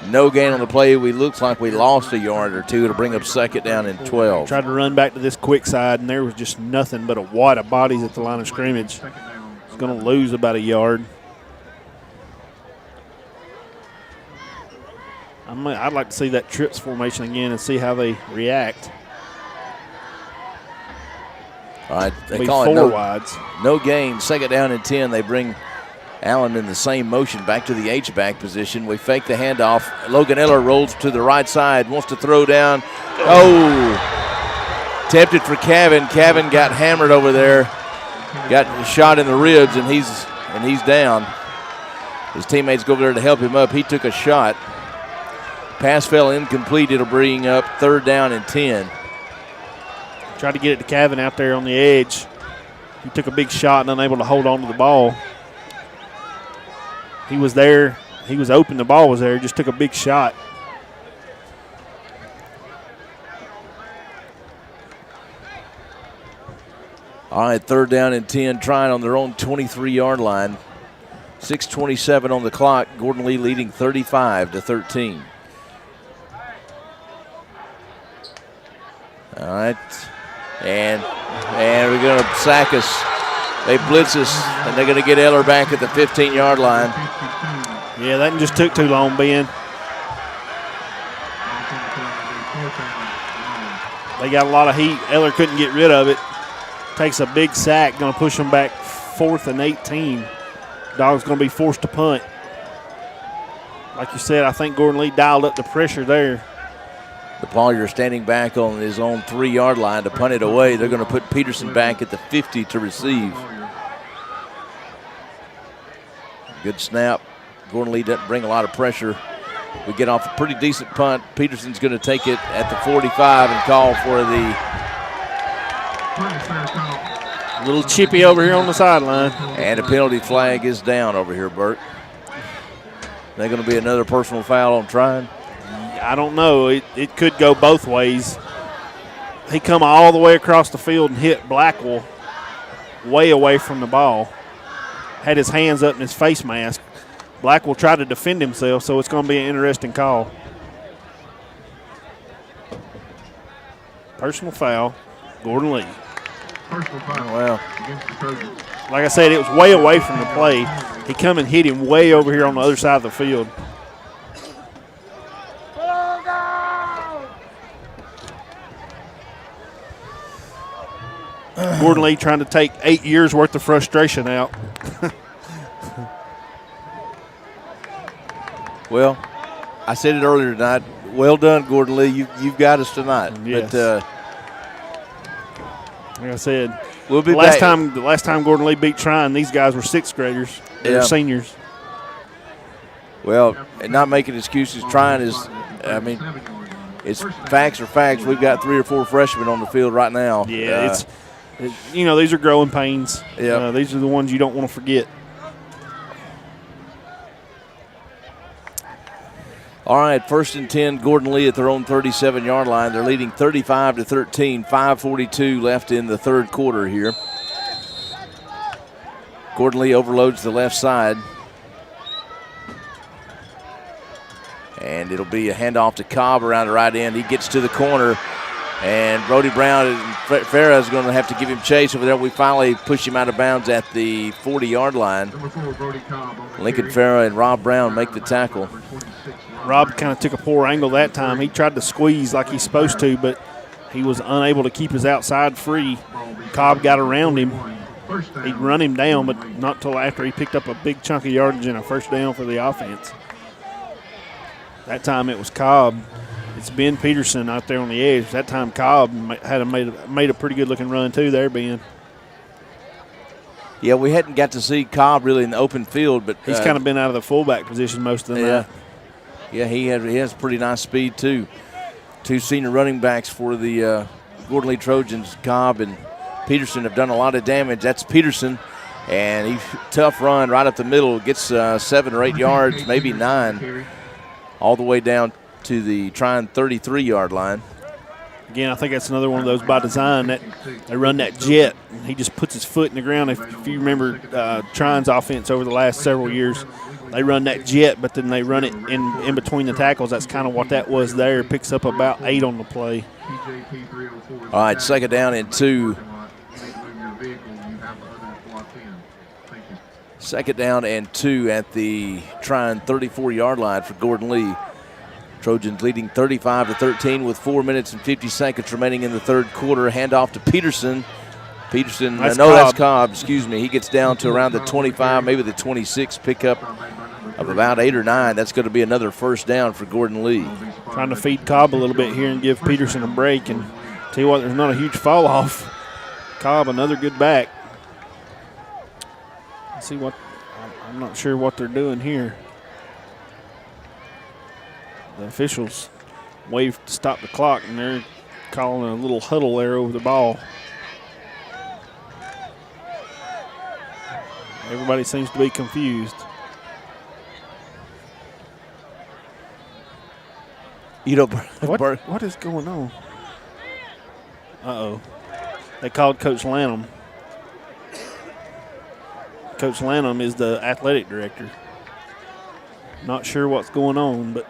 Speaker 1: No gain on the play. We looks like we lost a yard or two to bring up second down and 12.
Speaker 2: Tried to run back to this quick side, and there was just nothing but a wad of bodies at the line of scrimmage. It's going to lose about a yard. I'd like to see that trips formation again and see how they react.
Speaker 1: All right, they
Speaker 2: Be
Speaker 1: call it
Speaker 2: four
Speaker 1: no,
Speaker 2: wides.
Speaker 1: no gain. Second down and 10. They bring Allen in the same motion back to the H-back position. We fake the handoff. Logan Eller rolls to the right side, wants to throw down. Oh, tempted for Cavan. Cavan got hammered over there, got shot in the ribs, and he's down. His teammates go over there to help him up. He took a shot. Pass fell incomplete. It'll bring up third down and 10.
Speaker 2: Tried to get it to Cavan out there on the edge. He took a big shot and unable to hold on to the ball. He was there. He was open. The ball was there. He just took a big shot.
Speaker 1: All right, third down and 10, trying on their own 23-yard line. 6:27 on the clock. Gordon Lee leading 35-13. All right, and we're going to sack us. They blitz us, and they're going to get Eller back at the 15-yard line.
Speaker 2: Yeah, that just took too long, Ben. They got a lot of heat. Eller couldn't get rid of it. Takes a big sack, going to push them back 4th and 18. Dogs going to be forced to punt. Like you said, I think Gordon Lee dialed up the pressure there.
Speaker 1: DePaulier standing back on his own 3-yard line to punt it away. They're going to put Peterson back at the 50 to receive. Good snap. Gordon Lee doesn't bring a lot of pressure. We get off a pretty decent punt. Peterson's going to take it at the 45 and call for the
Speaker 2: Little chippy over here on the sideline.
Speaker 1: And a penalty flag is down over here, Bert. They're going to be another personal foul on Trion.
Speaker 2: I don't know. It could go both ways. He come all the way across the field and hit Blackwell way away from the ball. Had his hands up in his face mask. Blackwell tried to defend himself, so it's going to be an interesting call. Personal foul, Gordon Lee.
Speaker 1: Well,
Speaker 2: like I said, it was way away from the play. He come and hit him way over here on the other side of the field. Gordon Lee trying to take 8 years worth of frustration out.
Speaker 1: well, I said it earlier tonight. Well done, Gordon Lee. You've got us tonight.
Speaker 2: Yes.
Speaker 1: But
Speaker 2: like I said,
Speaker 1: we'll be
Speaker 2: the last time Gordon Lee beat Trion, these guys were 6th graders. They were seniors.
Speaker 1: Well, and not making excuses. Trion is, I mean, it's facts are facts. We've got 3 or 4 freshmen on the field right now.
Speaker 2: Yeah, these are growing pains.
Speaker 1: Yeah.
Speaker 2: These are the ones you don't want to forget.
Speaker 1: All right, 1st and 10, Gordon Lee at their own 37-yard line. They're leading 35-13, 5:42 left in the third quarter here. Gordon Lee overloads the left side. And it'll be a handoff to Cobb around the right end. He gets to the corner, and Brody Brown and Farrah is going to have to give him chase over there. We finally push him out of bounds at the 40-yard line. Lincoln Farrah and Rob Brown make the tackle.
Speaker 2: Rob kind of took a poor angle that time. He tried to squeeze like he's supposed to, but he was unable to keep his outside free. Cobb got around him. He'd run him down, but not until after he picked up a big chunk of yardage and a first down for the offense. That time it was Cobb. It's Ben Peterson out there on the edge. That time Cobb had made a pretty good-looking run too there, Ben.
Speaker 1: Yeah, we hadn't got to see Cobb really in the open field, but
Speaker 2: he's kind of been out of the fullback position most of the night.
Speaker 1: Yeah, he has pretty nice speed too. 2 senior running backs for the Gordon Lee Trojans, Cobb and Peterson, have done a lot of damage. That's Peterson, and he's tough run right up the middle. Gets 7 or 8 yards, maybe 9, all the way down to the Trion 33-yard line.
Speaker 2: Again, I think that's another one of those by design that they run that jet. And he just puts his foot in the ground. If you remember Trion's offense over the last several years, they run that jet, but then they run it in between the tackles. That's kind of what that was there. Picks up about 8 on the play.
Speaker 1: All right, 2nd down and 2. 2nd down and 2 at the Trion 34-yard line for Gordon Lee. Trojans leading 35-13 with 4 minutes and 50 seconds remaining in the third quarter. Handoff to Peterson. That's Cobb. Excuse me. He gets down to around the 25, maybe the 26 pickup of about 8 or 9. That's going to be another 1st down for Gordon Lee.
Speaker 2: Trying to feed Cobb a little bit here and give Peterson a break. And tell you what, there's not a huge fall off. Cobb, another good back. Let's see what I'm not sure what they're doing here. The officials waved to stop the clock, and they're calling a little huddle there over the ball. Everybody seems to be confused.
Speaker 1: You know,
Speaker 2: what is going on? Uh-oh. They called Coach Lanham. Coach Lanham is the athletic director. Not sure what's going on, but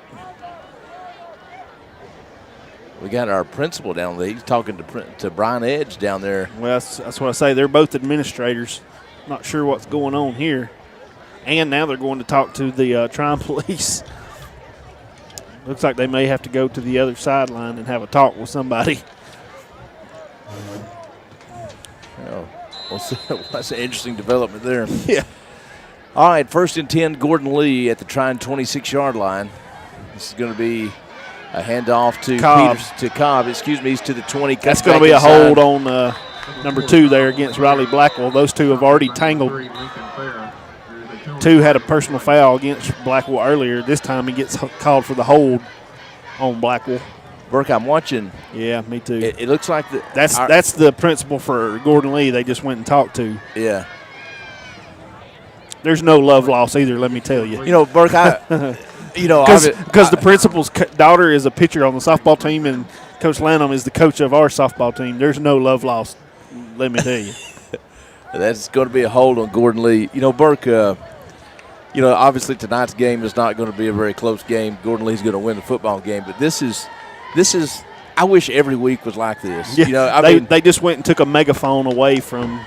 Speaker 1: we got our principal down there. He's talking to Brian Edge down there.
Speaker 2: Well, that's what I say. They're both administrators. Not sure what's going on here. And now they're going to talk to the Trion police. Looks like they may have to go to the other sideline and have a talk with somebody.
Speaker 1: Oh, well, that's an interesting development there.
Speaker 2: Yeah.
Speaker 1: All right, 1st and 10, Gordon Lee at the Trion 26-yard line. This is going to be a handoff to Cobb. Excuse me, he's to the 20.
Speaker 2: That's going to be a hold on number 2 there against Riley Blackwell. Those two have already tangled. 2 had a personal foul against Blackwell earlier. This time he gets called for the hold on Blackwell.
Speaker 1: Burke, I'm watching.
Speaker 2: Yeah, me too.
Speaker 1: It looks like
Speaker 2: that's the principal for Gordon Lee they just went and talked to.
Speaker 1: Yeah.
Speaker 2: There's no love loss either, let me tell you.
Speaker 1: You know, Burke,
Speaker 2: because the principal's daughter is a pitcher on the softball team and Coach Lanham is the coach of our softball team. There's no love lost, let me tell you.
Speaker 1: That's going to be a hold on Gordon Lee. You know, Burke, obviously tonight's game is not going to be a very close game. Gordon Lee's going to win the football game, but this is I wish every week was like this.
Speaker 2: Yeah, they just went and took a megaphone away from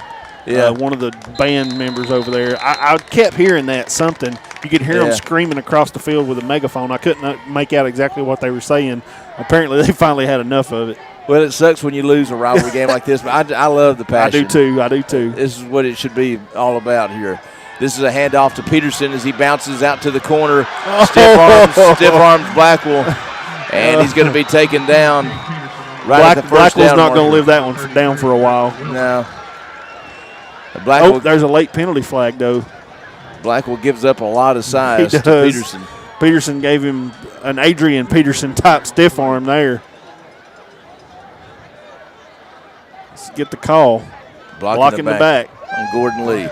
Speaker 2: one of the band members over there. I kept hearing that something. You could hear them screaming across the field with a megaphone. I couldn't make out exactly what they were saying. Apparently, they finally had enough of it.
Speaker 1: Well, it sucks when you lose a rivalry game like this, but I love the passion.
Speaker 2: I do too.
Speaker 1: This is what it should be all about here. This is a handoff to Peterson as he bounces out to the corner. Stiff arms Blackwell, and he's going to be taken down right at the first
Speaker 2: Blackwell's
Speaker 1: down
Speaker 2: not going to
Speaker 1: marker.
Speaker 2: live that one down for a while.
Speaker 1: No.
Speaker 2: There's a late penalty flag, though.
Speaker 1: Blackwell gives up a lot of size to Peterson.
Speaker 2: Peterson gave him an Adrian Peterson type stiff arm there. Let's get the call. Blocking the back
Speaker 1: on Gordon Lee.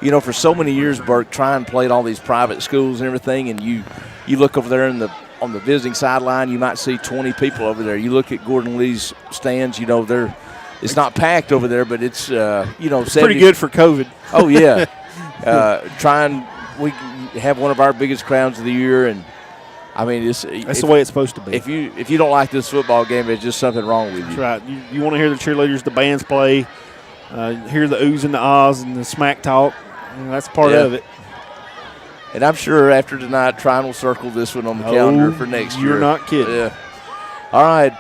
Speaker 1: You know, for so many years, Burke, Trion played all these private schools and everything, and you look over there on the visiting sideline, you might see 20 people over there. You look at Gordon Lee's stands, it's not packed over there, but it's, 70,
Speaker 2: pretty good for COVID.
Speaker 1: Oh, yeah. Trion, we have one of our biggest crowds of the year, and I mean, that's
Speaker 2: the way it's supposed to be.
Speaker 1: If you don't like this football game, there's just something wrong with you.
Speaker 2: That's right. You want to hear the cheerleaders, the bands play, hear the oohs and the ahs and the smack talk. That's part of it.
Speaker 1: And I'm sure after tonight, Trion will circle this one on the calendar for next year.
Speaker 2: You're not kidding.
Speaker 1: Yeah. All right.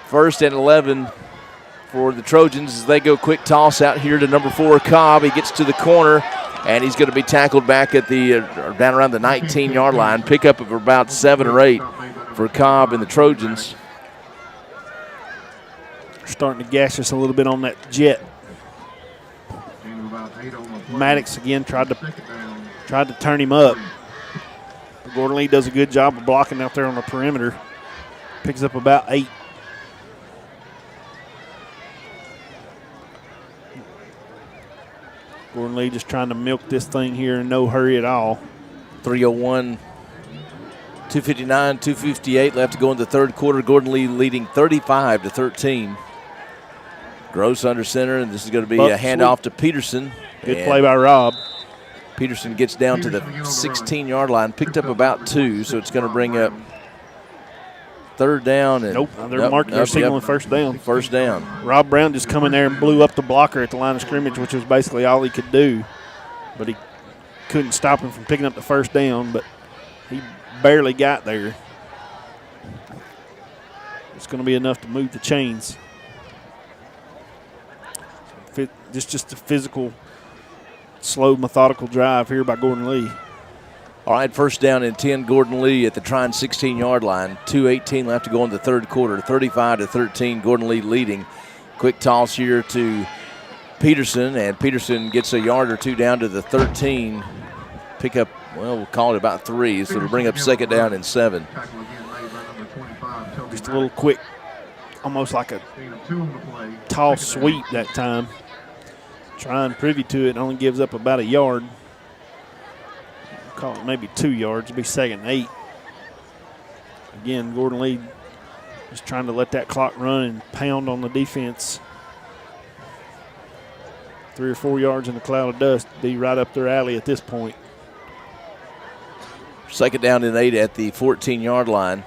Speaker 1: 1st and 11 for the Trojans as they go quick toss out here to number 4, Cobb. He gets to the corner, and he's going to be tackled back at the down around the 19-yard line. Pickup of about 7 or 8 for Cobb and the Trojans.
Speaker 2: Starting to gash us a little bit on that jet. Maddox again tried to turn him up. Gordon Lee does a good job of blocking out there on the perimeter. Picks up about 8. Gordon Lee just trying to milk this thing here in no hurry at all.
Speaker 1: 3:01 2:59, 2:58 left to go in the third quarter. Gordon Lee leading 35-13. Gross under center, and this is going to be a handoff to Peterson.
Speaker 2: Good play by Rob.
Speaker 1: Peterson gets down to the 16-yard line, picked up about 2, so it's going to bring up third down. And
Speaker 2: nope, they're signaling first down.
Speaker 1: First down.
Speaker 2: Rob Brown just come in there and blew up the blocker at the line of scrimmage, which was basically all he could do. But he couldn't stop him from picking up the first down, but he barely got there. It's going to be enough to move the chains. Just a physical, slow, methodical drive here by Gordon Lee.
Speaker 1: All right, first down and 10, Gordon Lee at the Trion 16-yard line. 2:18 left to go in the third quarter. 35-13, Gordon Lee leading. Quick toss here to Peterson, and Peterson gets a yard or 2 down to the 13. Pick up, well, we'll call it about 3, so it'll bring up second down and 7.
Speaker 2: Just a little quick, almost like a toss sweep that time. Trying privy to it, only gives up about a yard. Call it maybe 2 yards. It'll be second and 8. Again, Gordon Lee just trying to let that clock run and pound on the defense. 3 or 4 yards in the cloud of dust, be right up their alley at this point.
Speaker 1: Second down and 8 at the 14-yard line.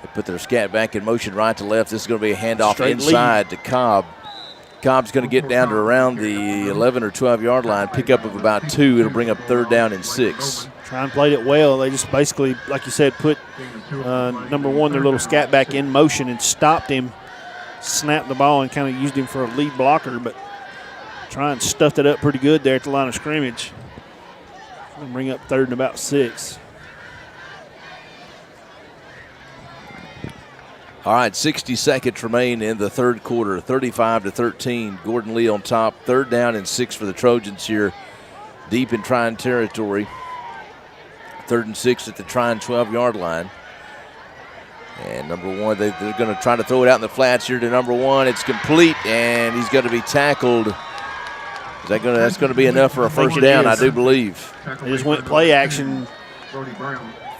Speaker 1: They put their scat back in motion right to left. This is going to be a handoff
Speaker 2: Straight
Speaker 1: inside to Cobb. Cobb's going to get down to around the 11 or 12-yard line, pick up of about 2. It'll bring up third down and 6.
Speaker 2: Tryon played it well. They just basically, like you said, put number 1, their little scat back in motion and stopped him, snapped the ball, and kind of used him for a lead blocker, but Tryon stuffed it up pretty good there at the line of scrimmage. Going to bring up third and about 6.
Speaker 1: All right, 60 seconds remain in the third quarter. 35-13, Gordon Lee on top. Third down and 6 for the Trojans here, deep in Trion territory. 3rd and 6 at the Trion 12-yard line. And number 1, they're going to try to throw it out in the flats here to number 1. It's complete, and he's going to be tackled. That's going to be enough for a first down, I do believe.
Speaker 2: They just went play action,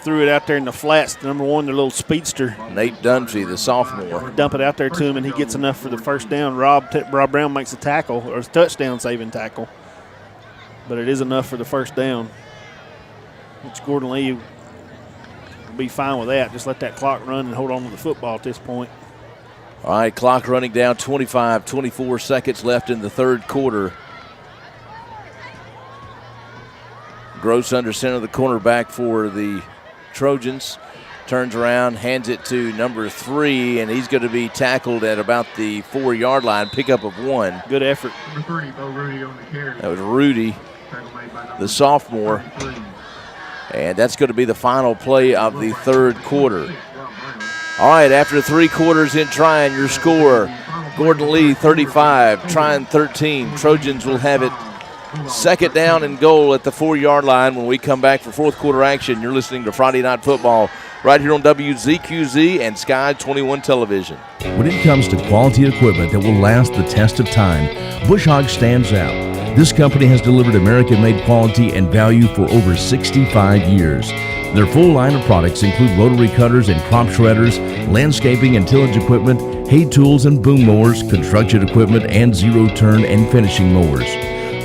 Speaker 2: threw it out there in the flats. The number 1, their little speedster.
Speaker 1: Nate Dunphy, the sophomore.
Speaker 2: Dump it out there to him, and he gets enough for the first down. Rob Brown makes a tackle, or a touchdown-saving tackle. But it is enough for the first down, which Gordon Lee will be fine with that. Just let that clock run and hold on to the football at this point.
Speaker 1: All right, clock running down, 24 seconds left in the third quarter. Gross under center, the cornerback for the Trojans. Turns around, hands it to number 3, and he's going to be tackled at about the 4-yard line, pickup of 1.
Speaker 2: Good effort.
Speaker 1: That was Rudy, the sophomore. And that's going to be the final play of the third quarter. All right, after 3 quarters in Trion, your score, Gordon Lee 35, Trion 13. Trojans will have it second down and goal at the 4-yard line when we come back for fourth quarter action. You're listening to Friday Night Football right here on WZQZ and Sky 21 Television.
Speaker 5: When it comes to quality equipment that will last the test of time, Bush Hog stands out. This company has delivered American-made quality and value for over 65 years. Their full line of products include rotary cutters and crop shredders, landscaping and tillage equipment, hay tools and boom mowers, construction equipment, and zero-turn and finishing mowers.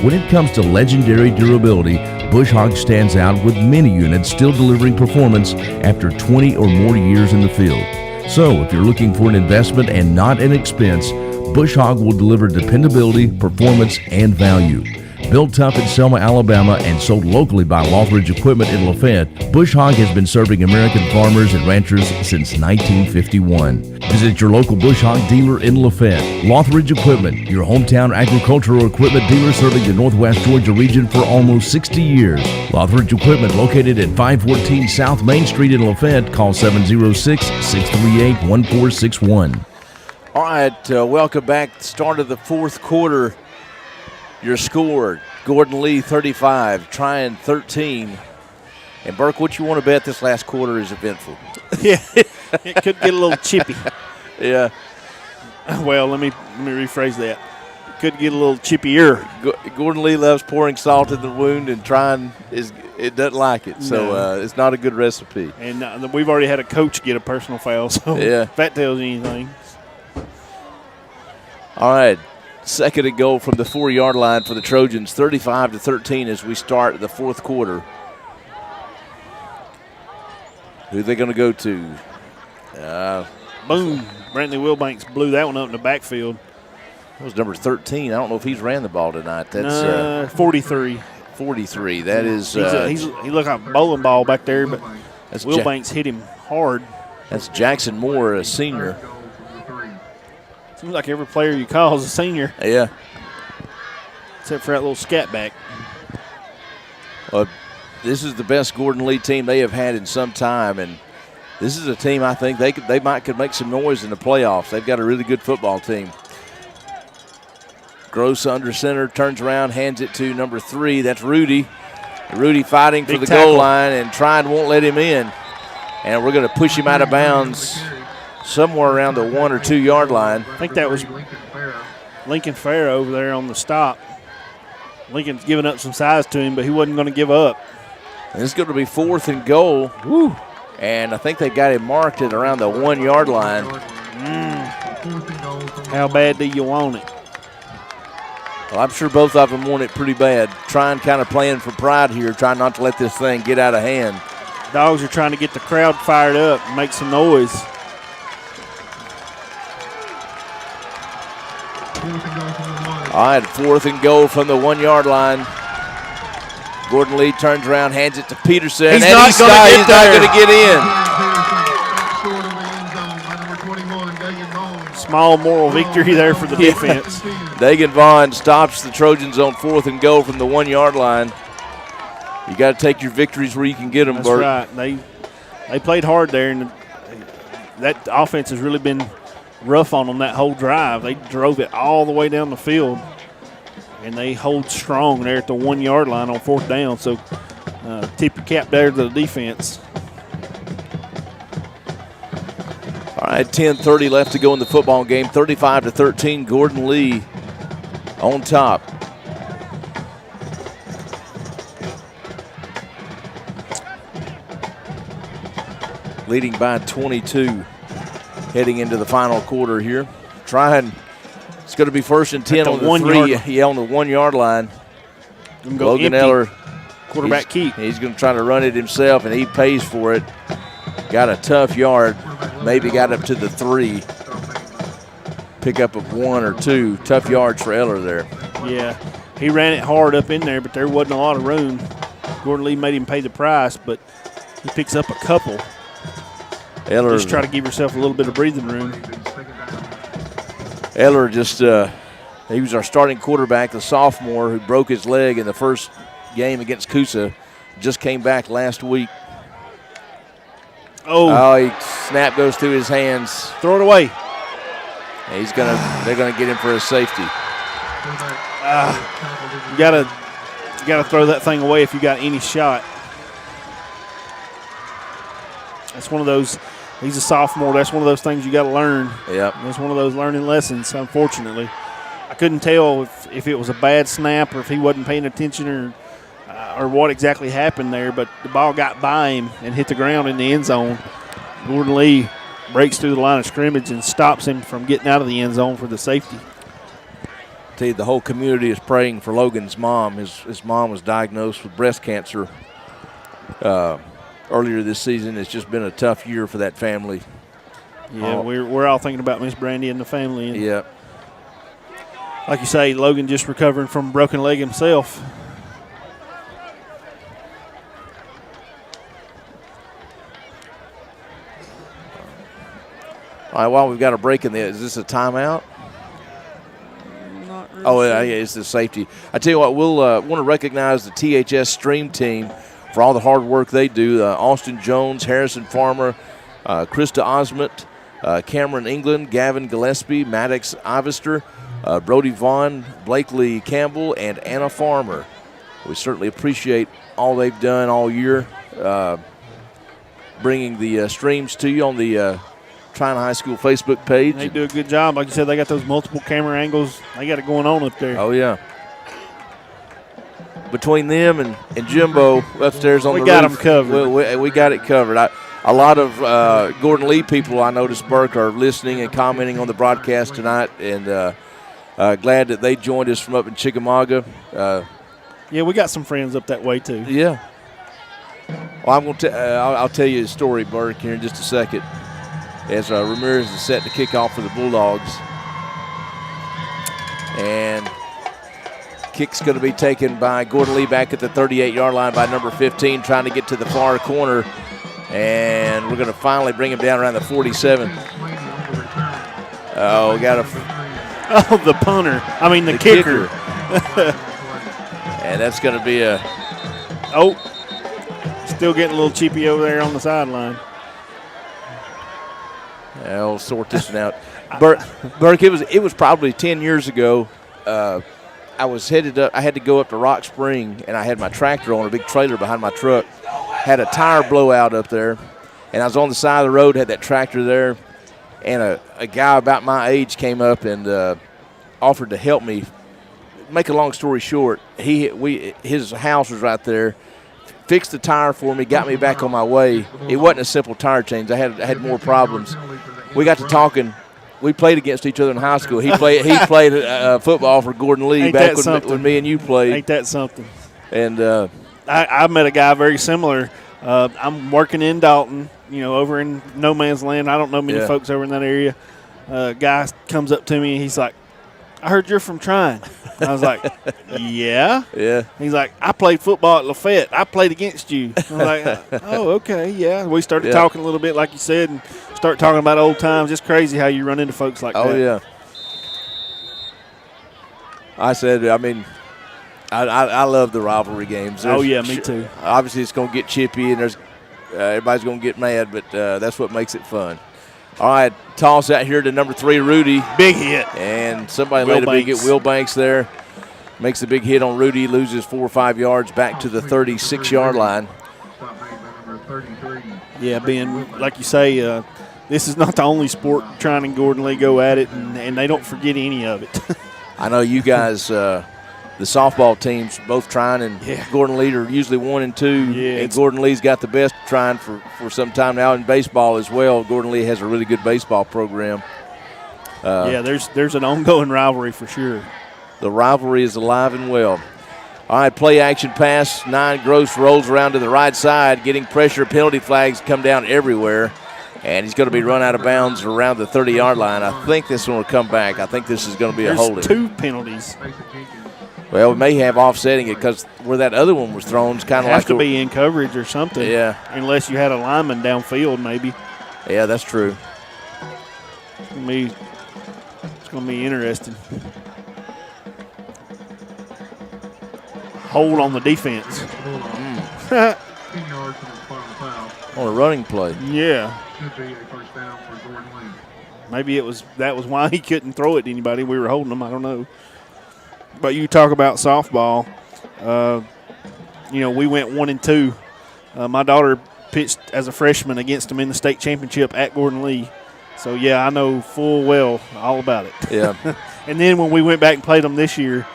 Speaker 5: When it comes to legendary durability, Bush Hog stands out with many units still delivering performance after 20 or more years in the field. So if you're looking for an investment and not an expense, Bush Hog will deliver dependability, performance, and value. Built tough in Selma, Alabama, and sold locally by Lothridge Equipment in Lafayette, Bush Hog has been serving American farmers and ranchers since 1951. Visit your local Bush Hog dealer in Lafayette. Lothridge Equipment, your hometown agricultural equipment dealer serving the Northwest Georgia region for almost 60 years. Lothridge Equipment, located at 514 South Main Street in Lafayette. Call 706-638-1461.
Speaker 1: All right, welcome back. Start of the fourth quarter. Your score, Gordon Lee 35, Trion 13. And Burke, what you want to bet this last quarter is eventful?
Speaker 2: Yeah, it could get a little chippy.
Speaker 1: Yeah.
Speaker 2: Well, let me rephrase that. It could get a little chippier.
Speaker 1: Gordon Lee loves pouring salt in the wound, and Trion it doesn't like it. So it's not a good recipe.
Speaker 2: And we've already had a coach get a personal foul. So if that tells you anything.
Speaker 1: All right. Second and goal from the 4-yard line for the Trojans, 35-13 as we start the fourth quarter. Who are they going to go to?
Speaker 2: Boom. Brantley Wilbanks blew that one up in the backfield.
Speaker 1: That was number 13. I don't know if he's ran the ball tonight. That's
Speaker 2: 43.
Speaker 1: 43. That is.
Speaker 2: He looked like a bowling ball back there, but Wilbanks hit him hard.
Speaker 1: That's Jackson Moore, a senior.
Speaker 2: Seems like every player you call is a senior.
Speaker 1: Yeah.
Speaker 2: Except for that little scat back.
Speaker 1: This is the best Gordon Lee team they have had in some time, and this is a team I think they could make some noise in the playoffs. They've got a really good football team. Gross under center, turns around, hands it to number 3. That's Rudy. Rudy fighting for the goal line, and Trion won't let him in. And we're going to push him out of bounds somewhere around the 1 or 2 yard line.
Speaker 2: I think that was Lincoln Farah over there on the stop. Lincoln's giving up some size to him, but he wasn't going to give up.
Speaker 1: And it's going to be 4th and goal.
Speaker 2: Woo.
Speaker 1: And I think they got him marked at around the 1 yard line.
Speaker 2: How bad do you want it?
Speaker 1: Well, I'm sure both of them want it pretty bad. Trion kind of playing for pride here, trying not to let this thing get out of hand.
Speaker 2: Dogs are trying to get the crowd fired up and make some noise.
Speaker 1: All right, 4th and goal from the 1 yard line. Gordon Lee turns around, hands it to Peterson.
Speaker 2: He's not going
Speaker 1: to get in.
Speaker 2: Small moral victory there for the defense.
Speaker 1: Dagan Vaughn stops the Trojans on 4th and goal from the 1 yard line. You got to take your victories where you can get them,
Speaker 2: That's
Speaker 1: Bert.
Speaker 2: right. They played hard there, and that offense has really been rough on them that whole drive. They drove it all the way down the field, and they hold strong there at the 1 yard line on 4th down. So tip your cap there to the defense.
Speaker 1: All right, 10:30 left to go in the football game. 35-13, Gordon Lee on top. Leading by 22 heading into the final quarter here. Trion, it's going to be 1st and 10 on the 3. Yeah, on the 1 yard line. Logan Eller,
Speaker 2: quarterback keep.
Speaker 1: He's going to try to run it himself, and he pays for it. Got a tough yard. Maybe got up to the 3. Pickup of 1 or 2. Tough yards for Eller there.
Speaker 2: Yeah, he ran it hard up in there, but there wasn't a lot of room. Gordon Lee made him pay the price, but he picks up a couple.
Speaker 1: Eller,
Speaker 2: just try to give yourself a little bit of breathing room.
Speaker 1: Eller just, he was our starting quarterback, the sophomore who broke his leg in the first game against Coosa. Just came back last week. Oh, snap goes through his hands.
Speaker 2: Throw it away.
Speaker 1: They're gonna get him for a safety.
Speaker 2: You gotta throw that thing away if you got any shot. That's one of those. He's a sophomore. That's one of those things you got to learn.
Speaker 1: Yep.
Speaker 2: That's one of those learning lessons, unfortunately. I couldn't tell if it was a bad snap or if he wasn't paying attention or what exactly happened there, but the ball got by him and hit the ground in the end zone. Gordon Lee breaks through the line of scrimmage and stops him from getting out of the end zone for the safety.
Speaker 1: Tell you, the whole community is praying for Logan's mom. His mom was diagnosed with breast cancer earlier this season. It's just been a tough year for that family.
Speaker 2: Yeah, we're all thinking about Miss Brandy and the family. And
Speaker 1: yeah.
Speaker 2: Like you say, Logan just recovering from a broken leg himself.
Speaker 1: All right, while we've got a break in there, is this a timeout?
Speaker 2: Not really.
Speaker 1: Oh, yeah, it's the safety. I tell you what, we'll want to recognize the THS Stream team for all the hard work they do. Austin Jones, Harrison Farmer, Krista Osment, Cameron England, Gavin Gillespie, Maddox Ivester, Brody Vaughn, Blakely Campbell, and Anna Farmer. We certainly appreciate all they've done all year, bringing the streams to you on the Trion High School Facebook page.
Speaker 2: They do a good job. Like you said, they got those multiple camera angles. They got it going on up there.
Speaker 1: Oh, yeah. Between them and Jimbo upstairs on the roof.
Speaker 2: We got them covered.
Speaker 1: We got it covered. A lot of Gordon Lee people, I noticed, Burke, are listening and commenting on the broadcast tonight, and glad that they joined us from up in Chickamauga.
Speaker 2: Yeah, we got some friends up that way, too.
Speaker 1: Yeah. Well, I'll tell you a story, Burke, here in just a second. As Ramirez is set to kick off for the Bulldogs. And kick's going to be taken by Gordon Lee back at the 38-yard line by number 15, trying to get to the far corner. And we're going to finally bring him down around the 47. Oh,
Speaker 2: the punter. I mean, the kicker.
Speaker 1: And that's going to be a...
Speaker 2: Oh, still getting a little cheapy over there on the sideline.
Speaker 1: I'll sort this one out. Burke, it was probably 10 years ago. I was headed up. I had to go up to Rock Spring, and I had my tractor on a big trailer behind my truck. Had a tire blowout up there, and I was on the side of the road, had that tractor there, and a guy about my age came up and offered to help me. Make a long story short, his house was right there, fixed the tire for me, got me back on my way. It wasn't a simple tire change. I had more problems. We got to talking. We played against each other in high school. He played football for Gordon Lee back when me and you played.
Speaker 2: Ain't that something?
Speaker 1: And
Speaker 2: I met a guy very similar. I'm working in Dalton, over in no man's land. I don't know many folks over in that area. Guy comes up to me and he's like, "I heard you're from Trion." I was like, "Yeah."
Speaker 1: Yeah.
Speaker 2: He's like, "I played football at Lafayette. I played against you." I was like, "Oh, okay, yeah." We started talking a little bit, like you said, and start talking about old times. It's crazy how you run into folks like that.
Speaker 1: Oh, yeah. I said, I love the rivalry games.
Speaker 2: Oh, yeah, me too.
Speaker 1: Obviously, it's going to get chippy, and everybody's going to get mad, but that's what makes it fun. All right, toss out here to number 3, Rudy.
Speaker 2: Big hit.
Speaker 1: And somebody laid a big hit. Will Banks there. Makes a big hit on Rudy, loses 4 or 5 yards back to the 36-yard line.
Speaker 2: Yeah, being, like you say, this is not the only sport Trion and Gordon Lee go at it, and they don't forget any of it.
Speaker 1: I know you guys, the softball teams, both Trion and Gordon Lee are usually 1 and 2. Yeah, and Gordon Lee's got the best Trion for some time now in baseball as well. Gordon Lee has a really good baseball program.
Speaker 2: There's an ongoing rivalry for sure.
Speaker 1: The rivalry is alive and well. All right, play action pass. 9 Gross rolls around to the right side, getting pressure. Penalty flags come down everywhere. And he's going to be run out of bounds around the 30-yard line. I think this one will come back. I think this is going to be a holding.
Speaker 2: There's 2 penalties.
Speaker 1: Well, we may have offsetting it because where that other one was thrown is kind of like.
Speaker 2: Has to be in coverage or something.
Speaker 1: Yeah.
Speaker 2: Unless you had a lineman downfield, maybe.
Speaker 1: Yeah, that's true.
Speaker 2: It's going to be interesting. Hold on the defense.
Speaker 1: On a running play.
Speaker 2: Yeah.
Speaker 4: Should be a first down for Gordon Lee.
Speaker 2: Maybe that was why he couldn't throw it to anybody. We were holding him. I don't know. But you talk about softball. We went 1 and 2. My daughter pitched as a freshman against him in the state championship at Gordon Lee. So, I know full well all about it.
Speaker 1: Yeah.
Speaker 2: And then when we went back and played them this year,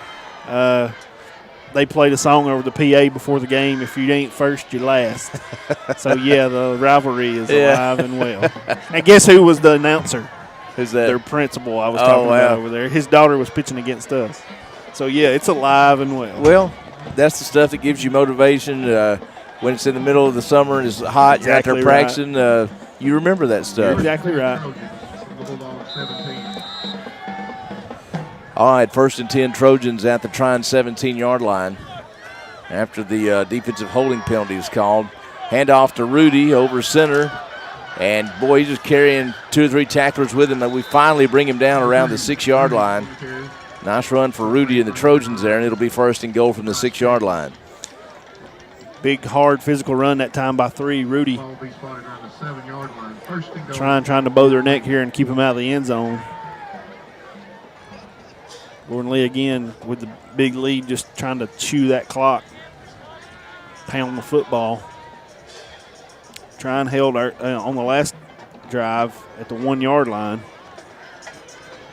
Speaker 2: they played a song over the PA before the game, "If you ain't first, you're last." So, the rivalry is alive and well. And guess who was the announcer?
Speaker 1: Who's that?
Speaker 2: Their principal I was talking about over there. His daughter was pitching against us. So, it's alive and well.
Speaker 1: Well, that's the stuff that gives you motivation. When it's in the middle of the summer and it's hot,
Speaker 2: exactly,
Speaker 1: you're out there practicing, you remember that stuff.
Speaker 2: You're exactly right.
Speaker 1: All right, 1st and 10 Trojans at the Trion 17-yard line after the defensive holding penalty is called. Handoff to Rudy over center. And, boy, he's just carrying 2 or 3 tacklers with him, and we finally bring him down around the 6-yard line. Nice run for Rudy and the Trojans there, and it'll be 1st and goal from the 6-yard line.
Speaker 2: Big, hard, physical run that time by 3. Rudy trying to bow their neck here and keep him out of the end zone. Gordon Lee again with the big lead, just trying to chew that clock, pound the football. Trion held on the last drive at the 1 yard line.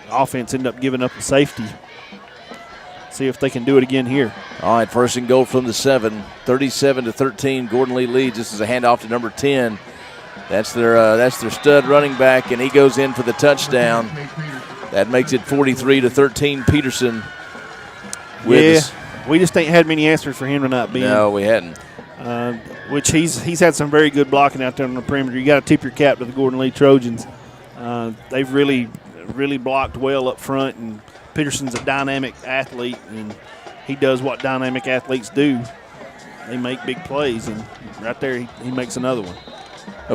Speaker 2: The offense ended up giving up a safety. See if they can do it again here.
Speaker 1: All right, first and goal from the 7, 37-13. Gordon Lee leads. This is a handoff to number 10. That's their stud running back, and he goes in for the touchdown. That makes it 43-13. Peterson.
Speaker 2: We just ain't had many answers for him tonight, Ben.
Speaker 1: No, we hadn't.
Speaker 2: Which he's had some very good blocking out there on the perimeter. You got to tip your cap to the Gordon Lee Trojans. They've really blocked well up front, and Peterson's a dynamic athlete, and he does what dynamic athletes do. They make big plays, and right there he makes another one.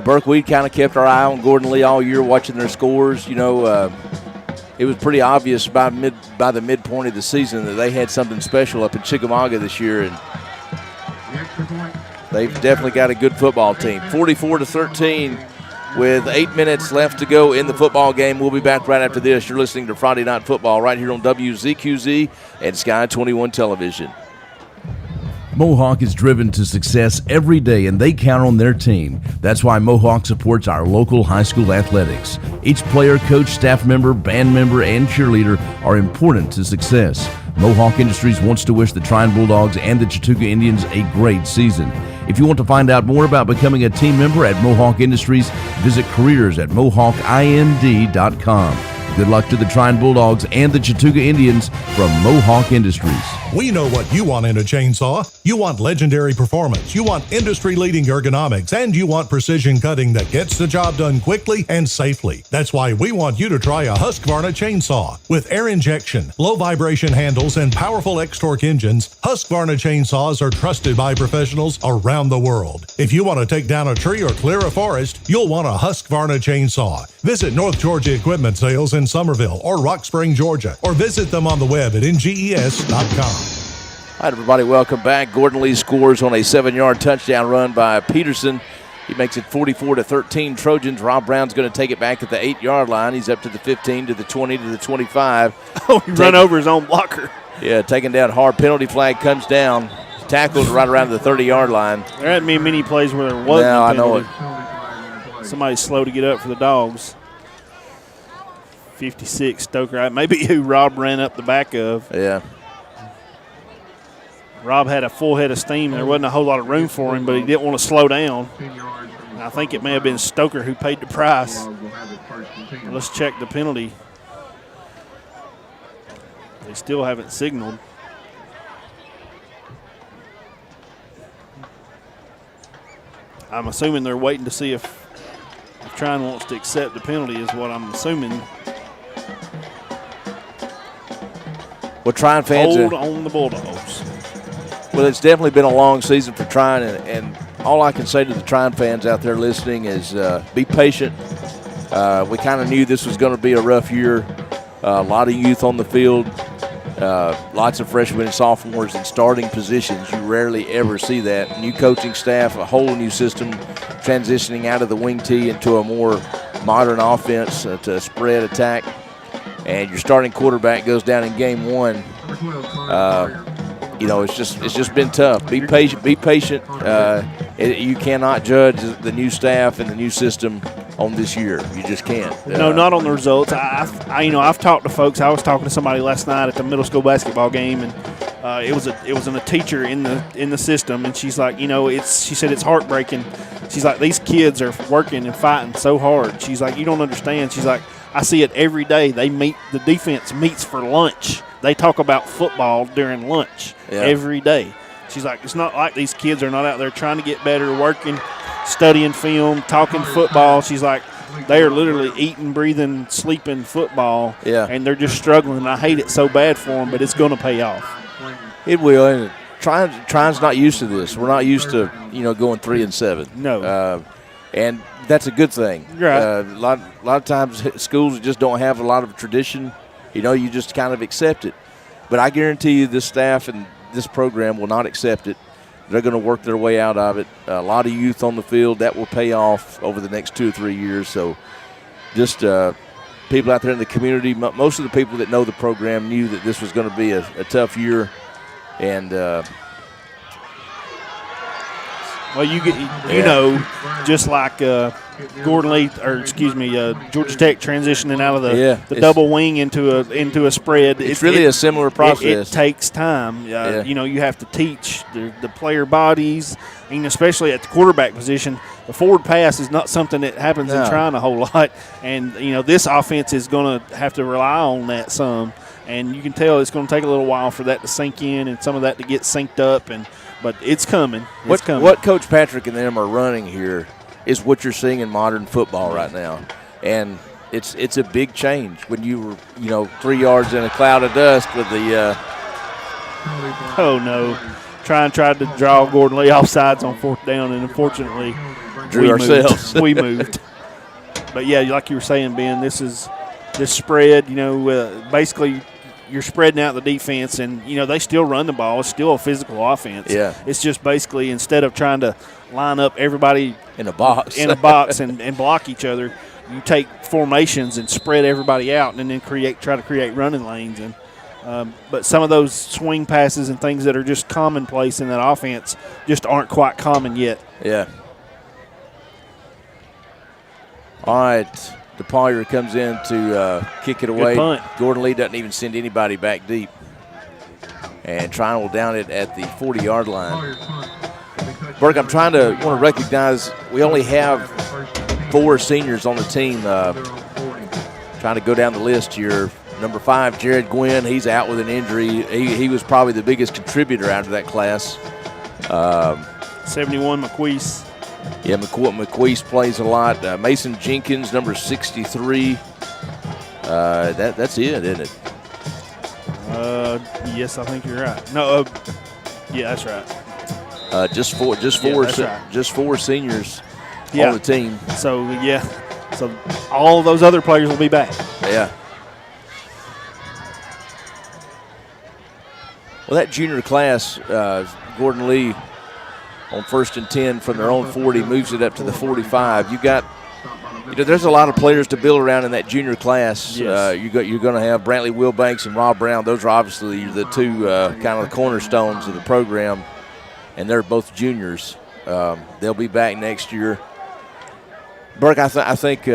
Speaker 1: Burke, we kind of kept our eye on Gordon Lee all year, watching their scores. You know, it was pretty obvious by the midpoint of the season that they had something special up in Chickamauga this year, and they've definitely got a good football team. 44-13 with 8 minutes left to go in the football game. We'll be back right after this. You're listening to Friday Night Football right here on WZQZ and Sky 21 Television.
Speaker 5: Mohawk is driven to success every day, and they count on their team. That's why Mohawk supports our local high school athletics. Each player, coach, staff member, band member, and cheerleader are important to success. Mohawk Industries wants to wish the Trion Bulldogs and the Chattooga Indians a great season. If you want to find out more about becoming a team member at Mohawk Industries, visit careers at mohawkind.com. Good luck to the Trion Bulldogs and the Chattooga Indians from Mohawk Industries.
Speaker 3: We know what you want in a chainsaw. You want legendary performance, you want industry-leading ergonomics, and you want precision cutting that gets the job done quickly and safely. That's why we want you to try a Husqvarna chainsaw. With air injection, low vibration handles, and powerful X-Torque engines, Husqvarna chainsaws are trusted by professionals around the world. If you want to take down a tree or clear a forest, you'll want a Husqvarna chainsaw. Visit North Georgia Equipment Sales in Summerville or Rock Spring, Georgia, or visit them on the web at nges.com.
Speaker 1: All right, everybody, welcome back. Gordon Lee scores on a 7-yard touchdown run by Peterson. He makes it 44-13 Trojans. Rob Brown's going to take it back at the 8-yard line. He's up to the 15, to the 20, to the 25.
Speaker 2: Oh, he run over his own blocker.
Speaker 1: Yeah, taken down hard. Penalty flag comes down. Tackled right around the 30-yard line.
Speaker 2: There hadn't been many plays where there wasn't
Speaker 1: no,
Speaker 2: a penalty.
Speaker 1: I know it.
Speaker 2: Somebody's slow to get up for the Dogs. 56, Stoker. Maybe who Rob ran up the back of.
Speaker 1: Yeah.
Speaker 2: Rob had a full head of steam. There wasn't a whole lot of room for him, but he didn't want to slow down. I think it may have been Stoker who paid the price. Let's check the penalty. They still haven't signaled. I'm assuming they're waiting to see if Trion wants to accept the penalty is what I'm assuming.
Speaker 1: Well, Trion fans
Speaker 2: hold on the Bulldogs.
Speaker 1: Well, it's definitely been a long season for Trion, and all I can say to the Trion fans out there listening is be patient. We kind of knew this was going to be a rough year. A lot of youth on the field, lots of freshmen and sophomores in starting positions. You rarely ever see that. New coaching staff, a whole new system, transitioning out of the wing tee into a more modern offense to spread attack. And your starting quarterback goes down in game one. You know, it's just been tough. Be patient. Be patient. You cannot judge the new staff and the new system on this year. You just can't.
Speaker 2: No, not on the results. I've talked to folks. I was talking to somebody last night at the middle school basketball game, and it was a teacher in the system, and she's like, she said it's heartbreaking. She's like, these kids are working and fighting so hard. She's like, you don't understand. She's like, I see it every day. The defense meets for lunch. They talk about football during lunch every day. She's like, it's not like these kids are not out there trying to get better, working, studying film, talking football. She's like, they are literally eating, breathing, sleeping football, and they're just struggling. I hate it so bad for them, but it's going to pay off.
Speaker 1: It will. And Trion's not used to this. We're not used to going 3-7.
Speaker 2: No.
Speaker 1: And that's a good thing.
Speaker 2: Right.
Speaker 1: A lot of times schools just don't have a lot of tradition. You just kind of accept it. But I guarantee you this staff and this program will not accept it. They're going to work their way out of it. A lot of youth on the field. That will pay off over the next 2 or 3 years. So just people out there in the community, most of the people that know the program knew that this was going to be a tough year. And
Speaker 2: Well, you know, just like Gordon Lee, Georgia Tech transitioning out of the double wing into a spread.
Speaker 1: It's really a similar process.
Speaker 2: It takes time. You know, you have to teach the player bodies, and especially at the quarterback position. The forward pass is not something that happens in Trion a whole lot, and you know this offense is going to have to rely on that some. And you can tell it's going to take a little while for that to sink in and some of that to get synced up. But it's coming.
Speaker 1: What Coach Patrick and them are running here is what you're seeing in modern football right now. And it's a big change when you were, 3 yards in a cloud of dust with the
Speaker 2: oh, no. Tried to draw Gordon Lee off sides on 4th down, and unfortunately we moved. But, yeah, like you were saying, Ben, this spread, basically – you're spreading out the defense, and, they still run the ball. It's still a physical offense.
Speaker 1: Yeah.
Speaker 2: It's just basically instead of trying to line up everybody
Speaker 1: in a box
Speaker 2: and block each other, you take formations and spread everybody out and then try to create running lanes. And but some of those swing passes and things that are just commonplace in that offense just aren't quite common yet.
Speaker 1: Yeah. All right. DePollier comes in to kick it away. Gordon Lee doesn't even send anybody back deep. And Trion will down it at the 40-yard line. Burke, I'm want to recognize we only have 4 seniors on the team. Trying to go down the list here. Number 5, Jared Gwynn, he's out with an injury. He was probably the biggest contributor out of that class.
Speaker 2: 71, McQueese.
Speaker 1: Yeah, McQueese plays a lot. Mason Jenkins, number 63. That's it, isn't it?
Speaker 2: Yes, I think you're right. No, yeah, that's right.
Speaker 1: Just four seniors on the team.
Speaker 2: So all those other players will be back.
Speaker 1: Yeah. Well, that junior class, Gordon Lee, on 1st and 10 from their own 40, moves it up to the 45. You got, there's a lot of players to build around in that junior class.
Speaker 2: Yes.
Speaker 1: You're going to have Brantley Wilbanks and Rob Brown. Those are obviously the 2 kind of the cornerstones of the program, and they're both juniors. They'll be back next year. Burke, I think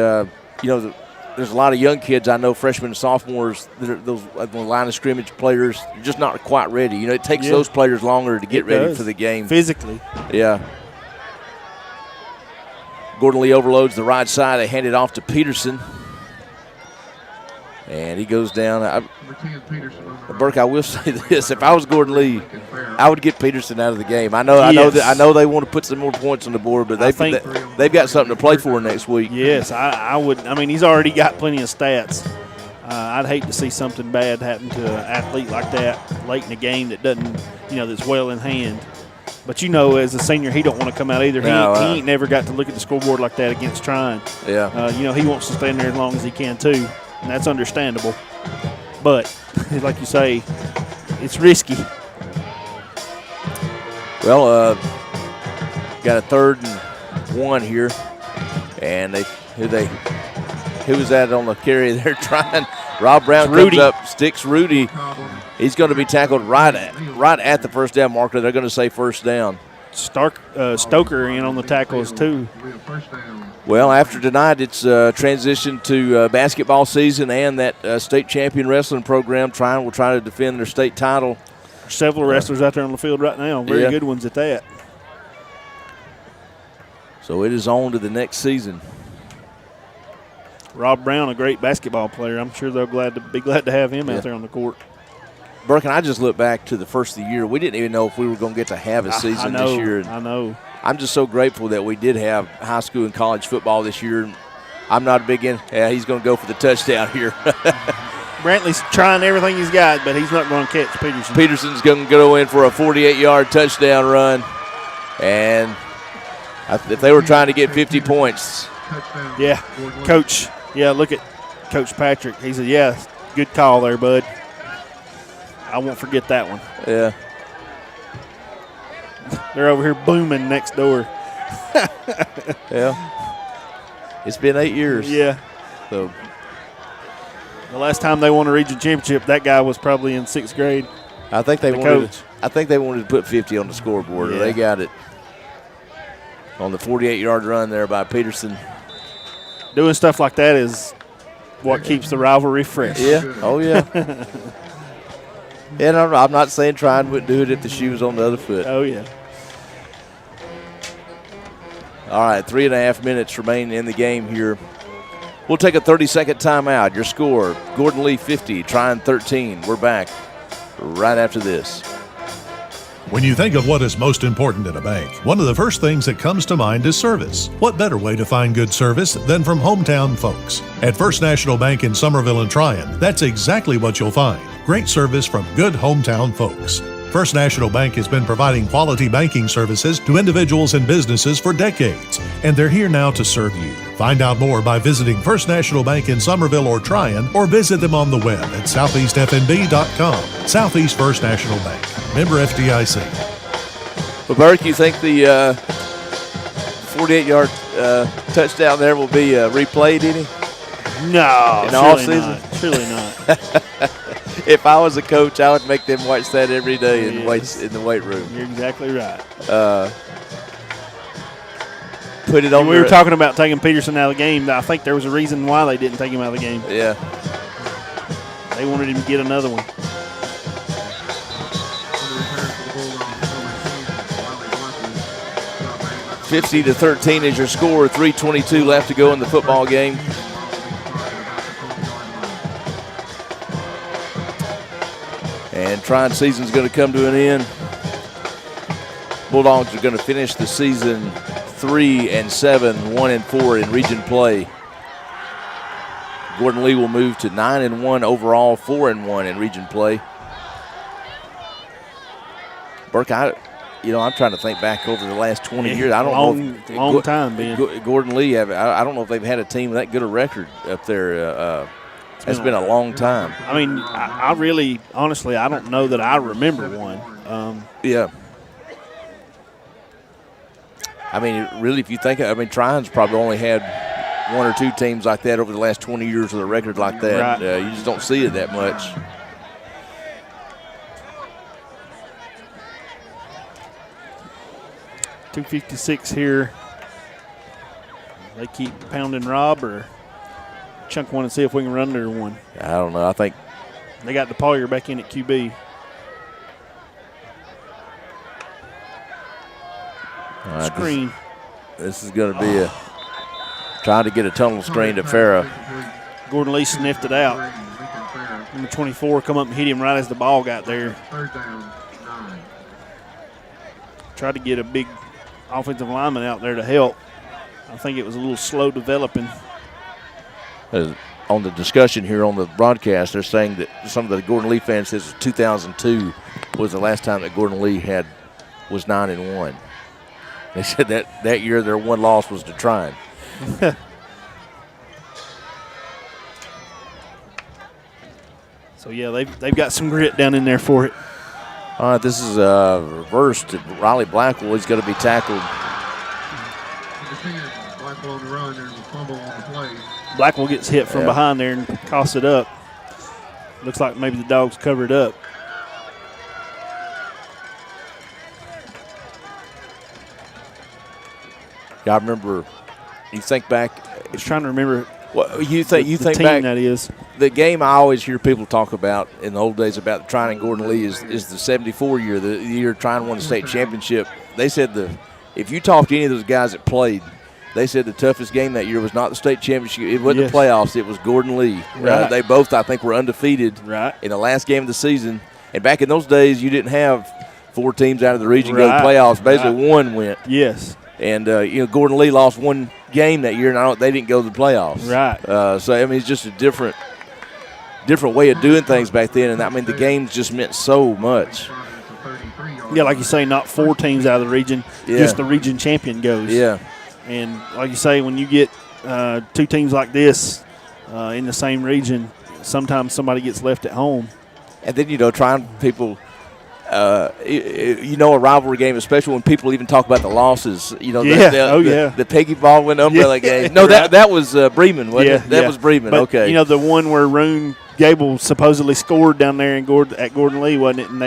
Speaker 1: there's a lot of young kids I know, freshmen and sophomores, those line of scrimmage players, they're just not quite ready. It takes those players longer to get ready for the game.
Speaker 2: Physically.
Speaker 1: Yeah. Gordon Lee overloads the right side. They hand it off to Peterson. And he goes down. Burke, I will say this. If I was Gordon Lee, I would get Peterson out of the game. I know they want to put some more points on the board, but they've got something to play for next week.
Speaker 2: Yes, I would. I mean, he's already got plenty of stats. I'd hate to see something bad happen to an athlete like that late in the game that doesn't, that's well in hand. But as a senior, he don't want to come out either. He ain't never got to look at the scoreboard like that against Trion.
Speaker 1: Yeah.
Speaker 2: He wants to stand there as long as he can too, and that's understandable. But like you say, it's risky.
Speaker 1: Well, got a 3rd and 1 here, and who was that on the carry? They're trying. Rob Brown comes up, sticks Rudy. He's going to be tackled right at the first down marker. They're going to say first down.
Speaker 2: Stoker in on the tackles too.
Speaker 1: Well, after tonight, it's transition to basketball season and that state champion wrestling program. Trion will try to defend their state title.
Speaker 2: Several wrestlers out there on the field right now. Very good ones at that.
Speaker 1: So it is on to the next season.
Speaker 2: Rob Brown, a great basketball player. I'm sure they'll be glad to have him out there on the court.
Speaker 1: Burke, and I just look back to the first of the year. We didn't even know if we were going to get to have a season this year.
Speaker 2: I know.
Speaker 1: I'm just so grateful that we did have high school and college football this year. I'm not a big he's going to go for the touchdown here.
Speaker 2: Brantley's trying everything he's got, but he's not going to catch Peterson.
Speaker 1: Peterson's going to go in for a 48-yard touchdown run. And if they were trying to get 50 points.
Speaker 2: Yeah, Coach. Yeah, look at Coach Patrick. He said, good call there, bud. I won't forget that one.
Speaker 1: Yeah.
Speaker 2: They're over here booming next door.
Speaker 1: Yeah. It's been 8 years.
Speaker 2: Yeah.
Speaker 1: So
Speaker 2: the last time they won a region championship, that guy was probably in 6th grade.
Speaker 1: I think they wanted to put 50 on the scoreboard. Yeah. They got it. on the 48-yard run there by Peterson.
Speaker 2: Doing stuff like that is what keeps the rivalry fresh.
Speaker 1: Yeah. Oh, yeah. And I'm not saying Trion wouldn't do it if the shoe was on the other foot.
Speaker 2: Oh, yeah.
Speaker 1: All right, 3.5 minutes remain in the game here. We'll take a 30-second timeout. Your score, Gordon Lee 50, Trion 13. We're back right after this.
Speaker 3: When you think of what is most important in a bank, one of the first things that comes to mind is service. What better way to find good service than from hometown folks? At First National Bank in Somerville and Trion, that's exactly what you'll find. Great service from good hometown folks. First National Bank has been providing quality banking services to individuals and businesses for decades, and they're here now to serve you. Find out more by visiting First National Bank in Somerville or Trion, or visit them on the web at southeastfnb.com. Southeast First National Bank. Member FDIC.
Speaker 1: Well, Burke, you think the 48-yard touchdown there will be replayed any?
Speaker 2: No,
Speaker 1: in all season?
Speaker 2: Surely not.
Speaker 1: If I was a coach, I would make them watch that every day in the weight room.
Speaker 2: You're exactly right.
Speaker 1: Put it on.
Speaker 2: We were talking about taking Peterson out of the game. I think there was a reason why they didn't take him out of the game.
Speaker 1: Yeah.
Speaker 2: They wanted him to get another one.
Speaker 1: 50-13 is your score. 3:22 left to go in the football game. And Trion season's going to come to an end. Bulldogs are going to finish the season 3-7, 1-4 in region play. Gordon Lee will move to 9-1 overall, 4-1 in region play. Burke, I'm trying to think back over the last 20 years. I don't know.
Speaker 2: Long time, Ben.
Speaker 1: Gordon Lee, I don't know if they've had a team with that good a record up there. It's been a long time.
Speaker 2: I mean, I really, honestly, I don't know that I remember one.
Speaker 1: Yeah. I mean, really, if you think, Trion's probably only had one or two teams like that over the last 20 years with a record like that.
Speaker 2: Right.
Speaker 1: You just don't see it that much.
Speaker 2: .256 here. They keep pounding Rob or chunk one and see if we can run under one.
Speaker 1: I don't know. I think
Speaker 2: they got DePollier back in at QB. Screen.
Speaker 1: This is going to be trying to get a tunnel screen to Farrah.
Speaker 2: Gordon Lee sniffed it out. Number 24 come up and hit him right as the ball got there. Tried to get a big offensive lineman out there to help. I think it was a little slow developing.
Speaker 1: On the discussion here on the broadcast, they're saying that some of the Gordon Lee fans says 2002 was the last time that Gordon Lee was 9-1. They said that year their one loss was to Trion.
Speaker 2: So yeah, they've got some grit down in there for it.
Speaker 1: All right, this is reversed. Riley Blackwell. He's going to be tackled.
Speaker 4: Blackwell on the run. There's a fumble on the play.
Speaker 2: Blackwell gets hit from behind there and costs it up. Looks like maybe the Dogs covered up.
Speaker 1: Yeah, I remember. You think back.
Speaker 2: I was trying to remember.
Speaker 1: Well, you think
Speaker 2: team
Speaker 1: back.
Speaker 2: That is
Speaker 1: the game I always hear people talk about in the old days about Trion and Gordon Lee is the '74 year, the year Trion won the state championship. They said if you talk to any of those guys that played, they said the toughest game that year was not the state championship. It wasn't the playoffs. It was Gordon Lee.
Speaker 2: Right.
Speaker 1: They both, I think, were undefeated in the last game of the season. And back in those days, you didn't have 4 teams out of the region go to the playoffs. Basically, one went.
Speaker 2: Yes.
Speaker 1: And Gordon Lee lost one game that year, and they didn't go to the playoffs.
Speaker 2: Right.
Speaker 1: So it's just a different way of doing things back then. And the games just meant so much.
Speaker 2: Yeah, like you say, not 4 teams out of the region, just the region champion goes.
Speaker 1: Yeah. And
Speaker 2: like you say, when you get 2 teams like this in the same region, sometimes somebody gets left at home.
Speaker 1: And then, trying people, a rivalry game, especially when people even talk about the losses. The Peggy Baldwin umbrella game. No, that was Bremen, wasn't it? That was Bremen,
Speaker 2: but,
Speaker 1: okay.
Speaker 2: The one where Roone Gable supposedly scored down there at Gordon Lee, wasn't it? And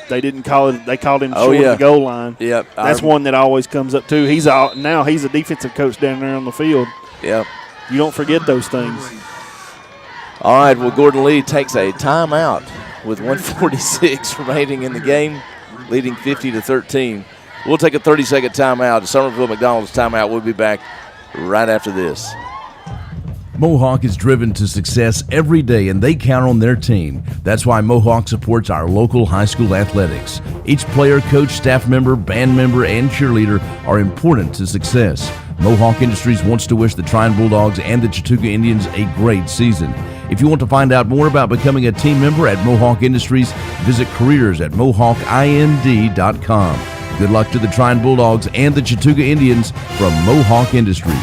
Speaker 2: they didn't call it. They called him
Speaker 1: Oh,
Speaker 2: short
Speaker 1: yeah.
Speaker 2: of the goal line.
Speaker 1: Yep.
Speaker 2: That's one that always comes up too. Now he's a defensive coach down there on the field.
Speaker 1: Yep.
Speaker 2: You don't forget those things.
Speaker 1: All right, well, Gordon Lee takes a timeout with 1:46 remaining in the game, leading 50-13. We'll take a 30-second timeout. The Somerville McDonald's timeout. We'll be back right after this.
Speaker 5: Mohawk is driven to success every day, and they count on their team. That's why Mohawk supports our local high school athletics. Each player, coach, staff member, band member, and cheerleader are important to success. Mohawk Industries wants to wish the Trion Bulldogs and the Chattooga Indians a great season. If you want to find out more about becoming a team member at Mohawk Industries, visit careers at mohawkind.com. Good luck to the Trion Bulldogs and the Chattooga Indians from Mohawk Industries.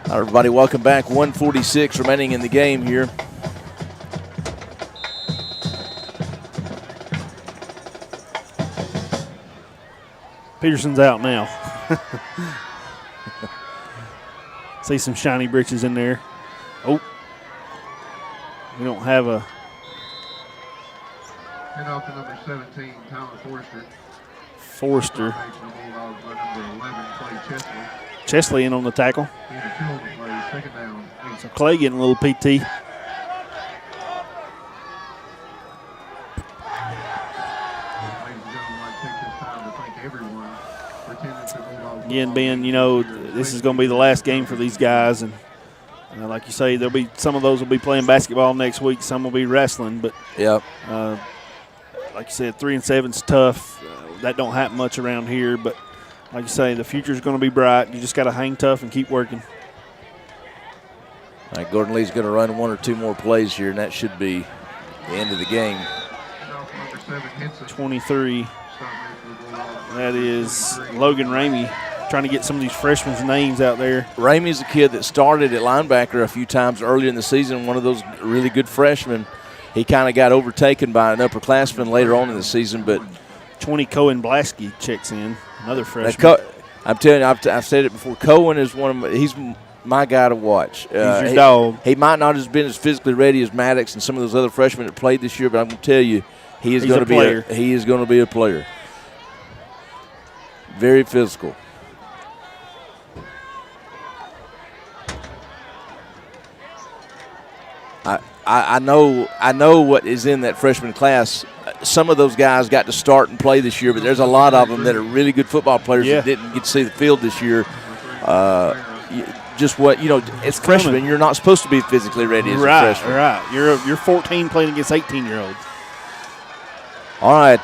Speaker 1: All right, everybody, welcome back. 1:46 remaining in the game here.
Speaker 2: Peterson's out now. See some shiny britches in there. Oh, we don't have a.
Speaker 4: And off to number 17, Tyler Forster.
Speaker 2: Forster.
Speaker 4: Bulldogs by number 11, Clay Chesley.
Speaker 2: Chesley in on the tackle.
Speaker 4: He had a 2 on the play, second down. 8.
Speaker 2: So Clay getting a little PT.
Speaker 4: Ladies and gentlemen, I'd like to take this time to thank everyone for attending the Bulldogs.
Speaker 2: Again, Ben, this is going to be the last game for these guys. And like you say, there'll be some of those will be playing basketball next week. Some will be wrestling. But,
Speaker 1: Yep.
Speaker 2: like you said, 3-7's tough. That don't happen much around here. But, like you say, the future's going to be bright. You just got to hang tough and keep working.
Speaker 1: All right, Gordon Lee's going to run 1 or 2 more plays here, and that should be the end of the game.
Speaker 2: 23. That is Logan Ramey trying to get some of these freshmen names out there.
Speaker 1: Ramey's a kid that started at linebacker a few times earlier in the season, one of those really good freshmen. He kind of got overtaken by an upperclassman later on in the season, but
Speaker 2: 20 Cohen Blasky checks in, another freshman.
Speaker 1: I'm telling you, I've said it before. Cohen is he's my guy to watch.
Speaker 2: He's your dog.
Speaker 1: He might not have been as physically ready as Maddox and some of those other freshmen that played this year, but I'm going to tell you, he is going to be a player. Very physical. I know what is in that freshman class. Some of those guys got to start and play this year, but there's a lot of them that are really good football players that didn't get to see the field this year. As freshmen, you're not supposed to be physically ready as a freshman.
Speaker 2: Right. You're 14 playing against 18-year-olds.
Speaker 1: All right,